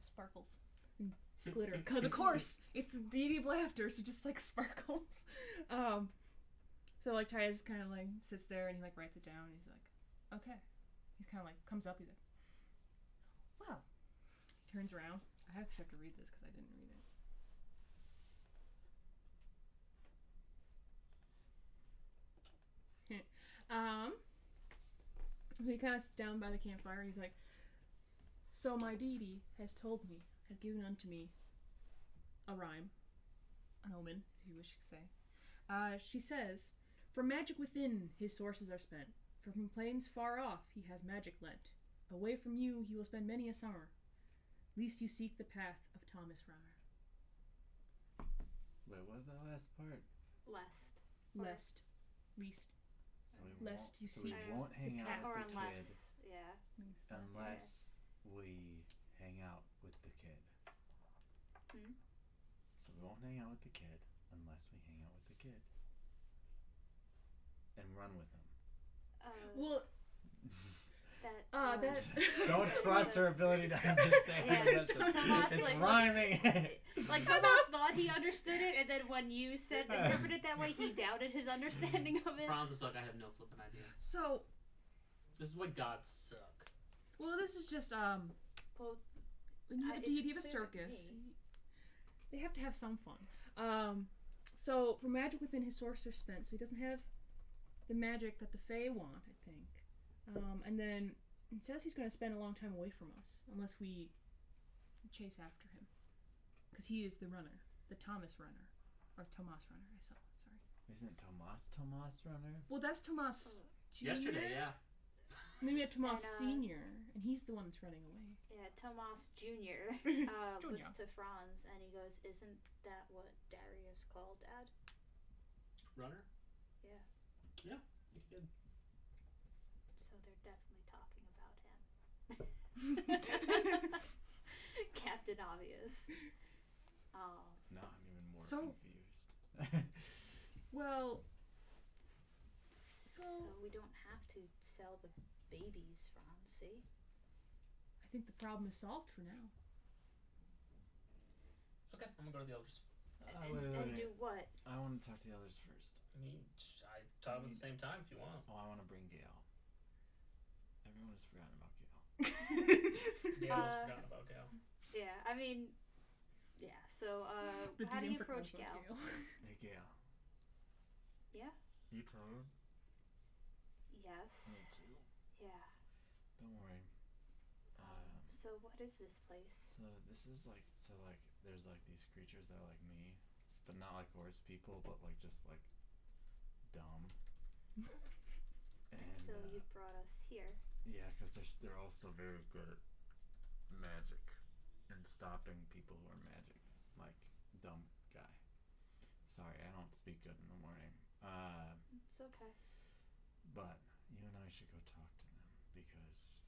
sparkles and glitter, because of course it's the deity of laughter, so just like sparkles. So like Titus kind of like sits there and he like writes it down. And he's like, okay. He's kind of like comes up. He's like, wow. He turns around. I actually have to read this because I didn't read it. So he kind of sits down by the campfire and he's like, so my deity has told me, has given unto me a rhyme, an omen, as you wish to say. She says, from magic within his sources are spent, for from plains far off he has magic lent. Away from you he will spend many a summer, least you seek the path of Thomas Runner. Wait, what was that last part? Lest. Lest. Least. So we Lest won't, you so see we won't hang out Or with the unless. Yeah. Least. kid unless we hang out with the kid. Hmm? So we won't hang out with the kid unless we hang out with the kid and run with him. Well, That. Don't trust her ability to understand. Yeah, the rest of it. Tomas, It's like, rhyming. Like Tomas thought he understood it, and then when you said interpret it that way, he doubted his understanding of it. Franz is like, I have no flipping idea. so, This is why gods suck. well, this is just, Well, when you have a it's deity of a clear to circus, me. they have to have some fun. So for magic within his source are spent, so he doesn't have the magic that the Fae want, I think. And then it says he's going to spend a long time away from us, unless we chase after him. Because he is the runner, the Thomas Runner. Or Tomas Runner, I saw, sorry. Isn't Tomas Runner? Well, that's Tomas Jr. Yesterday, yeah. And then we have Tomas And, Sr., and he's the one that's running away. Yeah, Tomas Jr. Junior. looks to Franz and he goes, "Isn't that what Darius called Dad?" Runner? Yeah. Yeah, you did. So they're definitely talking about him. Captain Obvious. No, I'm even more So- confused. Well, So we don't have to sell the babies, Franz. See? I think the problem is solved for now. Okay, I'm gonna go to the elders. And do what? I want to talk to the others first. I mean, I talk at the same time if you want. Oh, I want to bring Gail. Everyone has forgotten about Gail. Gail's forgotten about Gail. Yeah, I mean, yeah. So, The how do DM you for approach Comfort Gal? Hey, Gail. Yeah. You tired? Yes. Me too. Yeah. Don't worry. So what is this place? So this is like, there's like these creatures that are like me, but not like horse people, but like just like dumb. And So you brought us here. yeah, because they're also very good at magic and stopping people who are magic, like dumb guy. Sorry, I don't speak good in the morning. It's okay. But you and I should go talk to them because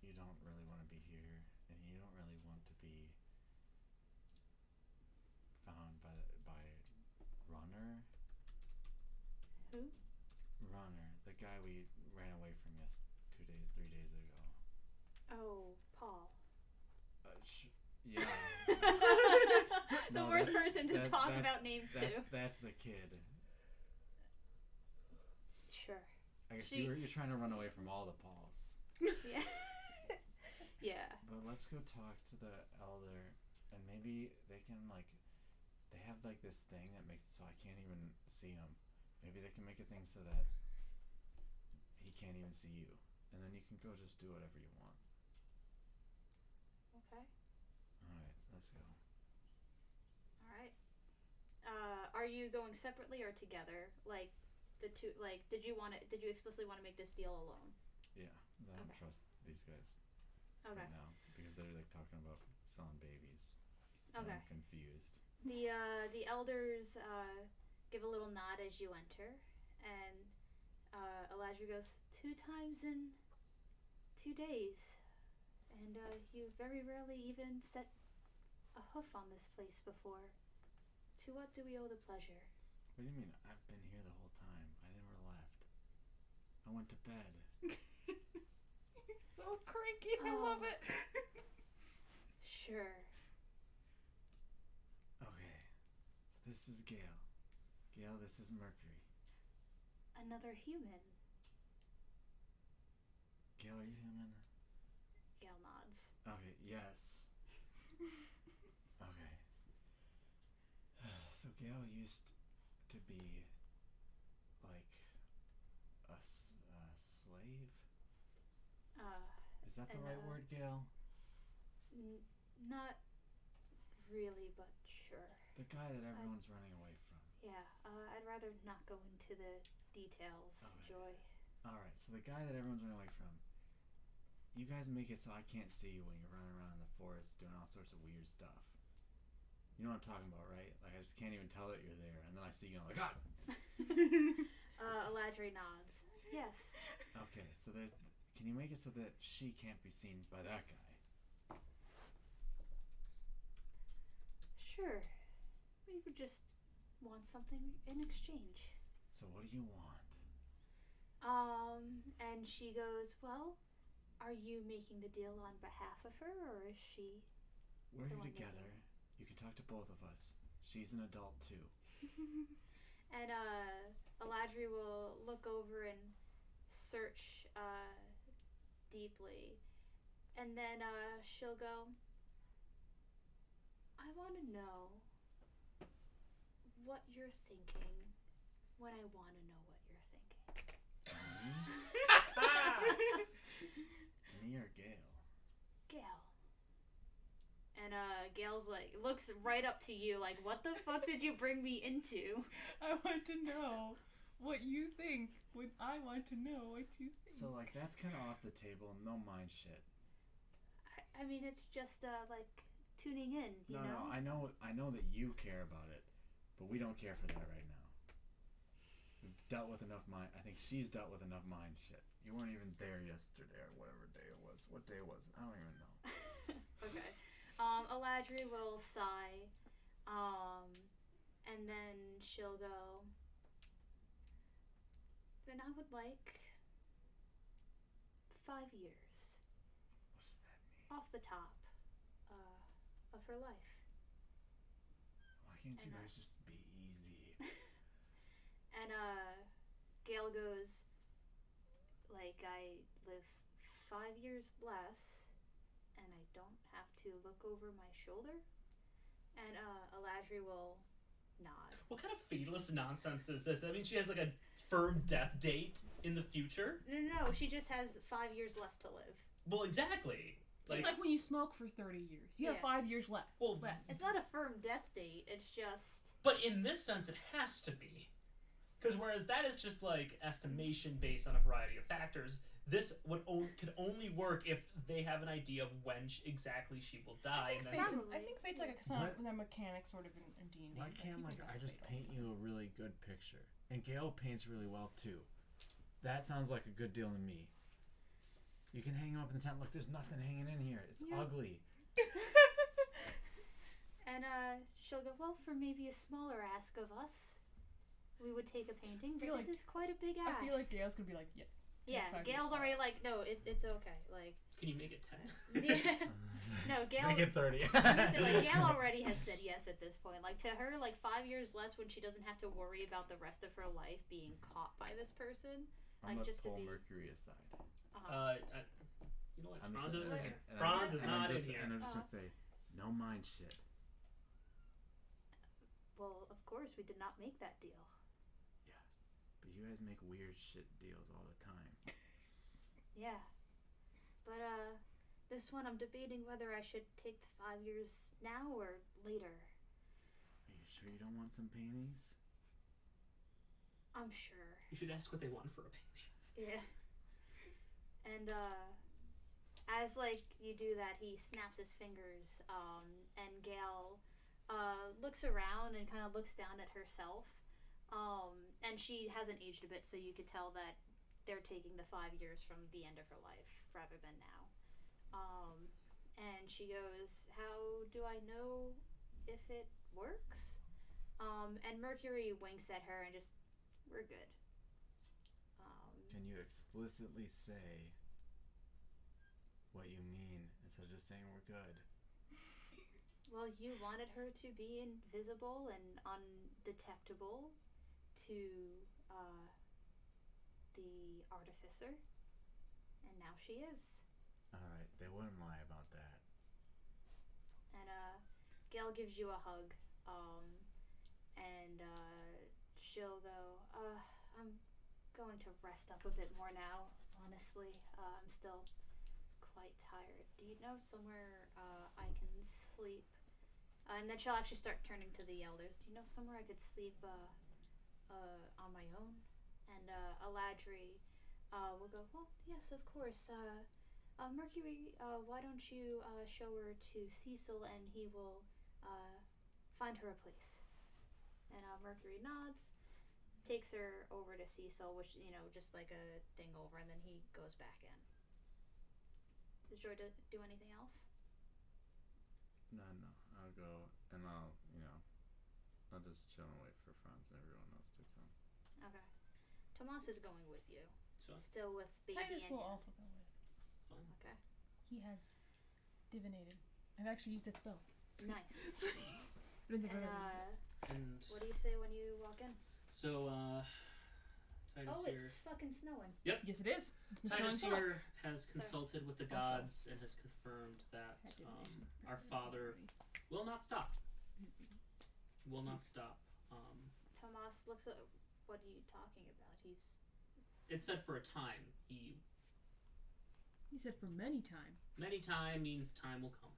you don't really want to be here, and you don't really want to be found by Runner. Who? Runner, the guy we ran away from 3 days ago. Oh, Paul. Yeah. The No, worst that's- person to that- talk that's- about names to. That's the kid. Sure. I guess She- you're trying to run away from all the Pauls. Yeah. Yeah. But let's go talk to the elder, and maybe they can they have like this thing that makes it so I can't even see them. Maybe they can make a thing so that he can't even see you, and then you can go just do whatever you want. Okay. All right, let's go. All right. Are you going separately or together? Like the two. Like, did you explicitly want to make this deal alone? Yeah, 'cause I don't Okay. trust these guys Okay. right now because they're like talking about selling babies. And Okay. I'm confused. The elders give a little nod as you enter, and Elijah goes, 2 times in 2 days, and you very rarely even set a hoof on this place before. To what do we owe the pleasure? What do you mean? I've been here the whole time. I never left. I went to bed. You're so cranky. I love it. Sure. Okay, so this is Gale. Gale, this is Mercury. Another human. Gale, are you human? Gale nods. Okay, yes. Okay. So Gale used to be like a slave? Is that the right word, Gale? Not really, but sure. The guy that everyone's running away from. Yeah, I'd rather not go into the details, Okay. Joy. Alright, so the guy that everyone's running away from. You guys make it so I can't see you when you're running around in the forest doing all sorts of weird stuff. You know what I'm talking about, right? Like, I just can't even tell that you're there, and then I see you and I'm like, ah! Eladri nods. Yes. Okay, so can you make it so that she can't be seen by that guy? Sure. We would just want something in exchange. So what do you want? And she goes, well, are you making the deal on behalf of her, or is she... We're the here one together. making- You can talk to both of us. She's an adult too. And Eladri will look over and search deeply. And then she'll go, I want to know what you're thinking when I want to know what you're thinking. Me or Gale? Gale. And Gale's like, looks right up to you like, what the fuck did you bring me into? I want to know what you think when I want to know what you think. So like that's kind of off the table. No mind shit. I mean, it's just like tuning in, you know? No, I know that you care about it, but we don't care for that right now. We've dealt with enough mind. I think she's dealt with enough mind shit. You weren't even there yesterday or whatever day it was. What day was it? I don't even know. Okay. Eladri will sigh, and then she'll go, then I would like 5 years. What does that mean? Off the top of her life. Why can't you And, guys just be easy? And Gale goes, like, I live 5 years less, and I don't have to look over my shoulder. And Eladri will nod. What kind of fatalist nonsense is this? That means she has like a firm death date in the future? No, she just has 5 years less to live. Well, exactly. It's like when you smoke for 30 years. You have Yeah. 5 years left. Well, less. It's not a firm death date, it's just... But in this sense, it has to be. Because whereas that is just like estimation based on a variety of factors, this could only work if they have an idea of when exactly she will die. I think Fate's like a mechanic sort of in D&D. Why can't I just paint you a really good picture? And Gale paints really well too. That sounds like a good deal to me. You can hang him up in the tent. Look, there's nothing hanging in here. It's ugly. And she'll go, well, for maybe a smaller ask of us, we would take a painting, but this is quite a big ask. I feel like Gale's gonna be like, yes. Yeah, Gale's already like, no, it's okay. Like, Can you make it 10? yeah. No, Gale. Make it 30. Gale already has said yes at this point. Like, to her, like 5 years less when she doesn't have to worry about the rest of her life being caught by this person. I'm Like, gonna just to pull be. Mercury aside. You know what? I'm Franz just- isn't here. and Franz I'm- is not in And here. I'm just gonna say, no mind shit. Well, of course, we did not make that deal. but you guys make weird shit deals all the time. Yeah. But, this one I'm debating whether I should take the 5 years now or later. Are you sure you don't want some paintings? I'm sure. You should ask what they want for a painting. Yeah. And, as, like, you do that, he snaps his fingers, and Gail, looks around and kind of looks down at herself. And she hasn't aged a bit, so you could tell that they're taking the 5 years from the end of her life rather than now. And she goes, how do I know if it works? And Mercury winks at her and just, we're good. Can you explicitly say what you mean instead of just saying we're good? Well, you wanted her to be invisible and undetectable to, the artificer. And now she is. Alright, they wouldn't lie about that. And Gail gives you a hug, and she'll go, I'm going to rest up a bit more now, honestly. I'm still quite tired. Do you know somewhere I can sleep? And then she'll actually start turning to the elders. Do you know somewhere I could sleep on my own? And Aladri will go, well, yes, of course. Mercury, why don't you show her to Cecil and he will find her a place. And Mercury nods, takes her over to Cecil, which, just like a thing over, and then he goes back in. Does Joy do anything else? No. I'll go and I'll just chill and wait for Franz and everyone else to come. Okay. Tomas is going with you. So Still with baby Titus and will him. also go with. fine. Okay. He has divinated. I've actually used that spell. Nice. I didn't think And I was And what do you say when you walk in? so Titus Oh, here. it's fucking snowing. Yes, it is. It's been Titus snowing here has consulted with the Also- gods and has confirmed that Had divination. our father will not stop. Will not stop. Tomas looks at. What are you talking about? He's. It said for a time. He said for many time. many time means time will come.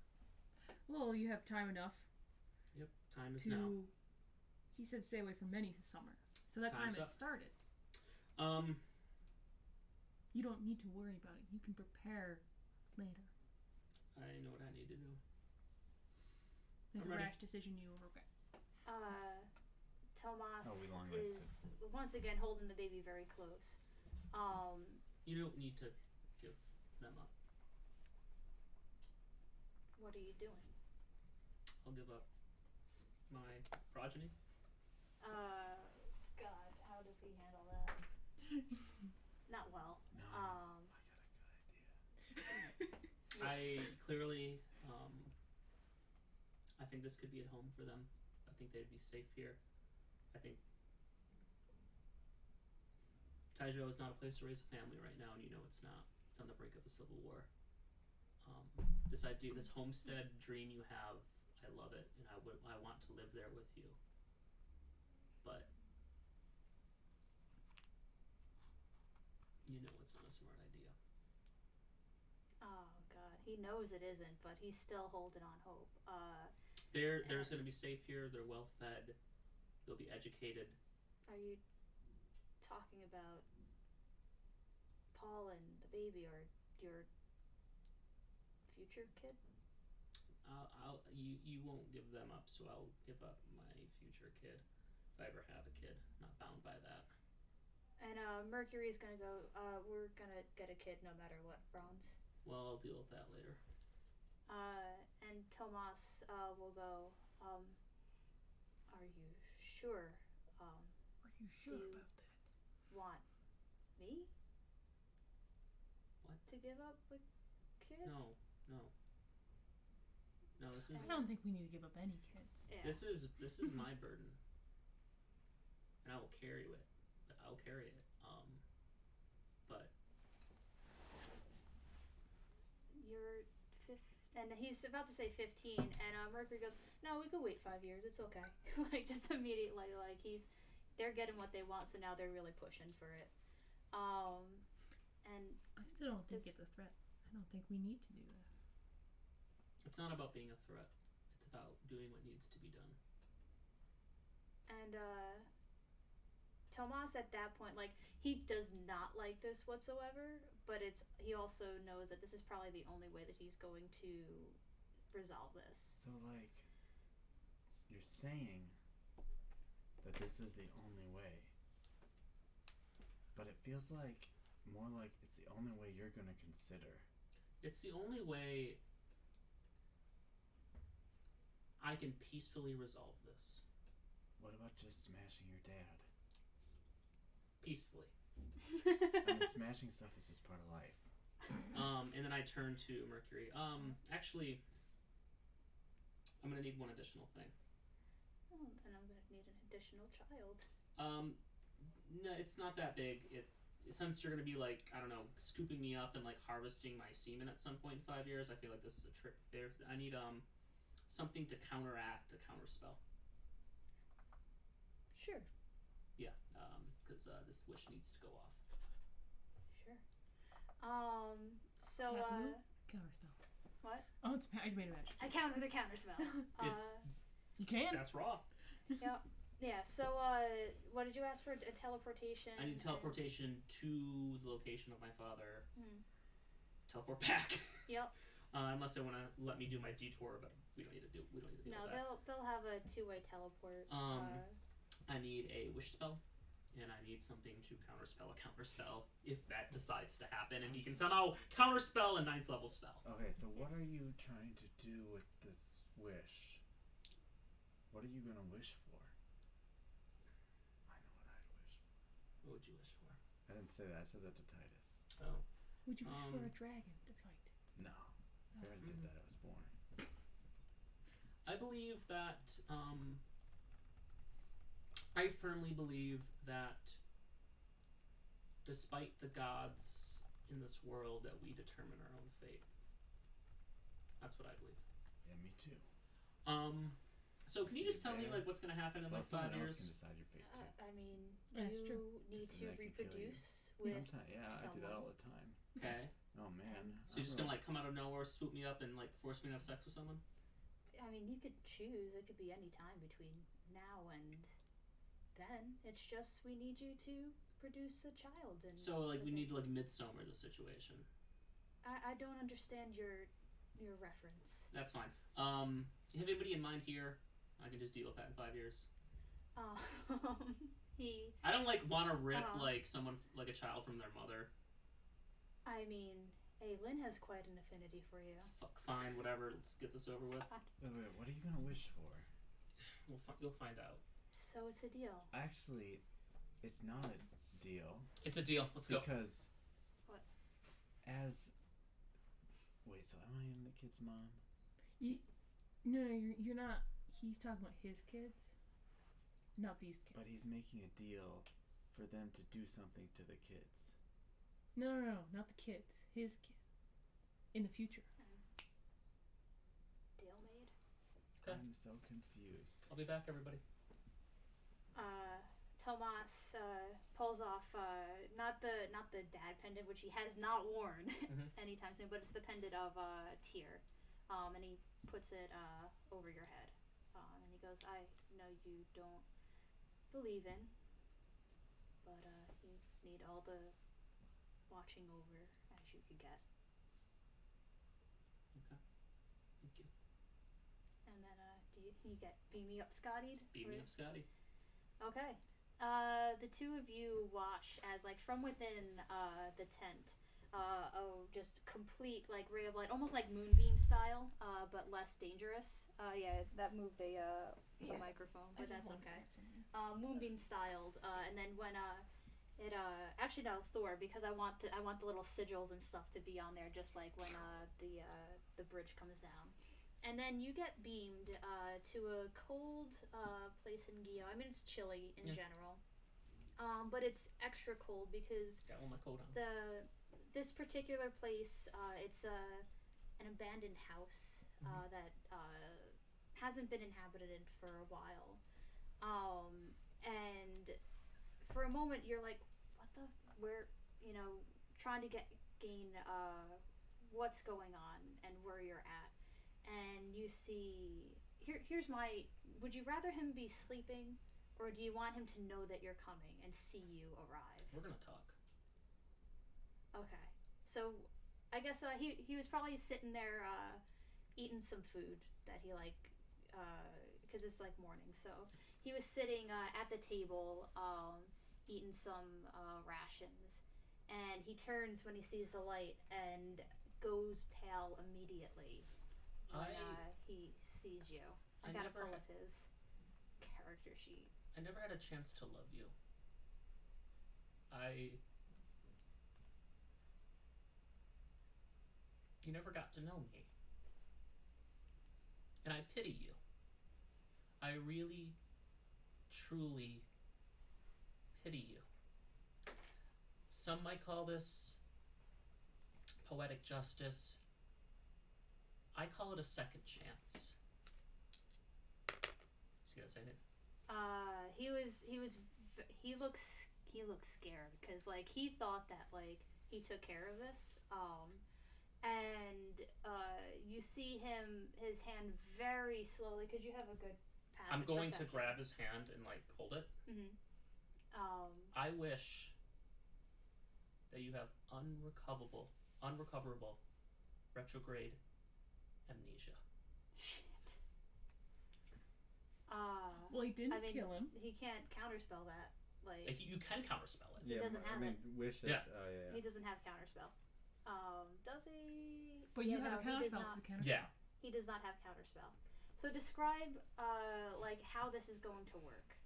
Well, you have time enough Yep, time is to. now. He said stay away from many summer. So that Time's time has up. started. You don't need to worry about it. You can prepare later. I know what I need to do. Make I'm a ready. rash decision you will regret. Tomas Oh, we long is once again holding the baby very close. You don't need to give them up. What are you doing? I'll give up my progeny. God, how does he handle that? Not well. No, I got a good idea. I clearly, I think this could be at home for them. I think they'd be safe here. I think Taijo is not a place to raise a family right now, and you know it's not. It's on the brink of a civil war. This idea, this homestead dream you have, I love it, and I want to live there with you. But you know it's not a smart idea. Oh God, he knows it isn't, but he's still holding on hope. There's going to be safe here. They're well fed. They'll be educated. Are you talking about Paul and the baby, or your future kid? You won't give them up, so I'll give up my future kid if I ever have a kid. Not bound by that. And Mercury's gonna go. We're gonna get a kid no matter what, Franz. Well, I'll deal with that later. And Tomas will go. Are you sure? Are you sure Do you about that? Want me? What? To give up a kid? No. This is I don't think we need to give up any kids. Yeah. this is my burden, and I will carry it. I'll carry it. But You're and he's about to say 15, and Mercury goes, "No, we could wait 5 years. It's okay." Like just immediately, like he's they're getting what they want, so now they're really pushing for it. And I still don't think This- it's a threat. I don't think we need to do this. It's not about being a threat. It's about doing what needs to be done. and Tomas at that point, like, he does not like this whatsoever, but he also knows that this is probably the only way that he's going to resolve this. So, like, you're saying that this is the only way, but it feels like more like it's the only way you're gonna consider. It's the only way I can peacefully resolve this. What about just smashing your dad? Peacefully. I mean, smashing stuff is just part of life. And then I turn to Mercury. Actually, I'm gonna need one additional thing. Oh, then I'm gonna need an additional child. No, it's not that big. Since you're gonna be like, I don't know, scooping me up and like harvesting my semen at some point in 5 years, I feel like this is a trick there. I need something to counteract a counterspell. Sure. Yeah, because this wish needs to go off. Sure. So, Captain, counterspell. what? Oh, it's I made a match. I counter the counterspell. You can. That's raw. Yeah, so, what did you ask for? A teleportation? I need teleportation to the location of my father. Hmm. Teleport back. Yep. Unless they want to let me do my detour, but we don't need to do No, that. they'll have a two-way teleport. I need a wish spell, and I need something to counterspell a counterspell if that decides to happen, and he can somehow counterspell a 9th level spell. Okay, so what are you trying to do with this wish? What are you gonna wish for? I know what I'd wish for. What would you wish for? I didn't say that. I said that to Titus. Oh. Would you wish for a dragon to fight? No. I already did that. I was born. I believe that, I firmly believe that despite the gods in this world, that we determine our own fate. That's what I believe. Yeah, me too. So can you See just tell me there? like what's gonna happen in Well, like 5 someone years? else can decide your fate too. I mean, That's you true. need Because to then that could kill you. reproduce with Sometimes, yeah, I do that all the time. Okay. Oh man. So you're just gonna like come out of nowhere, swoop me up, and like force me to have sex with someone? I mean, you could choose. It could be any time between now and then. It's just we need you to produce a child. And So like we within- need to like midsummer the situation. I don't understand your reference. That's fine. You have anybody in mind here? I can just deal with that in 5 years. He. I don't like want to rip Uh-huh. like someone like a child from their mother. I mean, hey, Lynn has quite an affinity for you. Fuck, fine, whatever. Let's get this over with. Wait, what are you gonna wish for? You'll find out. So it's a deal. Actually, it's not a deal. It's a deal. Let's go. Because What? Wait, so am I the kid's mom? No, you're not. He's talking about his kids, not these kids. But he's making a deal for them to do something to the kids. No, not the kids. His kid. In the future. Deal made. Okay. I'm so confused. I'll be back, everybody. Tomas pulls off not the dad pendant, which he has not worn Mhm. anytime soon, but it's the pendant of Tyr, and he puts it over your head, and he goes, "I know you don't believe in, but you need all the watching over as you could get." Okay. Thank you. And then you get beam me up, Scotty? Beam me up, Scotty. Okay. The two of you watch as, like, from within the tent, just complete, like, ray of light, almost like moonbeam style, but less dangerous. Yeah, that moved a microphone, but that's okay. Moonbeam styled, and then when it actually no, Thor, because I want the little sigils and stuff to be on there, just like when the bridge comes down. And then you get beamed to a cold place in Gio. I mean, it's chilly in general, but it's extra cold because Got all my coat on. this particular place, it's an abandoned house that hasn't been inhabited for a while, and for a moment you're like, what the, where, trying to gain what's going on and where you're at, and you see here's my, would you rather him be sleeping, or do you want him to know that you're coming and see you arrive? We're gonna talk. Okay, so I guess he was probably sitting there eating some food that he because it's like morning, so he was sitting at the table eating some rations, and he turns when he sees the light and goes pale immediately when he sees you. I gotta pull up his character sheet. I never had a chance to love you. You never got to know me. And I pity you. I really, truly pity you. Some might call this poetic justice. I call it a second chance. See what I'm saying? He looks scared because like he thought that like he took care of this, and you see his hand very slowly, because you have a good passive I'm going perception. to grab his hand and like hold it. Mm-hmm. I wish that you have unrecoverable retrograde amnesia. Shit. Well, he didn't I mean, kill him. He can't counterspell that. Like You can counterspell it. He doesn't have it. Wishes. Yeah. He doesn't have counterspell. Does he? But you have a counterspell to the counterspell. Yeah. He does not have counterspell. So describe like how this is going to work.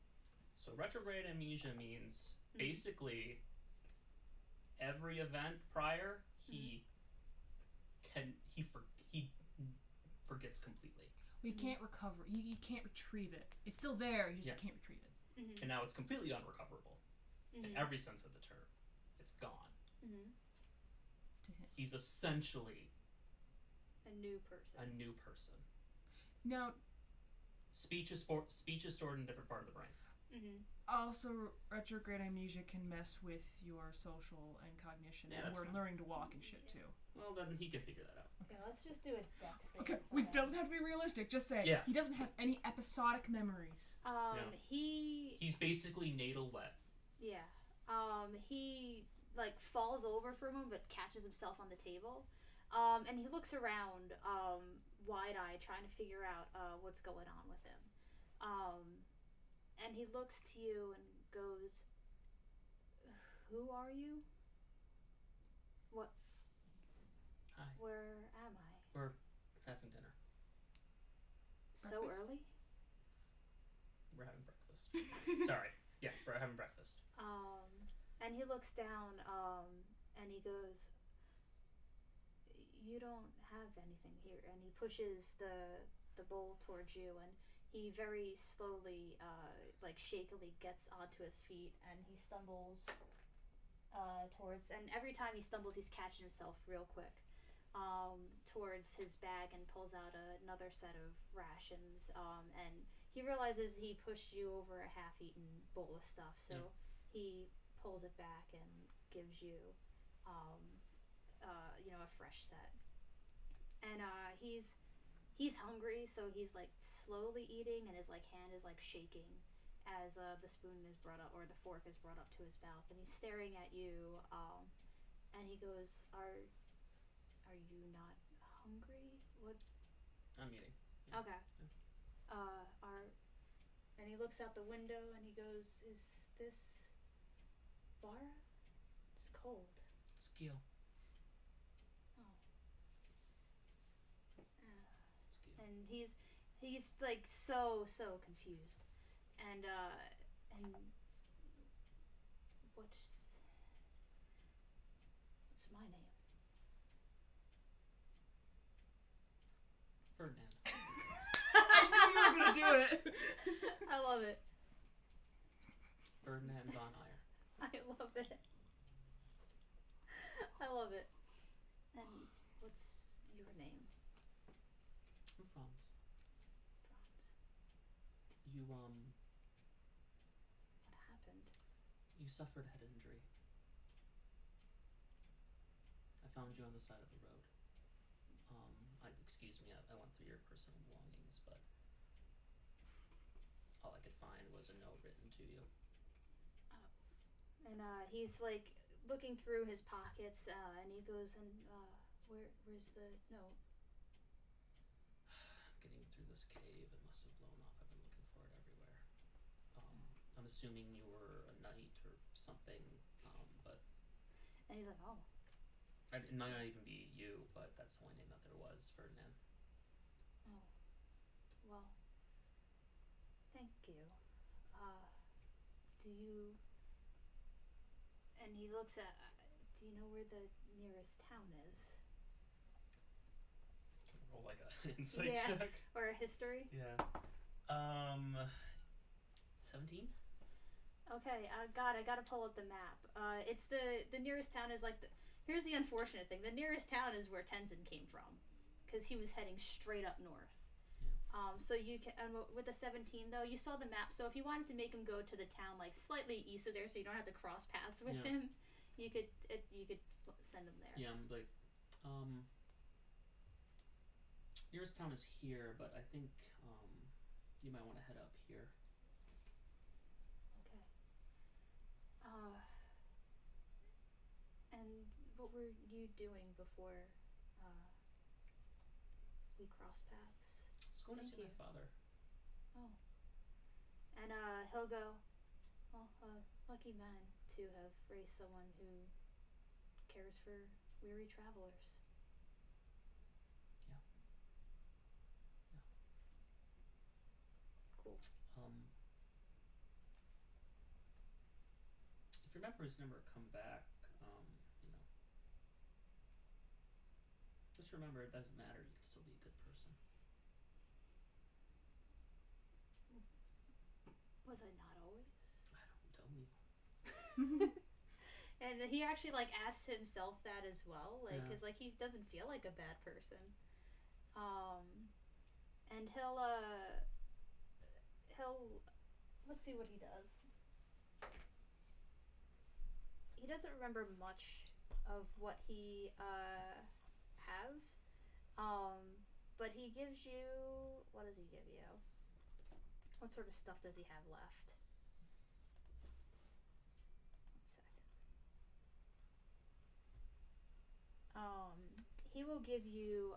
So retrograde amnesia means basically every event prior he forgets completely. We can't recover. You can't retrieve it. It's still there. You just can't retrieve it. Mm-hmm. And now it's completely unrecoverable in every sense of the term. It's gone. Mm-hmm. To him. He's essentially A new person. Now, speech is stored in a different part of the brain. Mm-hmm. also, retrograde amnesia can mess with your social and cognition, Yeah, and that's we're fine. learning to walk and shit too. Well, then he can figure that out. Okay, let's just do a dex save. Okay, for it him. doesn't have to be realistic. Just say Yeah. he doesn't have any episodic memories. He's basically natal wet. Yeah. He like falls over for a moment, but catches himself on the table. And he looks around, wide-eyed, trying to figure out what's going on with him. And he looks to you and goes, "Who are you? What? Hi. Where am I? We're having dinner. So Breakfast? early?" We're having breakfast. Sorry. Yeah, we're having breakfast. And he looks down, and he goes, "You don't have anything here." And he pushes the bowl towards you, and he very slowly, like shakily, gets onto his feet, and he stumbles towards. And every time he stumbles, he's catching himself real quick. Towards his bag and pulls out another set of rations. And he realizes he pushed you over a half-eaten bowl of stuff, so he pulls it back and gives you, a fresh set. And he's hungry, so he's like slowly eating, and his like hand is like shaking as the spoon is brought up, or the fork is brought up to his mouth, and he's staring at you. And he goes, "Are you not hungry? What?" I'm eating. Okay. And he looks out the window and he goes, "Is this bar? It's cold." It's Gil. It's Gil. And he's like so confused. And what's my name? Ferdinand. I knew you were gonna do it. I love it. Ferdinand von Eyre. I love it. I love it. And what's your name? I'm Franz. Franz. You You suffered head injury. I found you on the side of the road. Excuse me, I went through your personal belongings, but all I could find was a note written to you. And he's like looking through his pockets, and he goes, and where's the note? Getting through this cave, it must have blown off. I've been looking for it everywhere. I'm assuming you were a knight or something, but... And he's like, oh. It might not even be you, but that's the only name that there was, Ferdinand. Oh. Well, thank you. Do you... And he looks at... do you know where the nearest town is? Can I roll like a insight Yeah. check? Or a history? Yeah. 17? Okay, God, I gotta pull up the map. It's the nearest town is like here's the unfortunate thing. The nearest town is where Tenzin came from, because he was heading straight up north. Yeah. So you can, with the 17 though, you saw the map. So if you wanted to make him go to the town like slightly east of there, so you don't have to cross paths with Yeah. him, you could send him there. Yeah, I'm like, nearest town is here, but I think, you might want to head up here. Okay. And what were you doing before we crossed paths? I was going to Thank see you. my father. Oh. And he'll go, well, lucky man to have raised someone who cares for weary travelers. Yeah. Cool. If your memories never come back, just remember it doesn't matter. You can still be a good person. Was I not always? I don't tell me. And he actually like asked himself that as well, like, Yeah. cause like he doesn't feel like a bad person. And he'll let's see what he does. He doesn't remember much of what he has, but he gives you, what does he give you? What sort of stuff does he have left? 1 second. He will give you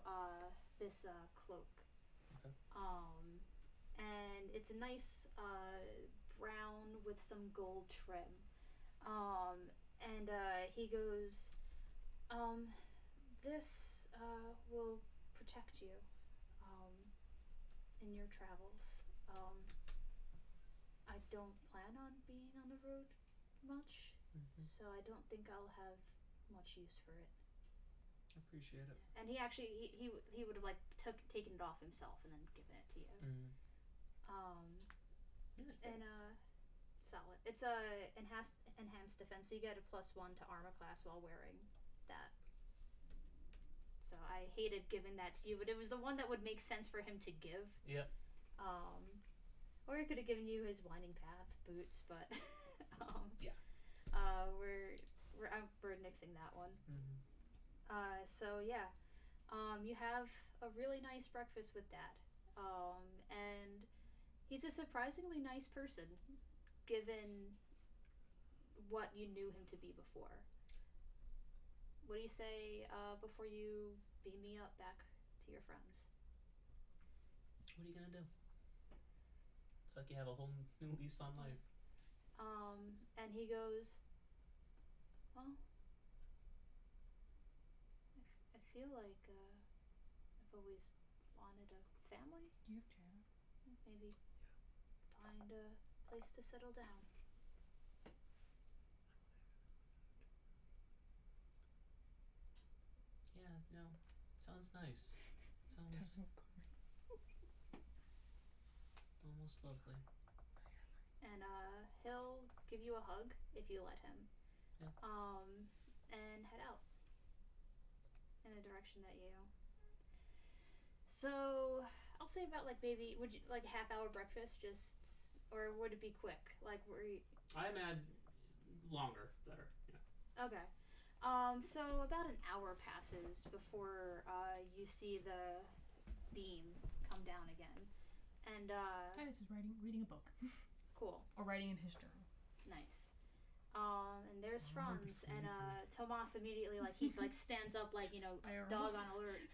this cloak. Okay. And it's a nice brown with some gold trim. And he goes, this will protect you in your travels. I don't plan on being on the road much, so I don't think I'll have much use for it. I appreciate it. And he actually he would have like taken it off himself and then given it to you. Yeah, And solid. It's a enhanced defense, so you get a +1 to armor class while wearing that. So I hated giving that to you, but it was the one that would make sense for him to give. Yep. Or he could have given you his winding path boots, but Yeah. we're nixing that one. Mm-hmm. So yeah, you have a really nice breakfast with Dad, and he's a surprisingly nice person, given what you knew him to be before. What do you say before you beam me up back to your friends? What are you gonna do? It's like you have a whole new lease on life. And he goes, well, I feel like I've always wanted a family. You have Jana. Maybe find a place to settle down. Yeah, sounds nice. Sounds almost lovely. And he'll give you a hug if you let him. Yeah. And head out in the direction that you. So I'll say about like maybe would you like a half-hour breakfast, just or would it be quick? Like were you? I imagine longer, better. Yeah. Okay. So about an hour passes before you see the beam come down again, and Titus is reading a book. cool, Or writing in his journal. nice. And there's Franz, and Tomas immediately he stands up IRL. dog on alert.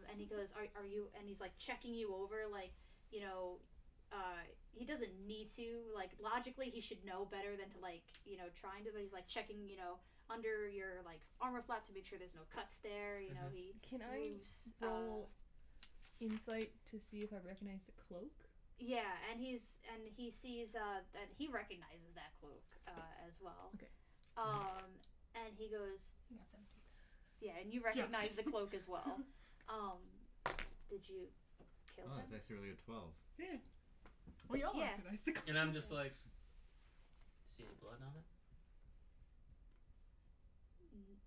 And he goes, "Are you?" And he's checking you over, he doesn't need to, logically he should know better than to trying to, but he's checking under your armor flap to make sure there's no cuts there. He Can I moves, roll insight to see if I recognize the cloak? yeah, and he sees that he recognizes that cloak as well. Okay. And he goes, You got 17. yeah, and you recognize the cloak as well. Did you kill Oh, him? it's actually really a 12. Yeah. Well, y'all Yeah. recognize the cloak. And I'm just like, see any blood on it?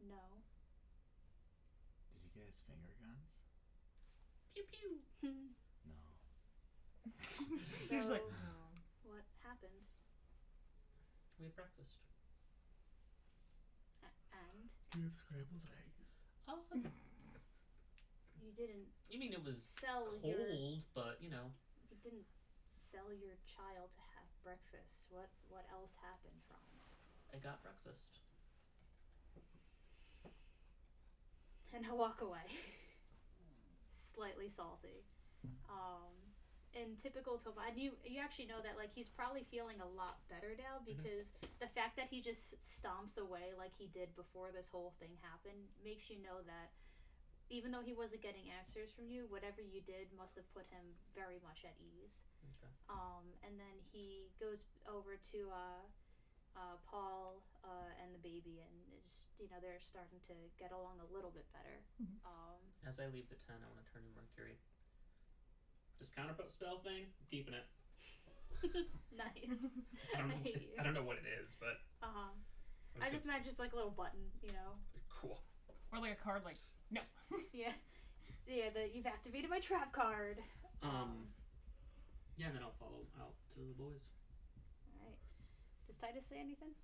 No. Did he get his finger guns? Pew pew. No. You're just like, So, no. what happened? We had breakfast. And You have scrambled eggs. Oh, you didn't you mean it was sell cold, but you didn't sell your child to have breakfast. What else happened, Franz? I got breakfast. And he'll walk away. Slightly salty. In typical Toba, and you actually know that he's probably feeling a lot better now because the fact that he just stomps away like he did before this whole thing happened makes you know that even though he wasn't getting answers from you, whatever you did must have put him very much at ease. Okay. And then he goes over to Paul and the baby, and is they're starting to get along a little bit better. As I leave the tent, I want to turn to Mercury. This counterspell thing, I'm keeping it. Nice. I don't know what it is, but I just meant just a little button, cool. Or a card no. Yeah. You've activated my trap card. Yeah, and then I'll follow out to the boys. All right. Does Titus say anything?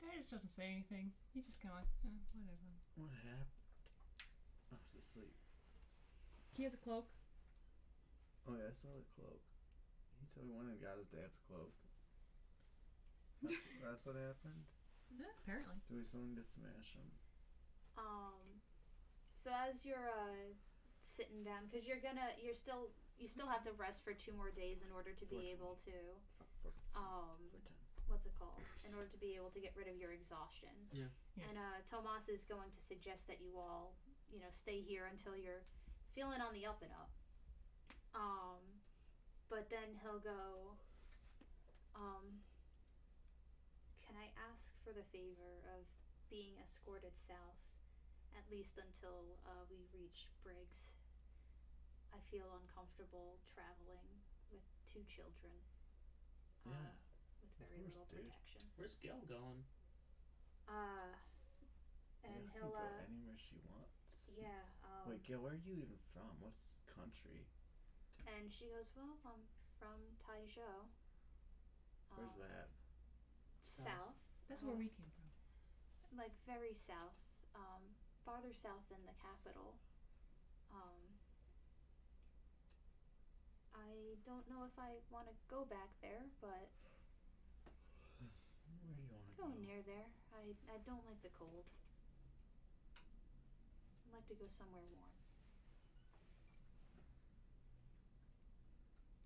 Titus doesn't say anything. He's just kind of whatever. What happened? I was asleep. He has a cloak. Oh yeah, I saw the cloak. He told me one and got his dad's cloak. That's what happened? Yeah, apparently. Do we something to smash him? So as you're sitting down, because you still have to rest for 2 more days in order to be able to For 10. what's it called? In order to be able to get rid of your exhaustion. Yeah. Yes. And Tomas is going to suggest that you all, stay here until you're feeling on the up and up. But then he'll go, can I ask for the favor of being escorted south, at least until we reach Briggs? I feel uncomfortable traveling with 2 children. Yeah. With very course, little dude. protection. Where's Gail going? And Gail he'll can go anywhere she wants. yeah. Wait, Gail, where are you even from? What's country? And she goes, well, I'm from Taizhou. Where's that? South. That's where we came from. Very south. Farther south than the capital. I don't know if I want to go back there, but Where do you want to go go? near there. I don't like the cold. I'd like to go somewhere warm.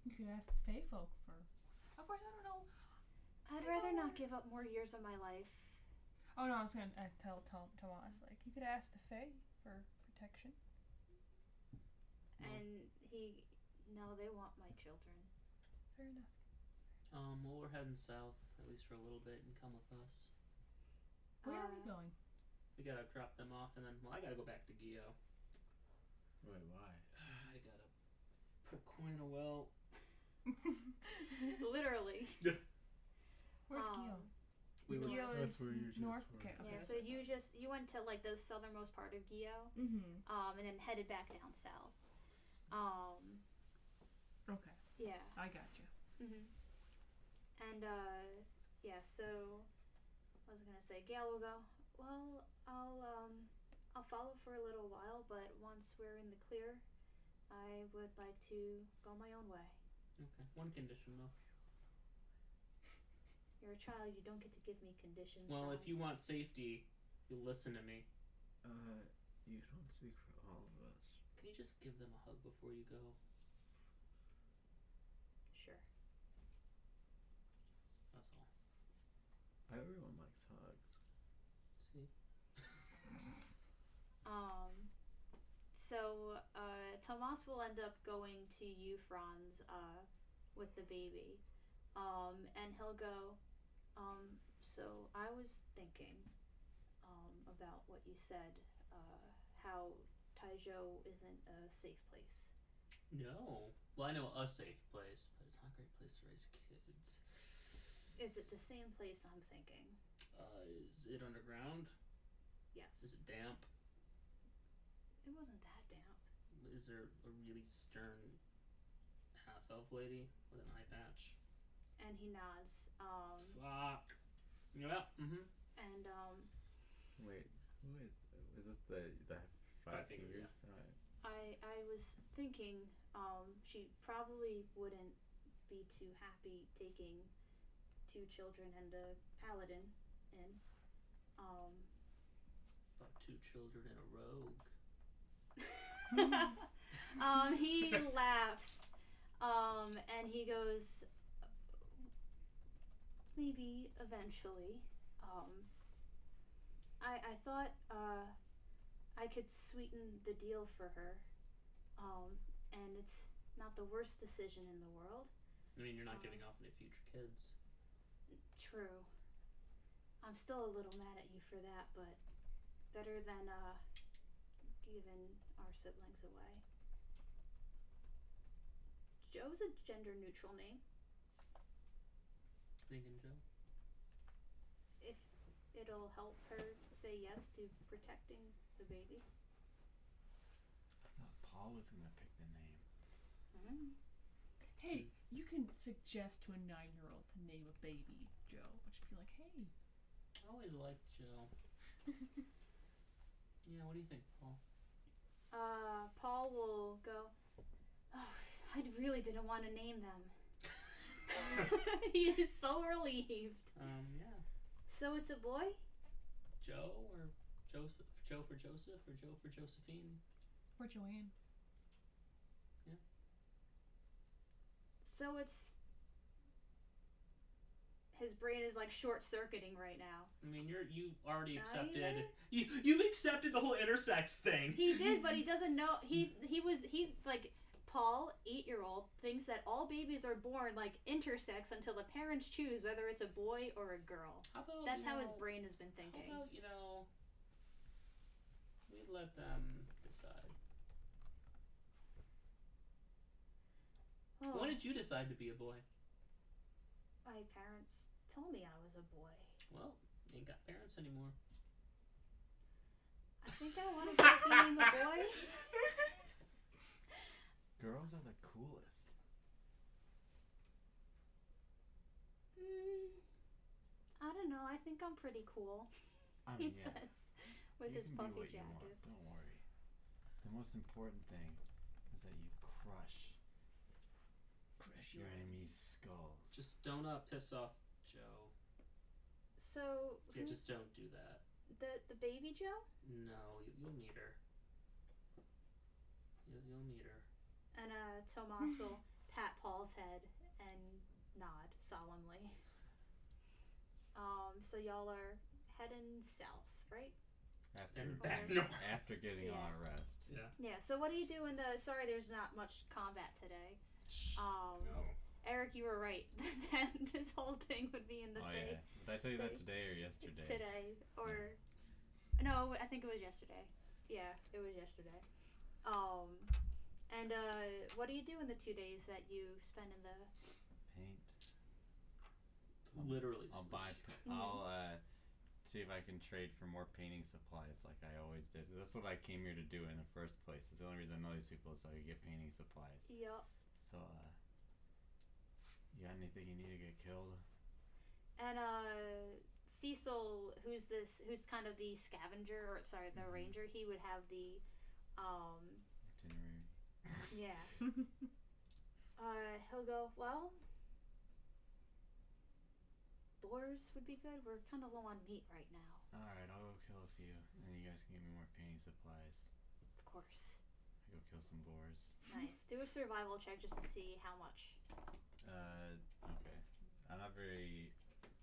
You could ask the Fae folk for. Of course, I don't know. I'd rather not give up more years of my life. Oh no, I was gonna tell Tomas you could ask the Fae for protection. And no, they want my children. Fair enough. Well, we're heading south, at least for a little bit, and come with us. Where are we going? We gotta drop them off, and then, I gotta go back to Gio. Wait, why? I gotta put a coin in a well. Literally. Where's Gio? Gio That's is where you just north. were. Okay. Yeah, that's so what I you went to the southernmost part of Gio, thought. and then headed back down south. Okay. Yeah. I got you. And yeah, so I was gonna say Gail will go, well, I'll follow for a little while, but once we're in the clear, I would like to go my own way. Okay. One condition though. You're a child, you don't get to give me conditions. Well, Franz. if you want safety, you listen to me. You don't speak for all of us. Can you just give them a hug before you go? Sure. That's all. Everyone likes hugs. See? So Tomas will end up going to you, Franz, with the baby. And he'll go, so I was thinking, about what you said, how Taijo isn't a safe place. No. Well, I know a safe place, but it's not a great place to raise kids. Is it the same place I'm thinking? Is it underground? Yes. Is it damp? It wasn't that damp. Is there a really stern half-elf lady with an eye patch? And he nods. Fuck. Yeah. Mm-hmm. And Wait, who is this the five Five-finger, fingers? I was thinking, she probably wouldn't be too happy taking 2 children and a paladin in. About 2 children and a rogue. He laughs, and he goes, maybe eventually. I thought I could sweeten the deal for her, and it's not the worst decision in the world. I mean, you're not giving off any future kids. True. I'm still a little mad at you for that, but better than giving our siblings away. Joe's a gender-neutral name. Megan Joe. If it'll help her say yes to protecting the baby. I thought Paul was gonna pick the name. Hey, you can suggest to a 9-year-old to name a baby Joe. I should be like, hey. I always liked Joe. Yeah, what do you think, Paul? Paul will go, oh, I really didn't want to name them. He is so relieved. Yeah. So it's a boy? Joe or Joseph? Joe for Joseph or Joe for Josephine? Or Joanne. Yeah. So it's... His brain is like short-circuiting right now. I mean, you've already accepted. Neither? You've accepted the whole intersex thing. He did, but he doesn't know. He Paul, 8-year-old, thinks that all babies are born like intersex until the parents choose whether it's a boy or a girl. How about That's how his brain has been thinking. How about we let them decide. Oh, When did you decide to be a boy? my parents told me I was a boy. Well, you ain't got parents anymore. I think I want to go being a boy. Girls are the coolest. I don't know. I think I'm pretty cool. I He mean, yeah. says, with You his can be puffy what you want, jacket. don't worry. The most important thing is that you crush your enemy's skulls. Just don't piss off Joe. So Yeah, who's just don't do that. the baby Joe? No, you'll meet her. You'll meet her. And Tomas will pat Paul's head and nod solemnly. So y'all are heading south, right? After, And back Okay. north. after getting Yeah. all rest. Yeah. Yeah. So what do you do in the? Sorry, there's not much combat today. No. Eric, you were right. That this whole thing would be in the Oh Fae yeah. Did I tell you that today or yesterday? today, or no? I think it was yesterday. Yeah, it was yesterday. And what do you do in the 2 days that you spend in the? Paint. Literally. I'll buy. I'll see if I can trade for more painting supplies, like I always did. That's what I came here to do in the first place. It's the only reason I know these people is so I could get painting supplies. Yup. So, you got anything you need to get killed? And Cecil, who's kind of the scavenger, or sorry, the ranger, he would have the Itinerary. yeah. He'll go, well, boars would be good. We're kind of low on meat right now. Alright, I'll go kill a few. And you guys can give me more painting supplies. Of course. I go kill some boars. Nice. Do a survival check just to see how much. Okay. I'm not very...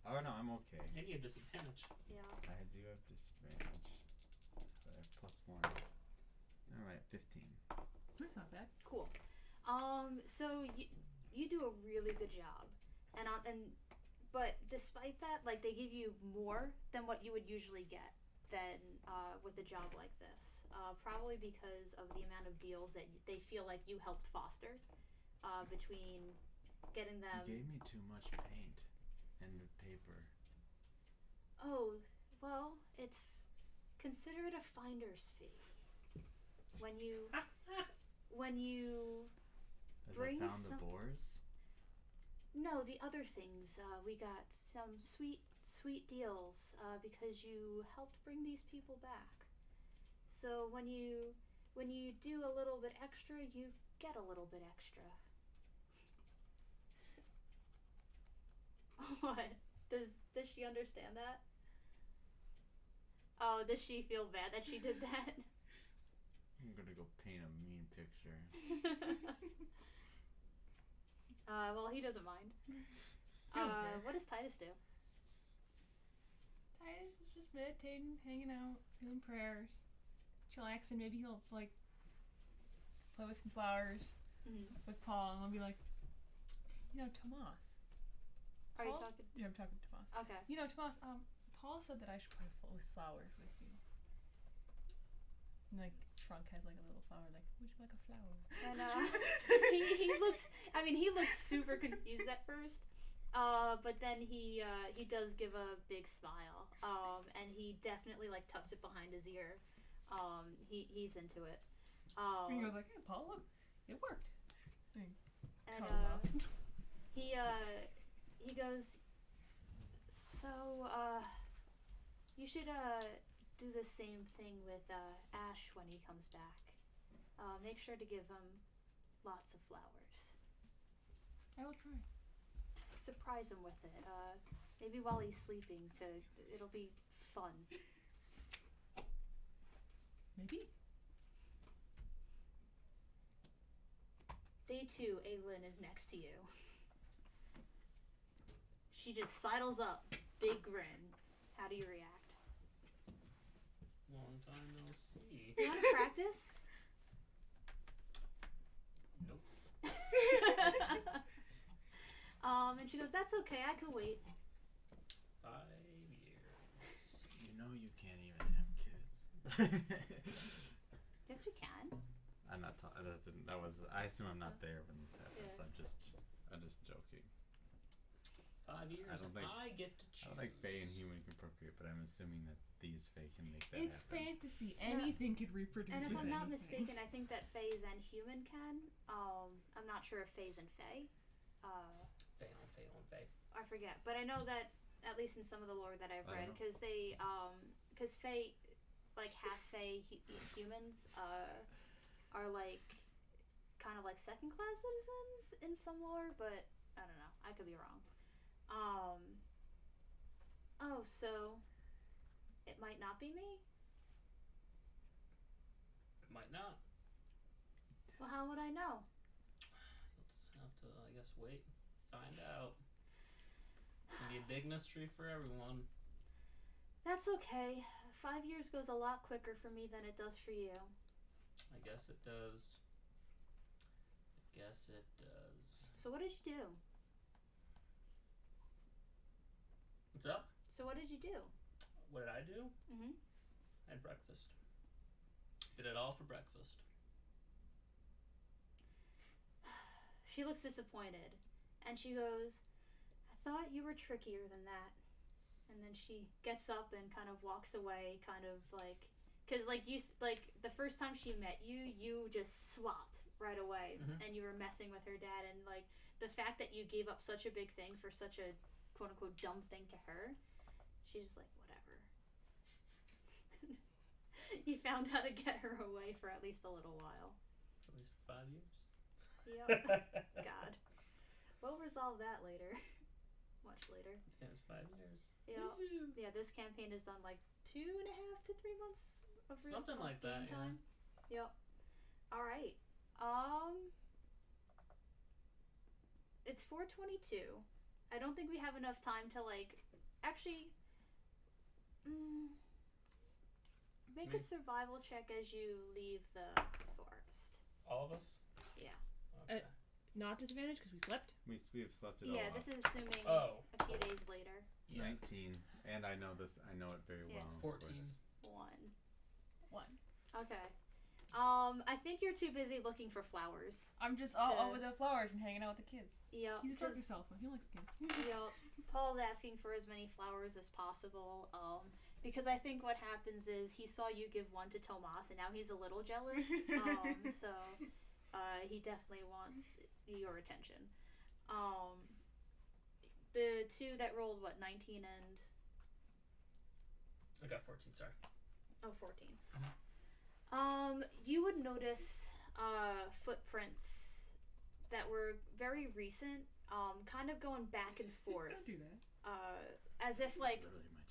Oh, no, I'm okay. And you have disadvantage. Yeah. I do have disadvantage. So I have +1. Alright, 15. That's not bad. Cool. So you do a really good job, but despite that, like, they give you more than what you would usually get than with a job like this. Probably because of the amount of deals that they feel like you helped foster between getting them. You gave me too much paint and paper. Oh, well, consider it a finder's fee. When you Has bring I found the boars? No, the other things. We got some sweet deals because you helped bring these people back. So when you do a little bit extra, you get a little bit extra. What? Does she understand that? Oh, does she feel bad that she did that? I'm gonna go paint a mean picture. Well, he doesn't mind. What does Titus do? Titus is just meditating, hanging out, doing prayers, chillaxing. Maybe he'll like play with some flowers with Paul, and I'll be like, Tomas. Are you Paul? talking? Yeah, I'm talking to Tomas. Okay. Tomas. Paul said that I should play with flowers with you. And, like, Frank has like a little flower. Like, would you like a flower? And he looks. I mean, he looks super confused at first. But then he does give a big smile. And he definitely like tucks it behind his ear. He's into it. And he goes like, "Hey, Paul, look, it worked." And he goes, so you should do the same thing with Ash when he comes back. Make sure to give him lots of flowers. I will try. Surprise him with it. Maybe while he's sleeping. It'll be fun. Maybe. Day 2, Aylin is next to you. She just sidles up, big grin. How do you react? Long time no see. Do you want to practice? Nope. And she goes, "That's okay. I could wait." 5 years. You know you can't even have kids. Yes, we can. I'm not. That was. I assume I'm not there when this happens. Yeah. I'm just joking. 5 years. I don't think- I get to choose. I don't think Fae and human can procreate, but I'm assuming that these Fae can make that It's happen. fantasy. Anything could reproduce. And if with I'm not anything. mistaken, I think that Fays and human can. I'm not sure if Fays and Fae. Fae. I forget, but I know that at least in some of the lore that I've I read, know. because Fae, like half Fae humans, are like kind of like second-class citizens in some lore, but I don't know. I could be wrong. Oh, so it might not be me? Might not. Well, how would I know? You'll just have to, I guess, wait. Find out. It's gonna be a big mystery for everyone. That's okay. 5 years goes a lot quicker for me than it does for you. I guess it does. So what did you do? What's up? So what did you do? What did I do? Mm-hmm. I had breakfast. Did it all for breakfast. She looks disappointed, and she goes, "I thought you were trickier than that." And then she gets up and kind of walks away, kind of like, because like the first time she met you, you just swapped right away, Mhm. and you were messing with her dad, and like the fact that you gave up such a big thing for such a quote unquote dumb thing to her, she's just like, whatever. You found how to get her away for at least a little while. At least for 5 years. Yep. God. We'll resolve that later. Much later. Yeah, it's 5 years. Yeah. Woo. Yeah, this campaign is done like 2.5 to 3 months of real Something like game that, time. Yep. Alright. It's 4:22. I don't think we have enough time to like actually make a survival check as you leave the forest. All of us? Yeah. Okay. Not disadvantage because we slept. We have slept it all Yeah, off. this is assuming Oh. a few days later. Yeah. 19, and I know this. I know it very Yeah. well. of 14. course. One. Okay. I think you're too busy looking for flowers. I'm just To- over the flowers and hanging out with the kids. Yeah. He's a certain self. He likes kids. Paul's asking for as many flowers as possible. Because I think what happens is he saw you give one to Tomas, and now he's a little jealous. So he definitely wants your attention. The two that rolled 19 and I got 14, sorry. 14. You would notice footprints that were very recent, kind of going back and forth. Don't do that. As if like Literally my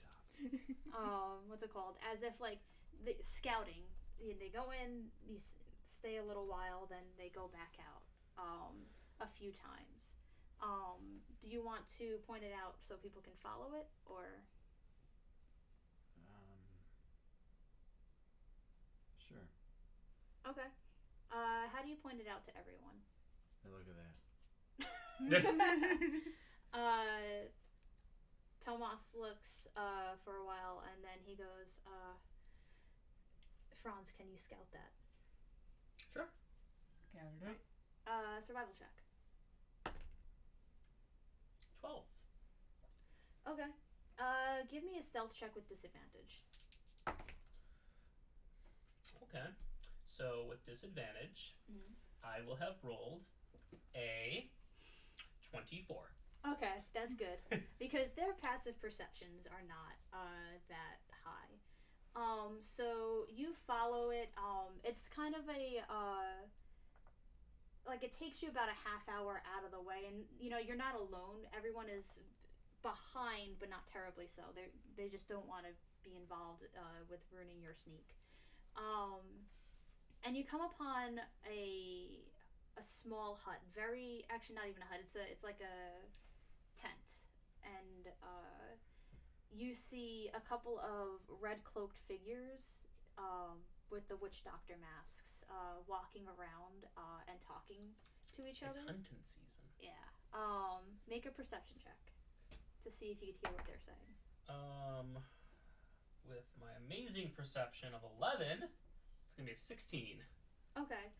job. what's it called? As if like the scouting. They go in, you stay a little while, then they go back out a few times. Do you want to point it out so people can follow it, or? Sure. Okay. How do you point it out to everyone? Hey, look at that. Tomas looks for a while, and then he goes, Franz, can you scout that? Sure. Gathered it. Survival check. 12. Okay. Give me a stealth check with disadvantage. Okay. So with disadvantage, I will have rolled a 24. Okay, that's good. Because their passive perceptions are not that high. So you follow it. It's kind of a like it takes you about a half hour out of the way, and you're not alone. Everyone is behind, but not terribly so. They just don't want to be involved with ruining your sneak. And you come upon a small hut. Actually not even a hut. It's like a tent, and you see a couple of red cloaked figures with the witch doctor masks walking around and talking to each other. It's hunting season. Yeah. Make a perception check to see if you could hear what they're saying. With my amazing perception of 11, it's gonna be a 16. Okay.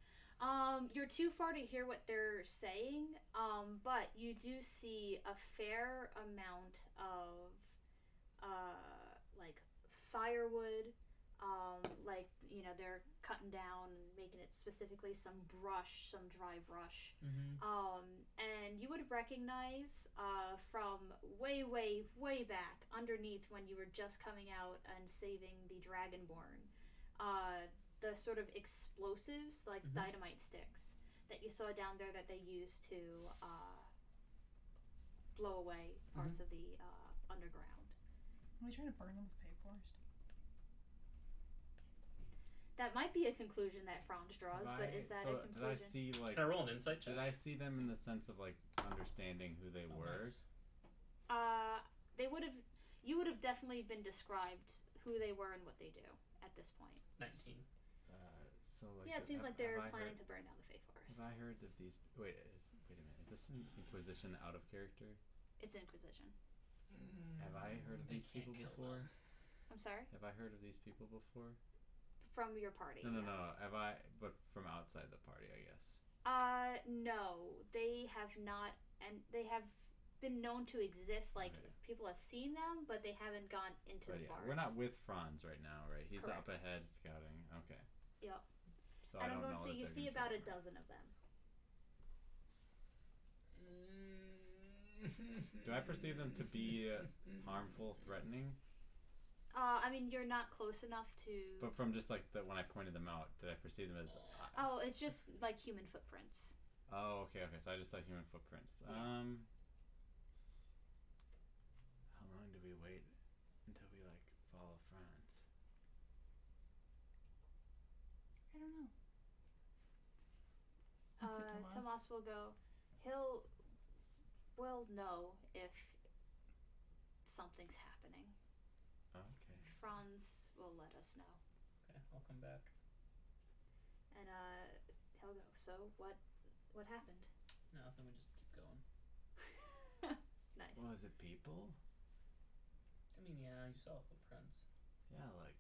You're too far to hear what they're saying, but you do see a fair amount of like firewood, like they're cutting down and making it specifically some dry brush. And you would recognize from way back underneath when you were just coming out and saving the Dragonborn, the sort of explosives like dynamite sticks that you saw down there that they used to blow away parts of the underground. Are we trying to burn them with Fey Forest? That might be a conclusion that Franz draws, but is that a conclusion? Did I see like? Can I roll an insight check? Did I see them in the sense of like understanding who they were? Nice. They would have. You would have definitely been described who they were and what they do at this point. 19. So like. Yeah, it seems like they're have I planning heard- to burn down the Fey Forest. Have I heard of these? Wait a minute. Is this an Inquisition out of character? It's Inquisition. Have I heard of They these can't people kill before? them. I'm sorry? Have I heard of these people before? From your party. No. yes. Have I? But from outside the party, I guess. No. They have not, and they have been known to exist. Like, Okay. people have seen them, but they haven't gone into But the yeah, forest. we're not with Franz right now, right? He's Correct. up ahead scouting. Okay. Yep. So And I I'm don't going to know say you that see they're about a gonna show up. dozen of them. Do I perceive them to be harmful, threatening? I mean, you're not close enough to. But from just like when I pointed them out, did I perceive them as? Oh, it's just like human footprints. Oh, okay. So I just saw human footprints. Yeah. How long do we wait until we like follow Franz? I don't know. That's it, Tomas will go. We'll know if something's happening. Okay. Franz will let us know. Okay, I'll come back. And he'll go. So what happened? Nothing. We just keep going. Nice. Well, is it people? I mean, yeah, you saw footprints. Yeah, like.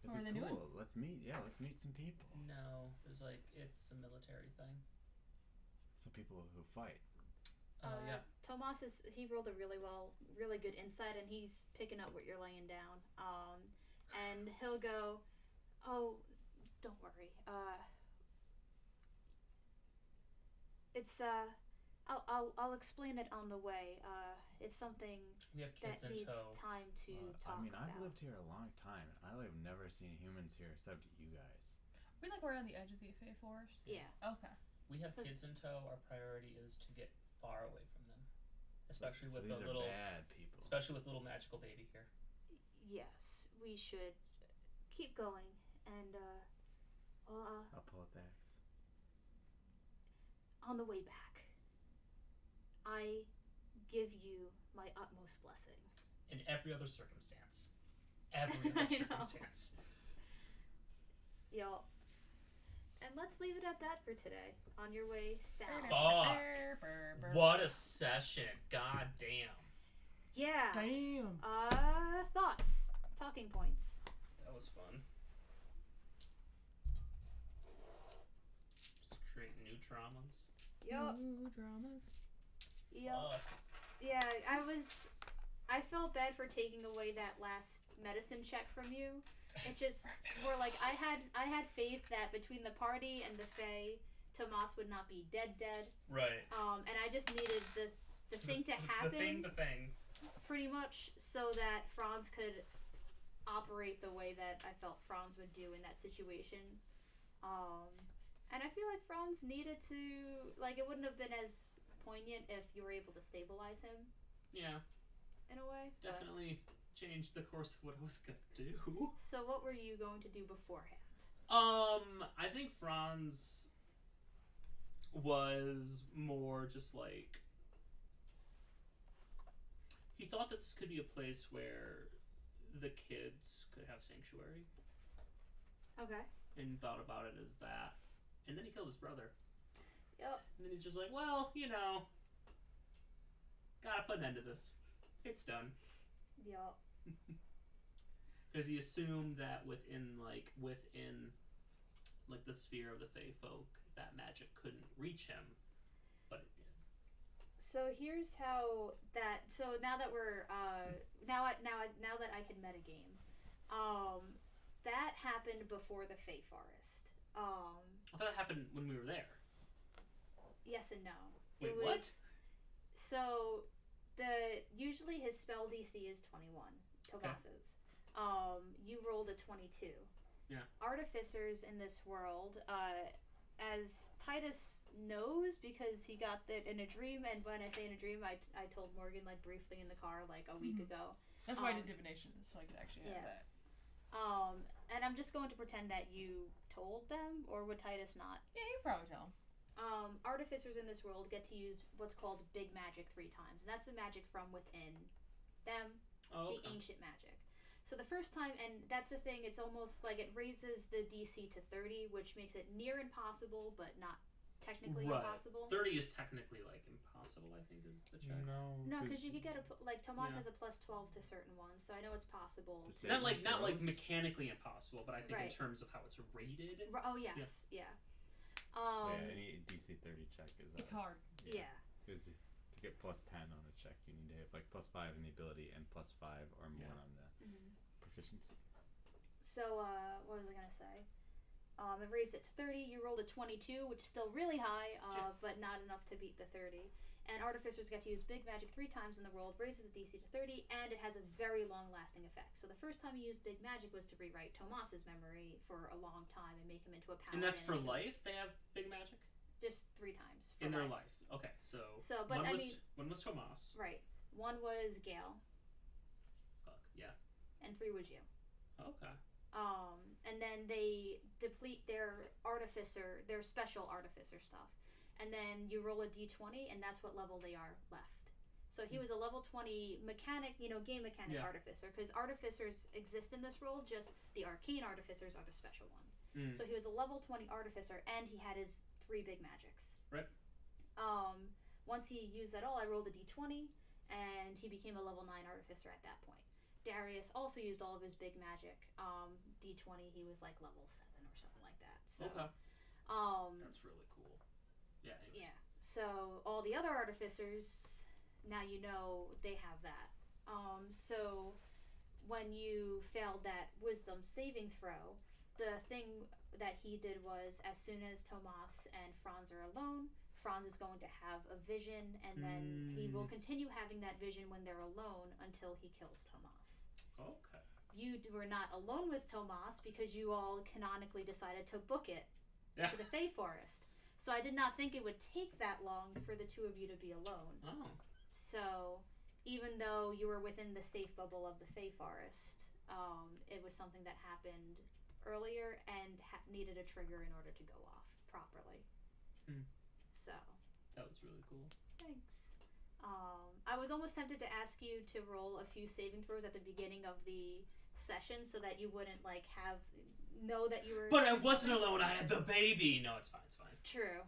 It'd What be are they cool. doing? Let's meet. Yeah, let's meet some people. No, there's like it's a military thing. Some people who fight. Yeah. Tomas he rolled a really good insight, and he's picking up what you're laying down. And he'll go, "Oh, don't worry. It's I'll explain it on the way. It's something We have that kids in needs tow. time to talk I mean, about." I've lived here a long time, and I've never seen humans here except you guys. We like we're on the edge of the Fey Forest. Yeah. Okay. We have So- kids in tow. Our priority is to get far away from them, especially So with these the are little, bad people. especially with little magical baby here. Yes, we should keep going, and I'll pull out the axe. on the way back, I give you my utmost blessing. In every other circumstance. Every I other know. circumstance. Y'all. And let's leave it at that for today. On your way south. Fuck. What a session. God damn. Yeah. Damn. Thoughts. Talking points. That was fun. Just create new traumas. Yup. Ooh, dramas. Yup. Fuck. Yeah, I felt bad for taking away that last medicine check from you. It just were like I had faith that between the party and the Fae, Tomas would not be dead. Right. And I just needed the thing to happen The thing. pretty much so that Franz could operate the way that I felt Franz would do in that situation. And I feel like Franz needed to, like, it wouldn't have been as poignant if you were able to stabilize him Yeah. in a way. but- Definitely changed the course of what I was gonna do. So what were you going to do beforehand? I think Franz was more just like he thought that this could be a place where the kids could have sanctuary, Okay. and thought about it as that. And then he killed his brother. Yep. And then he's just like, well, gotta put an end to this. It's done. Yup. Because he assumed that within the sphere of the Fae folk, that magic couldn't reach him, but it did. So here's how that. So now that we're now that I can metagame, that happened before the Fae Forest. I thought it happened when we were there. Yes and no. Wait, it was, what? So usually his spell DC is 21. Tomas's. You rolled a 22. Yeah. Artificers in this world, as Titus knows because he got that in a dream, and when I say in a dream, I told Morgan like briefly in the car like a week ago. That's why I did divination, so I could actually have yeah. that. And I'm just going to pretend that you told them, or would Titus not? Yeah, you probably tell him. Artificers in this world get to use what's called big magic 3 times, and that's the magic from within them, Oh, the okay. ancient magic. So the first time, and that's the thing, it's almost like it raises the DC to 30, which makes it near impossible, but not technically Right. impossible. 30 is technically like impossible, I think, is the check. No, because you could get Tomas Yeah. has a plus 12 to certain ones, so I know it's possible. The To, same. Not like Throws? mechanically impossible, but I think in Right. terms of how it's rated. oh yes, yeah. Any DC 30 check is. It's hard. Yeah. Because to get plus 10 on a check, you need to have like plus 5 in the ability and plus 5 or more Yeah. on the proficiency. So, what was I gonna say? I raised it to 30. You rolled a 22, which is still really high, Sure. but not enough to beat the 30. And artificers get to use big magic 3 times in the world, raises the DC to 30, and it has a very long-lasting effect. So the first time you used big magic was to rewrite Tomas's memory for a long time and make him into a paladin. And that's for life? They have big magic? Just 3 times for in their life. life. Okay, so but one was Tomas. Right. 1 was Gale. Fuck, yeah. And 3 was you. Okay. And then they deplete their artificer, their special artificer stuff. And then you roll a d20, and that's what level they are left. So he was a level 20 mechanic, game mechanic artificer, because artificers exist in this role, just the arcane artificers are the special one. So he was a level 20 artificer, and he had his 3 big magics. Right. Once he used that all, I rolled a d20, and he became a level 9 artificer at that point. Darius also used all of his big magic. D20, he was like level 7 or something like that. So, okay. That's really cool. Yeah. Anyways. Yeah. So all the other artificers, now you know they have that. So when you failed that wisdom saving throw, the thing that he did was, as soon as Tomas and Franz are alone, Franz is going to have a vision, and then he will continue having that vision when they're alone until he kills Tomas. Okay. You were not alone with Tomas because you all canonically decided to book it to the Fey Forest. So I did not think it would take that long for the 2 of you to be alone. Oh. So even though you were within the safe bubble of the Fey Forest, it was something that happened earlier and needed a trigger in order to go off properly. So that was really cool. Thanks. I was almost tempted to ask you to roll a few saving throws at the beginning of the session so that you wouldn't know that you were. But I wasn't alone. I had the baby. No, it's fine. It's fine. True.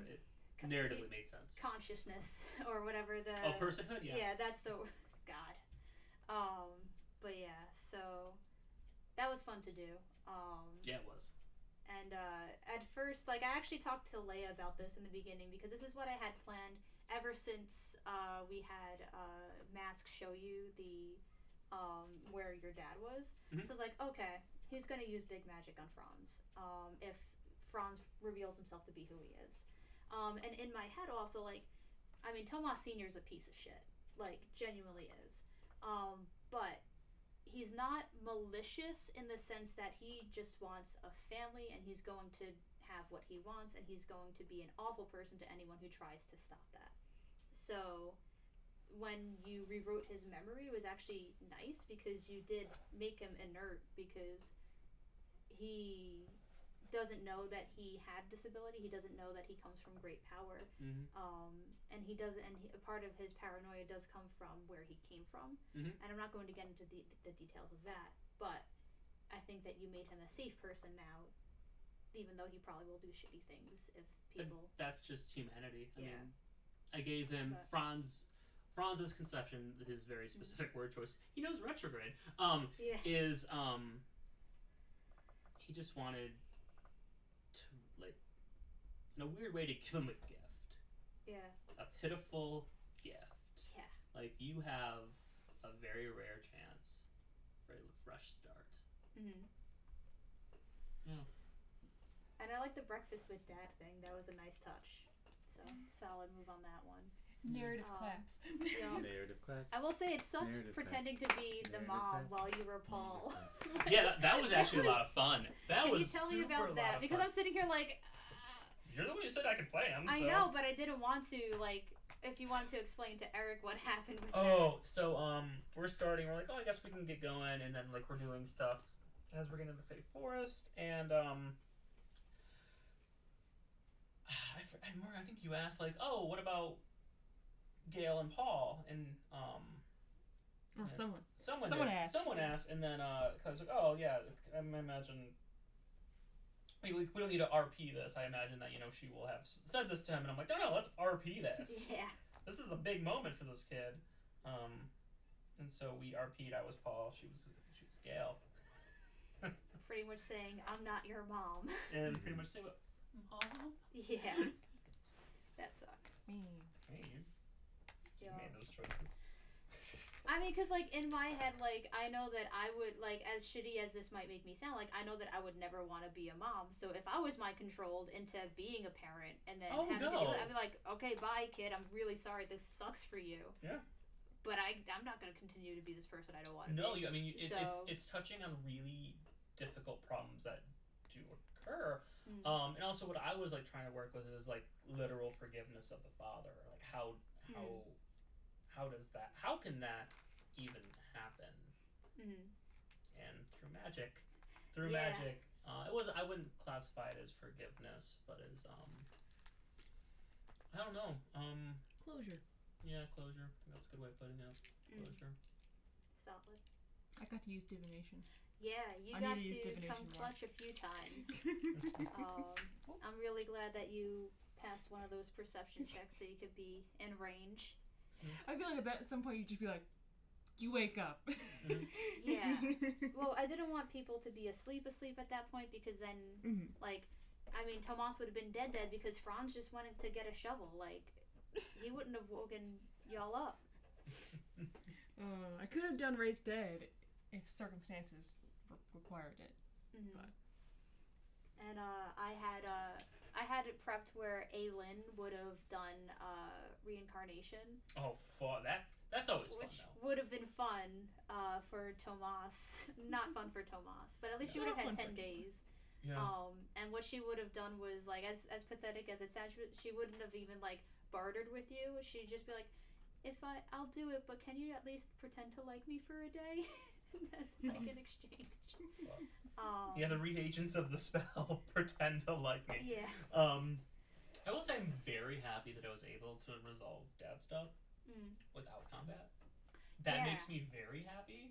It narratively made sense. Consciousness or whatever the. Oh, personhood. Yeah. Yeah, that's the God. But yeah, so that was fun to do. Yeah, it was. And at first, I actually talked to Leia about this in the beginning because this is what I had planned ever since we had Mask show you the where your dad was. So I was like, okay, he's going to use big magic on Franz if Franz reveals himself to be who he is. And in my head also, Tomas Sr. is a piece of shit. Genuinely is. But he's not malicious in the sense that he just wants a family and he's going to have what he wants and he's going to be an awful person to anyone who tries to stop that. So when you rewrote his memory, it was actually nice because you did make him inert because he doesn't know that he had this ability. He doesn't know that he comes from great power. And he doesn't, and a part of his paranoia does come from where he came from. And I'm not going to get into the details of that, but I think that you made him a safe person now, even though he probably will do shitty things if people. That's just humanity. I mean, I gave him Franz's conception, his very specific word choice. He knows retrograde. Is he just wanted to, in a weird way, to give him a gift. Yeah. A pitiful gift. Yeah. You have a very rare chance for a fresh start. Yeah. And I like the breakfast with dad thing. That was a nice touch. So, solid move on that one. Narrative claps. Narrative claps. I will say it sucked pretending to be the mom while you were Paul. Yeah, that was actually a lot of fun. Can you tell me about that? Because I'm sitting here you're the one who said I could play him. I know, but I didn't want to, if you wanted to explain to Eric what happened with that. Oh, so, we're starting, we're like, I guess we can get going, and then, we're doing stuff as we're getting to the Fey Forest, and, I think you asked, what about Gale and Paul, and, or someone asked. Someone asked, and then, I was like, I imagine... We don't need to RP this. I imagine that, she will have said this to him, and I'm like, no, let's RP this. Yeah. This is a big moment for this kid. And so we RP'd. I was Paul. She was Gale. Pretty much saying, I'm not your mom. And pretty much saying, Mom? Yeah. That sucked. Hey, you made those choices. I mean, because, like, in my head, like, I know that I would, like, as shitty as this might make me sound, like, I know that I would never want to be a mom. So if I was mind controlled into being a parent and then having to deal with it, I'd be like, okay, bye, kid. I'm really sorry. This sucks for you. Yeah. But I'm not going to continue to be this person I don't want to No, be. I mean, it's touching on really difficult problems that do occur. And also what I was, like, trying to work with is, like, literal forgiveness of the father. Like, how can that even happen? And through magic, I wouldn't classify it as forgiveness, but as I don't know, Closure. yeah, closure. I think that's a good way of putting it. Closure. Solid. I got to use divination. Yeah, you I got need to use to divination come more. clutch a few times. I'm really glad that you passed one of those perception checks so you could be in range. I feel like at some point you'd just be like, you wake up. Yeah. Well, I didn't want people to be asleep at that point because then, like, I mean, Tomas would have been dead because Franz just wanted to get a shovel. Like, he wouldn't have woken y'all up. I could have done Raise Dead if circumstances required it. But. And I had it prepped where Aelin would have done reincarnation. Oh, fun! That's always fun, which though. would have been fun for Tomas. Not fun for Tomas, but at least she would have had 10 days. Yeah. And what she would have done was, like, as pathetic as it sounds, she wouldn't have even, like, bartered with you. She'd just be like, I'll do it, but can you at least pretend to like me for a day? As, like, an exchange. Yeah, the reagents of the spell pretend to like me. Yeah. I will say I'm very happy that I was able to resolve dad stuff without combat. That makes me very happy.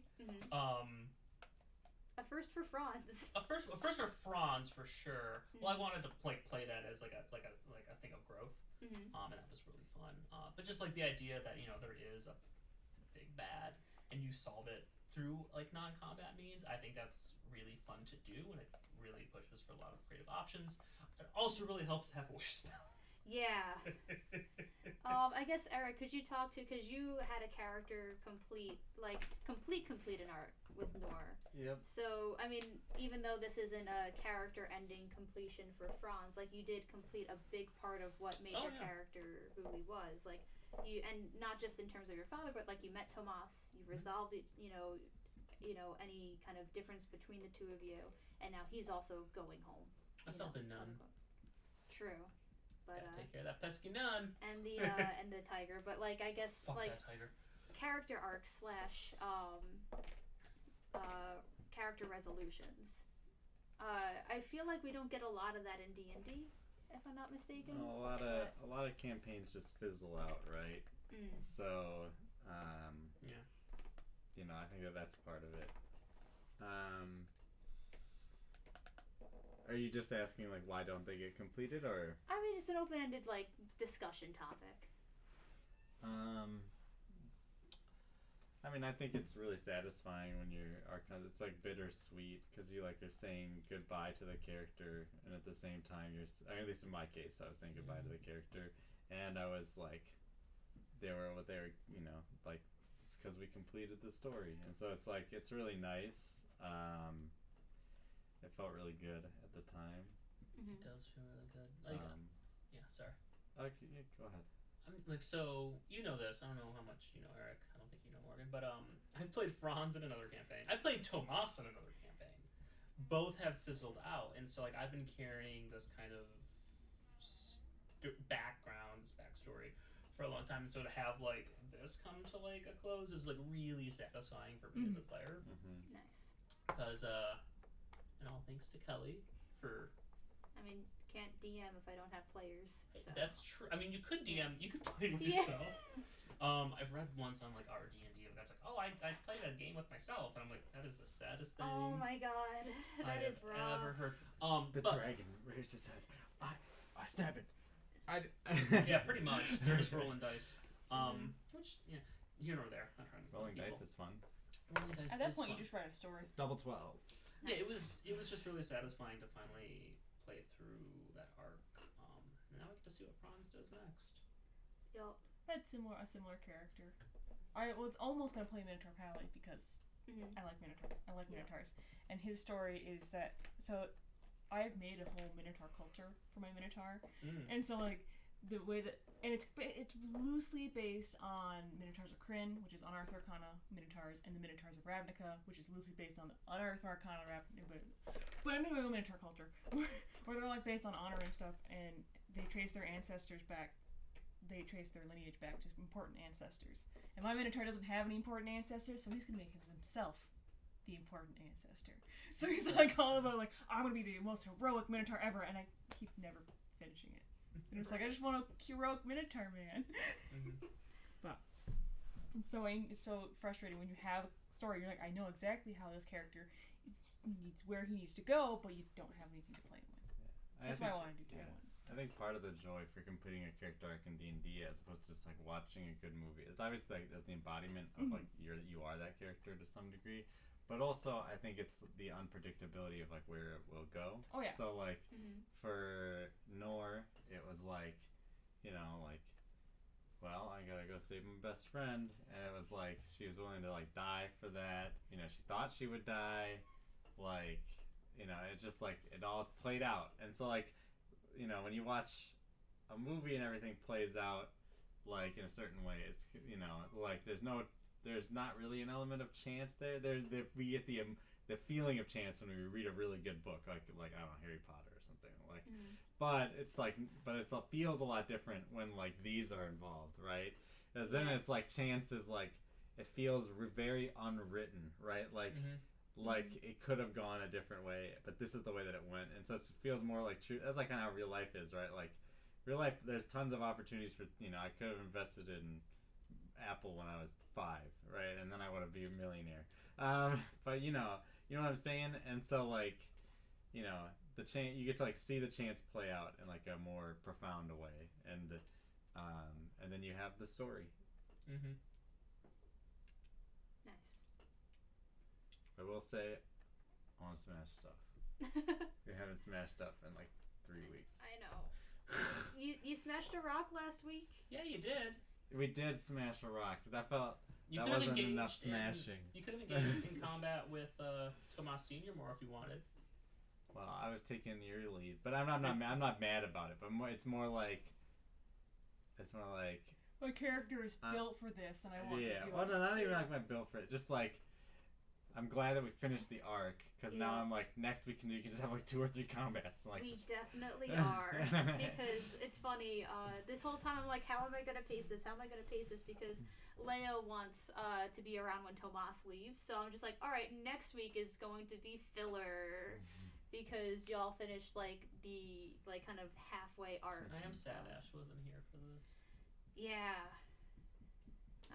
A first for Franz. A first for Franz for sure. Well, I wanted to play that as like a thing of growth, and that was really fun. But just like the idea that there is a big bad and you solve it through like non-combat means, I think that's really fun to do, and it really pushes for a lot of creative options. It also really helps to have a wish spell. Yeah. I guess, Eric, could you talk to, because you had a character complete in art with Noor. Yep. So, I mean, even though this isn't a character ending completion for Franz, like, you did complete a big part of what made your character who he was. Like, you, and not just in terms of your father, but like you met Tomas, you resolved it, any kind of difference between the two of you, and now he's also going home. That's something nun. True. But gotta take care of that pesky nun. And the and the tiger, but like I guess Fuck like that tiger. Character arcs / character resolutions. I feel like we don't get a lot of that in D&D, if I'm not mistaken. No, a lot of campaigns just fizzle out, right? So, yeah. I think that's part of it. Are you just asking, like, why don't they get completed, or? I mean, it's an open-ended, like, discussion topic. I mean, I think it's really satisfying when it's like bittersweet, because you like are saying goodbye to the character, and at the same time at least in my case, I was saying goodbye to the character, and I was like, they were like, it's because we completed the story, and so it's like, it's really nice. It felt really good at the time. It does feel really good. Like, yeah, sorry. Okay, yeah, go ahead. So you know this. I don't know how much you know Eric. I don't think you know Morgan, but I've played Franz in another campaign. I played Tomas in another campaign. Both have fizzled out, and so like I've been carrying this kind of backstory for a long time, and so to have like this come to like a close is like really satisfying for me as a player. Nice. Because and all thanks to Kelly for. I mean, can't DM if I don't have players. So. That's true. I mean, you could DM. You could play with yourself. I've read once on like our D&D that's like, oh, I played a game with myself, and I'm like, that is the saddest thing. Oh my god, that is rough. I ever heard. The dragon raised his head. I stab it. Yeah, pretty much. They're just rolling dice. Which here nor there. Not trying to. Rolling dice is fun. Rolling dice. At that fun. point, you just write a story. Double 12s. Yeah, it was just really satisfying to finally play through that arc. And now I get to see what Franz does next. had a similar character. I was almost gonna play Minotaur Pally because I like Minotaurs, and his story is that I've made a whole Minotaur culture for my Minotaur, and so like the way that it's loosely based on Minotaurs of Krynn, which is Unearthed Arcana Minotaurs, and the Minotaurs of Ravnica, which is loosely based on the Unearthed Arcana Ravnica. But I made my own Minotaur culture where they're like based on honor and stuff, and they trace their ancestors back. They trace their lineage back to important ancestors. And my Minotaur doesn't have any important ancestors, so he's gonna make himself the important ancestor. So he's like all about like, I'm gonna be the most heroic Minotaur ever, and I keep never finishing it. And it's like, I just want a heroic Minotaur man. But it's so frustrating when you have a story, you're like, I know exactly how this character where he needs to go, but you don't have anything to play him with. That's why I want to do Taiwan. I think part of the joy for completing a character arc in D&D as opposed to just like watching a good movie is obviously like there's the embodiment of like you are that character to some degree, but also I think it's the unpredictability of like where it will go. Oh yeah. So like for Nor, it was like, you know, like, well, I gotta go save my best friend, and it was like she was willing to like die for that. You know, she thought she would die, like, you know, it just like it all played out, and so like. You know, when you watch a movie and everything plays out like in a certain way, it's, you know, like there's not really an element of chance there. We get the feeling of chance when we read a really good book, like I don't know, Harry Potter or something like. But it feels a lot different when like these are involved, right? Because then it's like chance is like it feels very unwritten, right? Like. Like it could have gone a different way, but this is the way that it went, and so it feels more like true. That's like kind of how real life is, right? Like real life, there's tons of opportunities for, you know, I could have invested in Apple when I was 5, right, and then I would have been a millionaire. But you know what I'm saying, and so like, you know, the chance you get to like see the chance play out in like a more profound way, and then you have the story. Nice. I will say, I want to smash stuff. We haven't smashed stuff in like 3 weeks. I know. You smashed a rock last week? Yeah, you did. We did smash a rock. That You wasn't enough smashing. You could have engaged in combat with Tomas Senior more if you wanted. Well, I was taking your lead, but I'm not mad about it. But it's more like my character is built for this, and I want to do it. Well, no, not even like my built for it. Just like. I'm glad that we finished the arc, because now I'm like, next week you can just have like 2 or 3 combats. Like, we definitely are, because it's funny, this whole time I'm like, how am I going to pace this? Because Leia wants to be around when Tomas leaves, so I'm just like, alright, next week is going to be filler, because y'all finished like the like kind of halfway arc. I am sad Ash wasn't here for this. Yeah.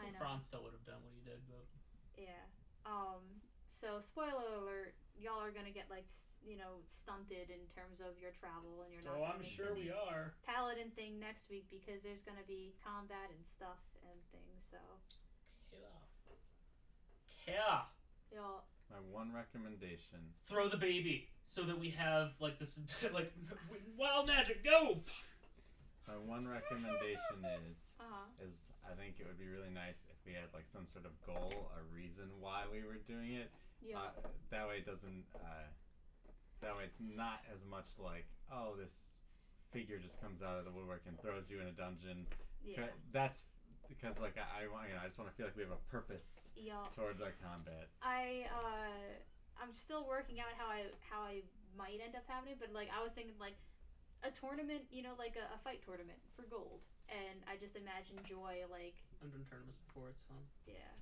I know. Franz still would have done what he did, but... Yeah. So spoiler alert, y'all are gonna get like stunted in terms of your travel, and you're not. I'm sure we are. Paladin thing next week because there's gonna be combat and stuff and things. So. Yeah. Y'all. My one recommendation: throw the baby so that we have like this like wild magic. Go. My one recommendation is I think it would be really nice if we had like some sort of goal, a reason why we were doing it. Yeah. That way it doesn't. That way it's not as much like, oh, this figure just comes out of the woodwork and throws you in a dungeon. Yeah. That's because like I just want to feel like we have a purpose towards our combat. I'm still working out how I might end up having it, but like I was thinking like. A tournament, like a fight tournament for gold, and I just imagine Joy like. I've done tournaments before. It's fun. Yeah,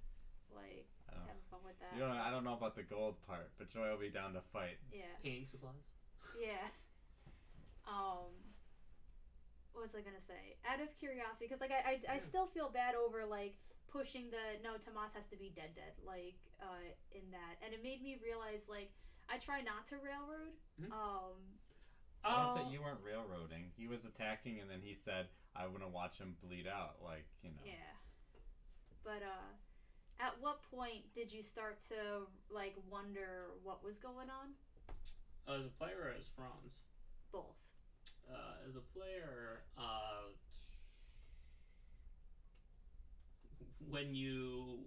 like having fun with that. I don't know about the gold part, but Joy will be down to fight. Yeah. Painting supplies. Yeah. What was I gonna say? Out of curiosity, because like I still feel bad over like pushing Tomas has to be dead like in that, and it made me realize like I try not to railroad. I thought that you weren't railroading. He was attacking, and then he said, "I want to watch him bleed out." Yeah. But at what point did you start to like wonder what was going on? As a player or as Franz? Both. As a player, when you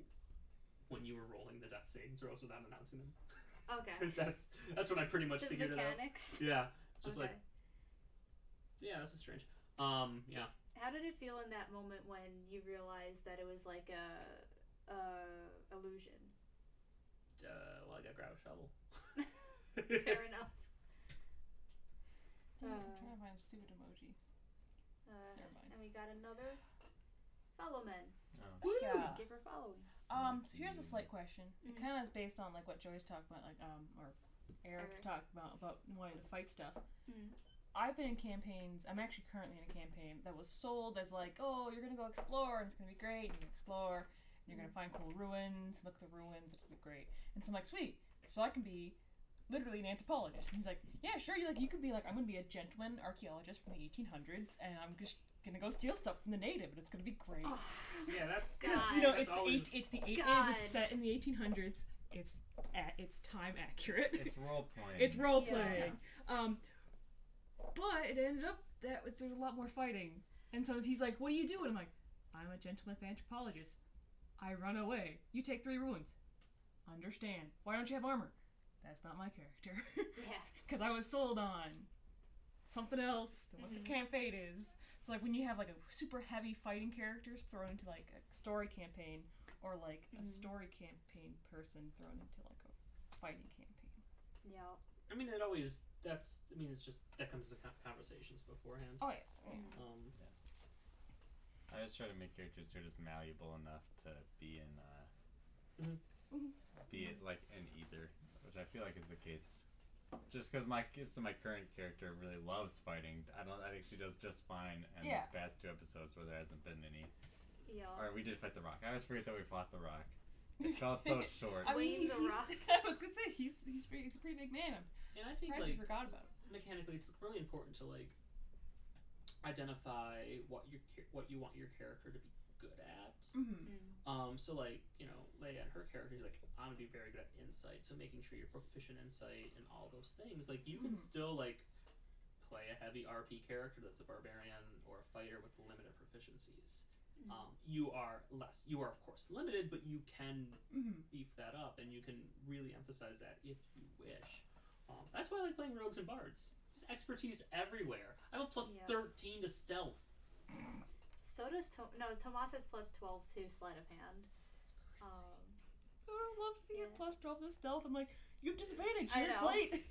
were rolling the death saving throws without announcing them. Okay. That's when I pretty much The figured mechanics. it out. Yeah, just Okay. like, yeah, this is strange. Yeah. How did it feel in that moment when you realized that it was like a illusion? Well, I gotta grab a shovel. Fair enough. I'm trying to find a stupid emoji. Never mind. And we got another follow man. Oh. Yeah. Thank you for following. So here's a slight question. It Mhm. kind of is based on like what Joy's talked about, like or Eric talked about wanting to fight stuff. Mm. I've been in campaigns. I'm actually currently in a campaign that was sold as like, oh, you're gonna go explore and it's gonna be great. And you can explore and you're gonna find cool ruins. Look at the ruins. It's gonna be great. And so I'm like, sweet. So I can be literally an anthropologist. And he's like, yeah, sure. You could be like, I'm gonna be a gentleman archaeologist from the 1800s, and I'm just gonna go steal stuff from the native, and it's gonna be great. Oh, Yeah, that's Because God. it's always... it God. is set in the 1800s. It's time accurate. It's role playing. It's role Yeah. playing. But it ended up that there's a lot more fighting, and so he's like, "What do you do?" And I'm like, "I'm a gentleman anthropologist. I run away. You take 3 ruins. Understand? Why don't you have armor?" That's not my character. Yeah. Because I was sold on something else than what the campaign is. So like when you have like a super heavy fighting characters thrown into like a story campaign, or like a story campaign person thrown into like a fighting campaign. Yeah. I mean, it's just, that comes to conversations beforehand. Oh yeah. I just try to make characters who are just malleable enough to be in, be it like in either, which I feel like is the case. Just because my current character really loves fighting, I think she does just fine in these past 2 episodes where there hasn't been any. Yeah. Or we did fight the Rock. I always forget that we fought the Rock. It felt so short. I mean, Dwayne The Rock. I was gonna say he's a pretty big man. And I think, I like, forgot about it. mechanically, it's really important to, like, identify what you want your character to be good at. So, like, you know, Leia and her character is like, I'm gonna be very good at insight, so making sure you're proficient in insight and all those things. Like, you can still, like, play a heavy RP character that's a barbarian or a fighter with limited proficiencies. You are of course limited, but you can beef that up, and you can really emphasize that if you wish. That's why I like playing rogues and bards. There's expertise everywhere. I have a plus 13 to stealth. So does Tomas has plus 12 to sleight of hand. I would love to be a plus 12 to stealth. I'm like, you have disadvantage. I You're know. late.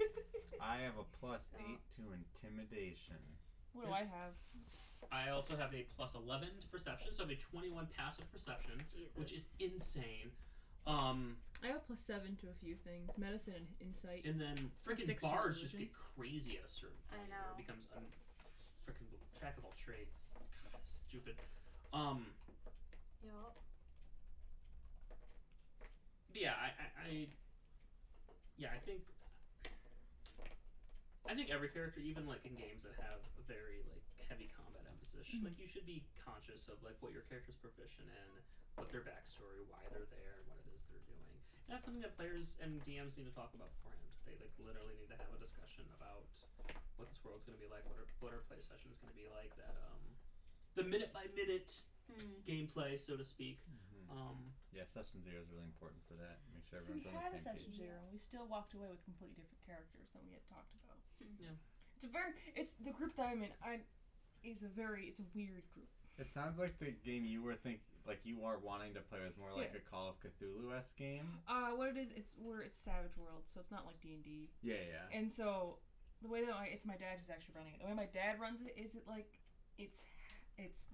I have a plus 8 to intimidation. What do I have? I also have a plus 11 to perception, so I have a 21 passive perception, Jesus. which is insane. I have a plus 7 to a few things, medicine and insight. And then Plus freaking 6 to bards just illusion. get crazy at a certain I point. know. Where it becomes freaking track of all trades. God, that's stupid. Yup. But yeah, I think every character, even like in games that have a very like heavy combat emphasis, like you should be conscious of like what your character's proficient in, what their backstory, why they're there, and what it is they're doing. And that's something that players and DMs need to talk about beforehand. They like literally need to have a discussion about what this world's going to be like, what our play session is going to be like, that the minute by minute gameplay, so to speak. Yeah, session 0 is really important for that. Make sure So we everyone's on had the a same session page. 0, and we still walked away with completely different characters than we had talked about. Yeah. It's the group that I'm in. It's a weird group. It sounds like the game you were you are wanting to play was more like a Call of Cthulhu-esque game. What it is, it's Savage World, so it's not like D&D. Yeah. And so the way that it's my dad who's actually running it. The way my dad runs it is it's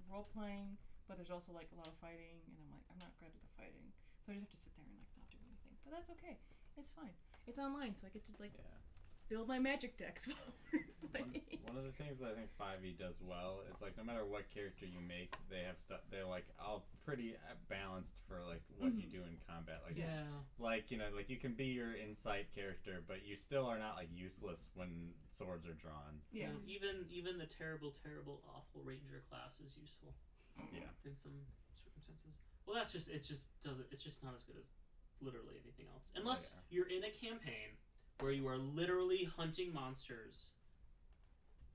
role playing, but there's also like a lot of fighting, and I'm like, I'm not good at the fighting, so I just have to sit there and like not do anything. But that's okay. It's fine. It's online, so I get to build my magic decks while we're playing. One of the things that I think 5e does well is like no matter what character you make, they have stuff. They're like all pretty balanced for like what you do in combat. Like like you know, like you can be your insight character, but you still are not like useless when swords are drawn. Yeah. Even the terrible, awful ranger class is useful. Yeah. In some circumstances. Well, it's just not as good as literally anything else, unless you're in a campaign where you are literally hunting monsters.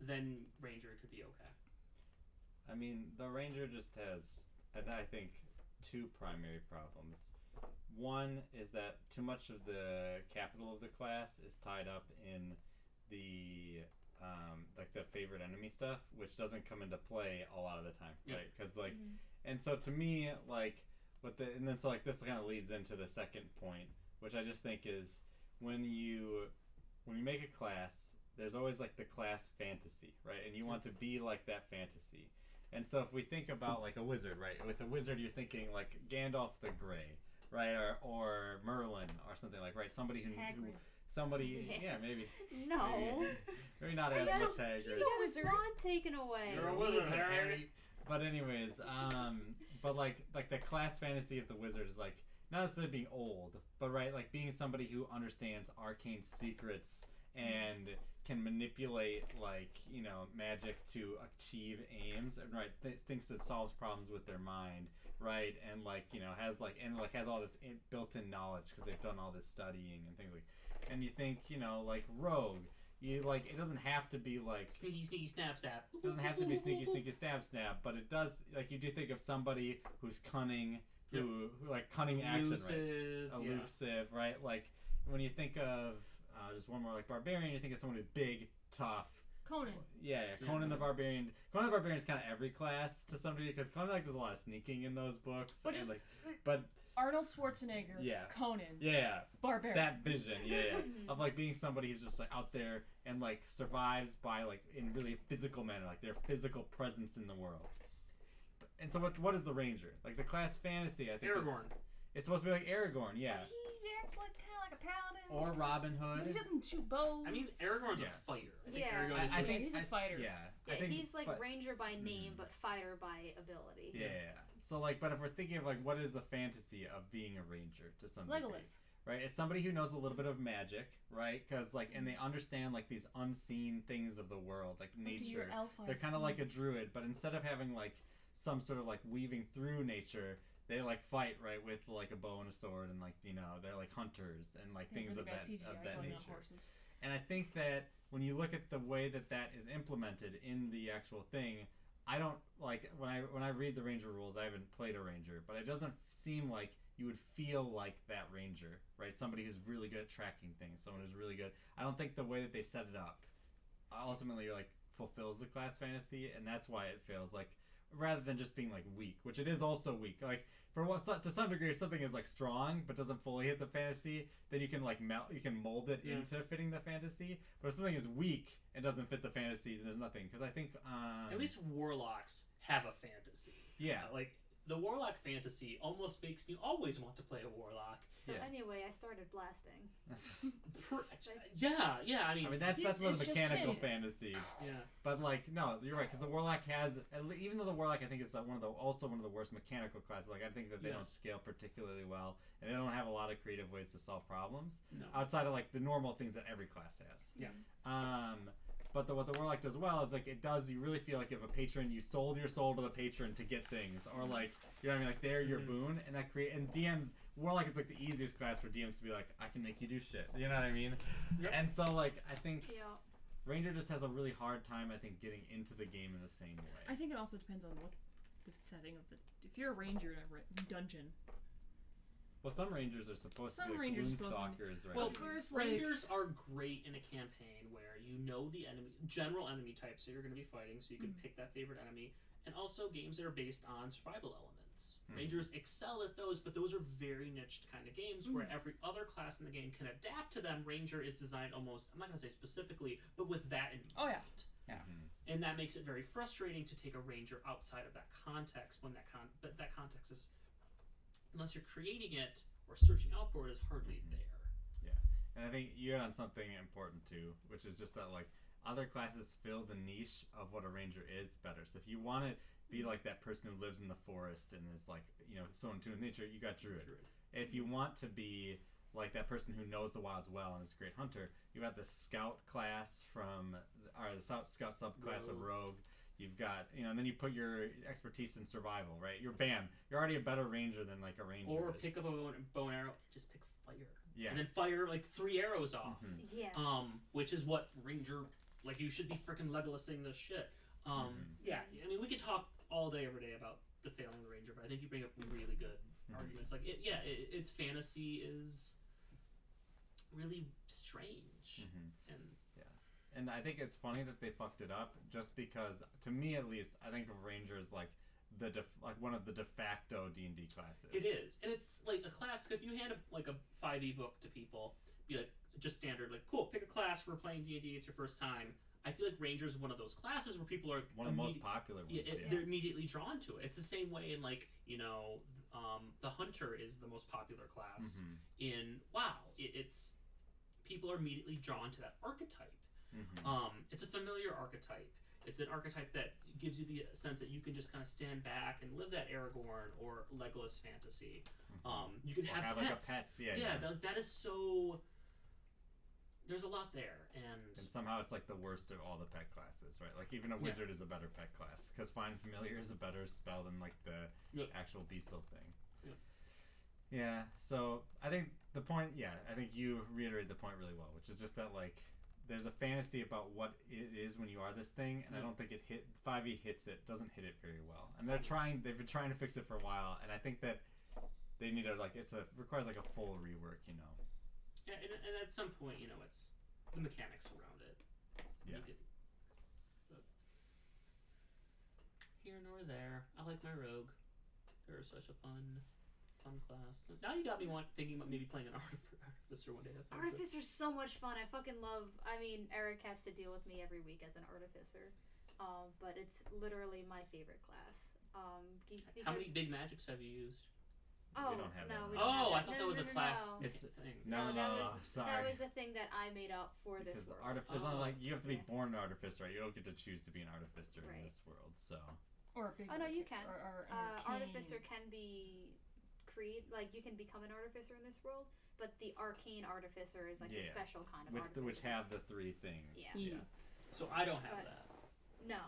Then ranger could be okay. I mean, the ranger just has, and I think two primary problems. One is that too much of the capital of the class is tied up in the like the favorite enemy stuff, which doesn't come into play a lot of the time, right? Because like, and so to me, like, and then so like this kind of leads into the second point, which I just think is when you make a class, there's always like the class fantasy, right? And you want to be like that fantasy. And so if we think about like a wizard, right? With a wizard, you're thinking like Gandalf the Grey, right? Or Merlin or something like, right? Somebody who yeah, maybe. No. Maybe not as much Hagrid. He's a wizard. Wand taken away. You're a wizard, Harry. But anyways, but like the class fantasy of the wizard is like not necessarily being old, but right, like being somebody who understands arcane secrets and can manipulate like magic to achieve aims, and right thinks it solves problems with their mind, right, and like has all this built-in knowledge because they've done all this studying and things like. And you think like rogue. You like it doesn't have to be like sneaky snap. It doesn't have to be sneaky snap, but it does like you do think of somebody who's cunning, who like cunning action, right? Elusive, right? Like when you think of just one more like barbarian, you think of someone who's big, tough. Conan. Yeah, Conan the Barbarian. Conan the Barbarian is kind of every class to some degree because Conan like does a lot of sneaking in those books. But Arnold Schwarzenegger. Yeah. Conan. Yeah. Barbarian. That vision, of like being somebody who's just like out there and like survives by like in really physical manner, like their physical presence in the world. And so what is the Ranger? Like the class fantasy, I think. Aragorn. It's supposed to be like Aragorn, yeah. He acts like kind of like a paladin. Or Robin Hood. But he doesn't shoot bows. I mean, Aragorn's a fighter. I think he's a fighter. Yeah, he's like ranger by name, but fighter by ability. Yeah. So like, but if we're thinking of like, what is the fantasy of being a ranger to some degree? Legolas. Right, it's somebody who knows a little bit of magic, right? Because like, and they understand like these unseen things of the world, like nature. They're kind of like a druid, but instead of having like some sort of like weaving through nature, they like fight right with like a bow and a sword, and like they're like hunters and like things of that nature. And I think that when you look at the way that is implemented in the actual thing, I don't like when I read the ranger rules. I haven't played a ranger, but it doesn't seem like you would feel like that ranger, right? Somebody who's really good at tracking things, someone who's really good. I don't think the way that they set it up ultimately like fulfills the class fantasy, and that's why it fails. Like rather than just being like weak, which it is also weak. Like for what to some degree, if something is like strong but doesn't fully hit the fantasy, then you can like you can mold it into fitting the fantasy. But if something is weak and doesn't fit the fantasy, then there's nothing. Because I think at least warlocks have a fantasy. Yeah, like the warlock fantasy almost makes me always want to play a warlock. So anyway, I started blasting. Yeah. I mean that's more the mechanical fantasy. Yeah. But like no, you're right, because the warlock has, even though the warlock I think is also one of the worst mechanical classes. Like I think that they don't scale particularly well, and they don't have a lot of creative ways to solve problems outside of like the normal things that every class has. Yeah. But what the warlock does well is like you really feel like you have a patron, you sold your soul to the patron to get things, or like you know what I mean, like they're your boon, and that and DMs warlock is like the easiest class for DMs to be like, I can make you do shit, you know what I mean? Yep. And so like I think Ranger just has a really hard time I think getting into the game in the same way. I think it also depends on what the setting of if you're a ranger in a dungeon. Well, some rangers are supposed to be like Gloomstalkers, right? Well, of course, rangers are great in a campaign where you know the general enemy types that you're going to be fighting, so you can pick that favorite enemy, and also games that are based on survival elements. Rangers excel at those, but those are very niched kind of games where every other class in the game can adapt to them. Ranger is designed almost, I'm not going to say specifically, but with that in mind. Yeah. And that makes it very frustrating to take a ranger outside of that context when that context is, unless you're creating it or searching out for it, is hardly there. Yeah, and I think you hit on something important too, which is just that like other classes fill the niche of what a ranger is better. So if you want to be like that person who lives in the forest and is like so in tune with nature, you got druid. If you want to be like that person who knows the wilds well and is a great hunter, you got the scout class the scout subclass of rogue. You've got, and then you put your expertise in survival, right? You're already a better ranger than like a ranger. Or pick up a bow and arrow, and just pick fire. Yeah. And then fire like 3 arrows off. Yeah. Which is what ranger, like you should be freaking Legolasing this shit. Yeah. I mean, we could talk all day, every day about the failing ranger, but I think you bring up really good arguments. Like, its fantasy is really strange, and and I think it's funny that they fucked it up, just because, to me at least, I think of Rangers like one of the de facto D&D classes. It is, and it's like a class. If you hand a 5e book to people, be like just standard, like, cool, pick a class. We're playing D&D. It's your first time. I feel like Rangers is one of those classes where people are one of the most popular ones. They're immediately drawn to it. It's the same way in, like, the Hunter is the most popular class in WoW. It's people are immediately drawn to that archetype. It's a familiar archetype. It's an archetype that gives you the sense that you can just kind of stand back and live that Aragorn or Legolas fantasy. You can have pets. Like a pets. That is so. There's a lot there, and somehow it's like the worst of all the pet classes, right? Like, even a wizard is a better pet class, because Find Familiar is a better spell than like the actual bestial thing. Yeah. So I think the point. Yeah, I think you reiterate the point really well, which is just that, like, there's a fantasy about what it is when you are this thing, and I don't think 5e doesn't hit it very well. And they've been trying to fix it for a while, and I think that they need to, like, requires like a full rework, Yeah, and at some point, it's the mechanics around it. Yeah. Here nor there. I like my rogue. They're such a fun class. Now you got me thinking about maybe playing an artificer one day. Artificer's so much fun. I fucking love. I mean, Eric has to deal with me every week as an artificer, but it's literally my favorite class. How many big magics have you used? Oh, we don't have no, that. we don't have I thought that was a class. No. It's a thing. No, sorry. That was a thing that I made up for this world. There's not, like, you have to be born an artificer, right? You don't get to choose to be an artificer in this world, so. Or a big. Oh no, you can. Or artificer can be like, you can become an artificer in this world, but the arcane artificer is like the special kind of artificer. Which have the 3 things. Yeah. So I don't have that. No.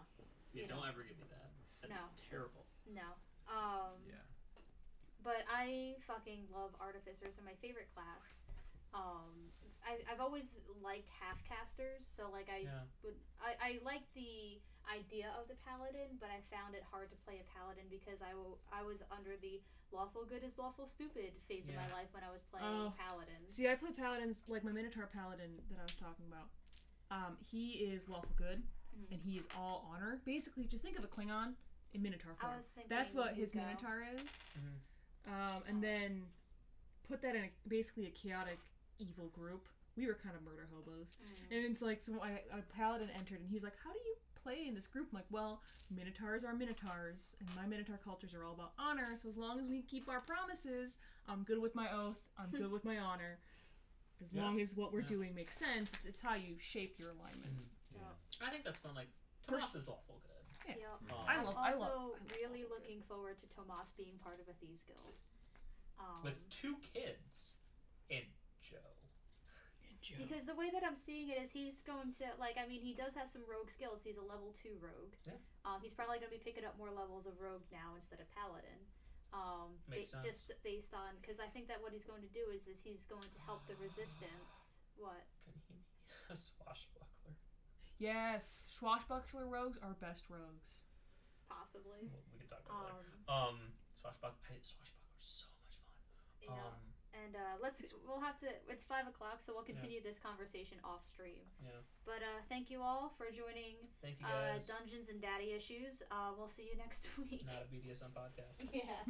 Yeah, don't ever give me that. That'd be terrible. No. Yeah. But I fucking love artificers. They're my favorite class. I've always liked half-casters, so like I like the idea of the paladin, but I found it hard to play a paladin because I was under the lawful good is lawful stupid phase of my life when I was playing paladins. See, I play paladins, like my Minotaur paladin that I was talking about. He is lawful good, and he is all honor. Basically, just think of a Klingon in Minotaur form. That's what his Minotaur is. And then put that in basically a chaotic evil group. We were kind of murder hobos. And it's like, so a paladin entered, and he's like, how do you play in this group? I'm like, well, Minotaurs are Minotaurs, and my Minotaur cultures are all about honor, so as long as we keep our promises, I'm good with my oath, I'm good with my honor. As long as what we're doing makes sense, it's how you shape your alignment. I think that's fun. Like, Tomas is awful good. Yeah. I'm really looking forward to Tomas being part of a Thieves Guild. With 2 kids and Joe. Because the way that I'm seeing it is he's going to, like, I mean, he does have some rogue skills. He's a level 2 rogue. Yeah. He's probably going to be picking up more levels of rogue now instead of paladin. Makes sense. Just based on, because I think that what he's going to do is he's going to help the resistance. What? Can he be a swashbuckler? Yes, swashbuckler rogues are best rogues. Possibly. Well, we can talk about it later. Swashbuckler's so much fun. Yeah. And we'll have to, it's 5 o'clock, so we'll continue this conversation off stream. Yeah. But thank you all for joining Thank you guys. Dungeons and Daddy Issues. We'll see you next week. Not a BDSM podcast. Yeah.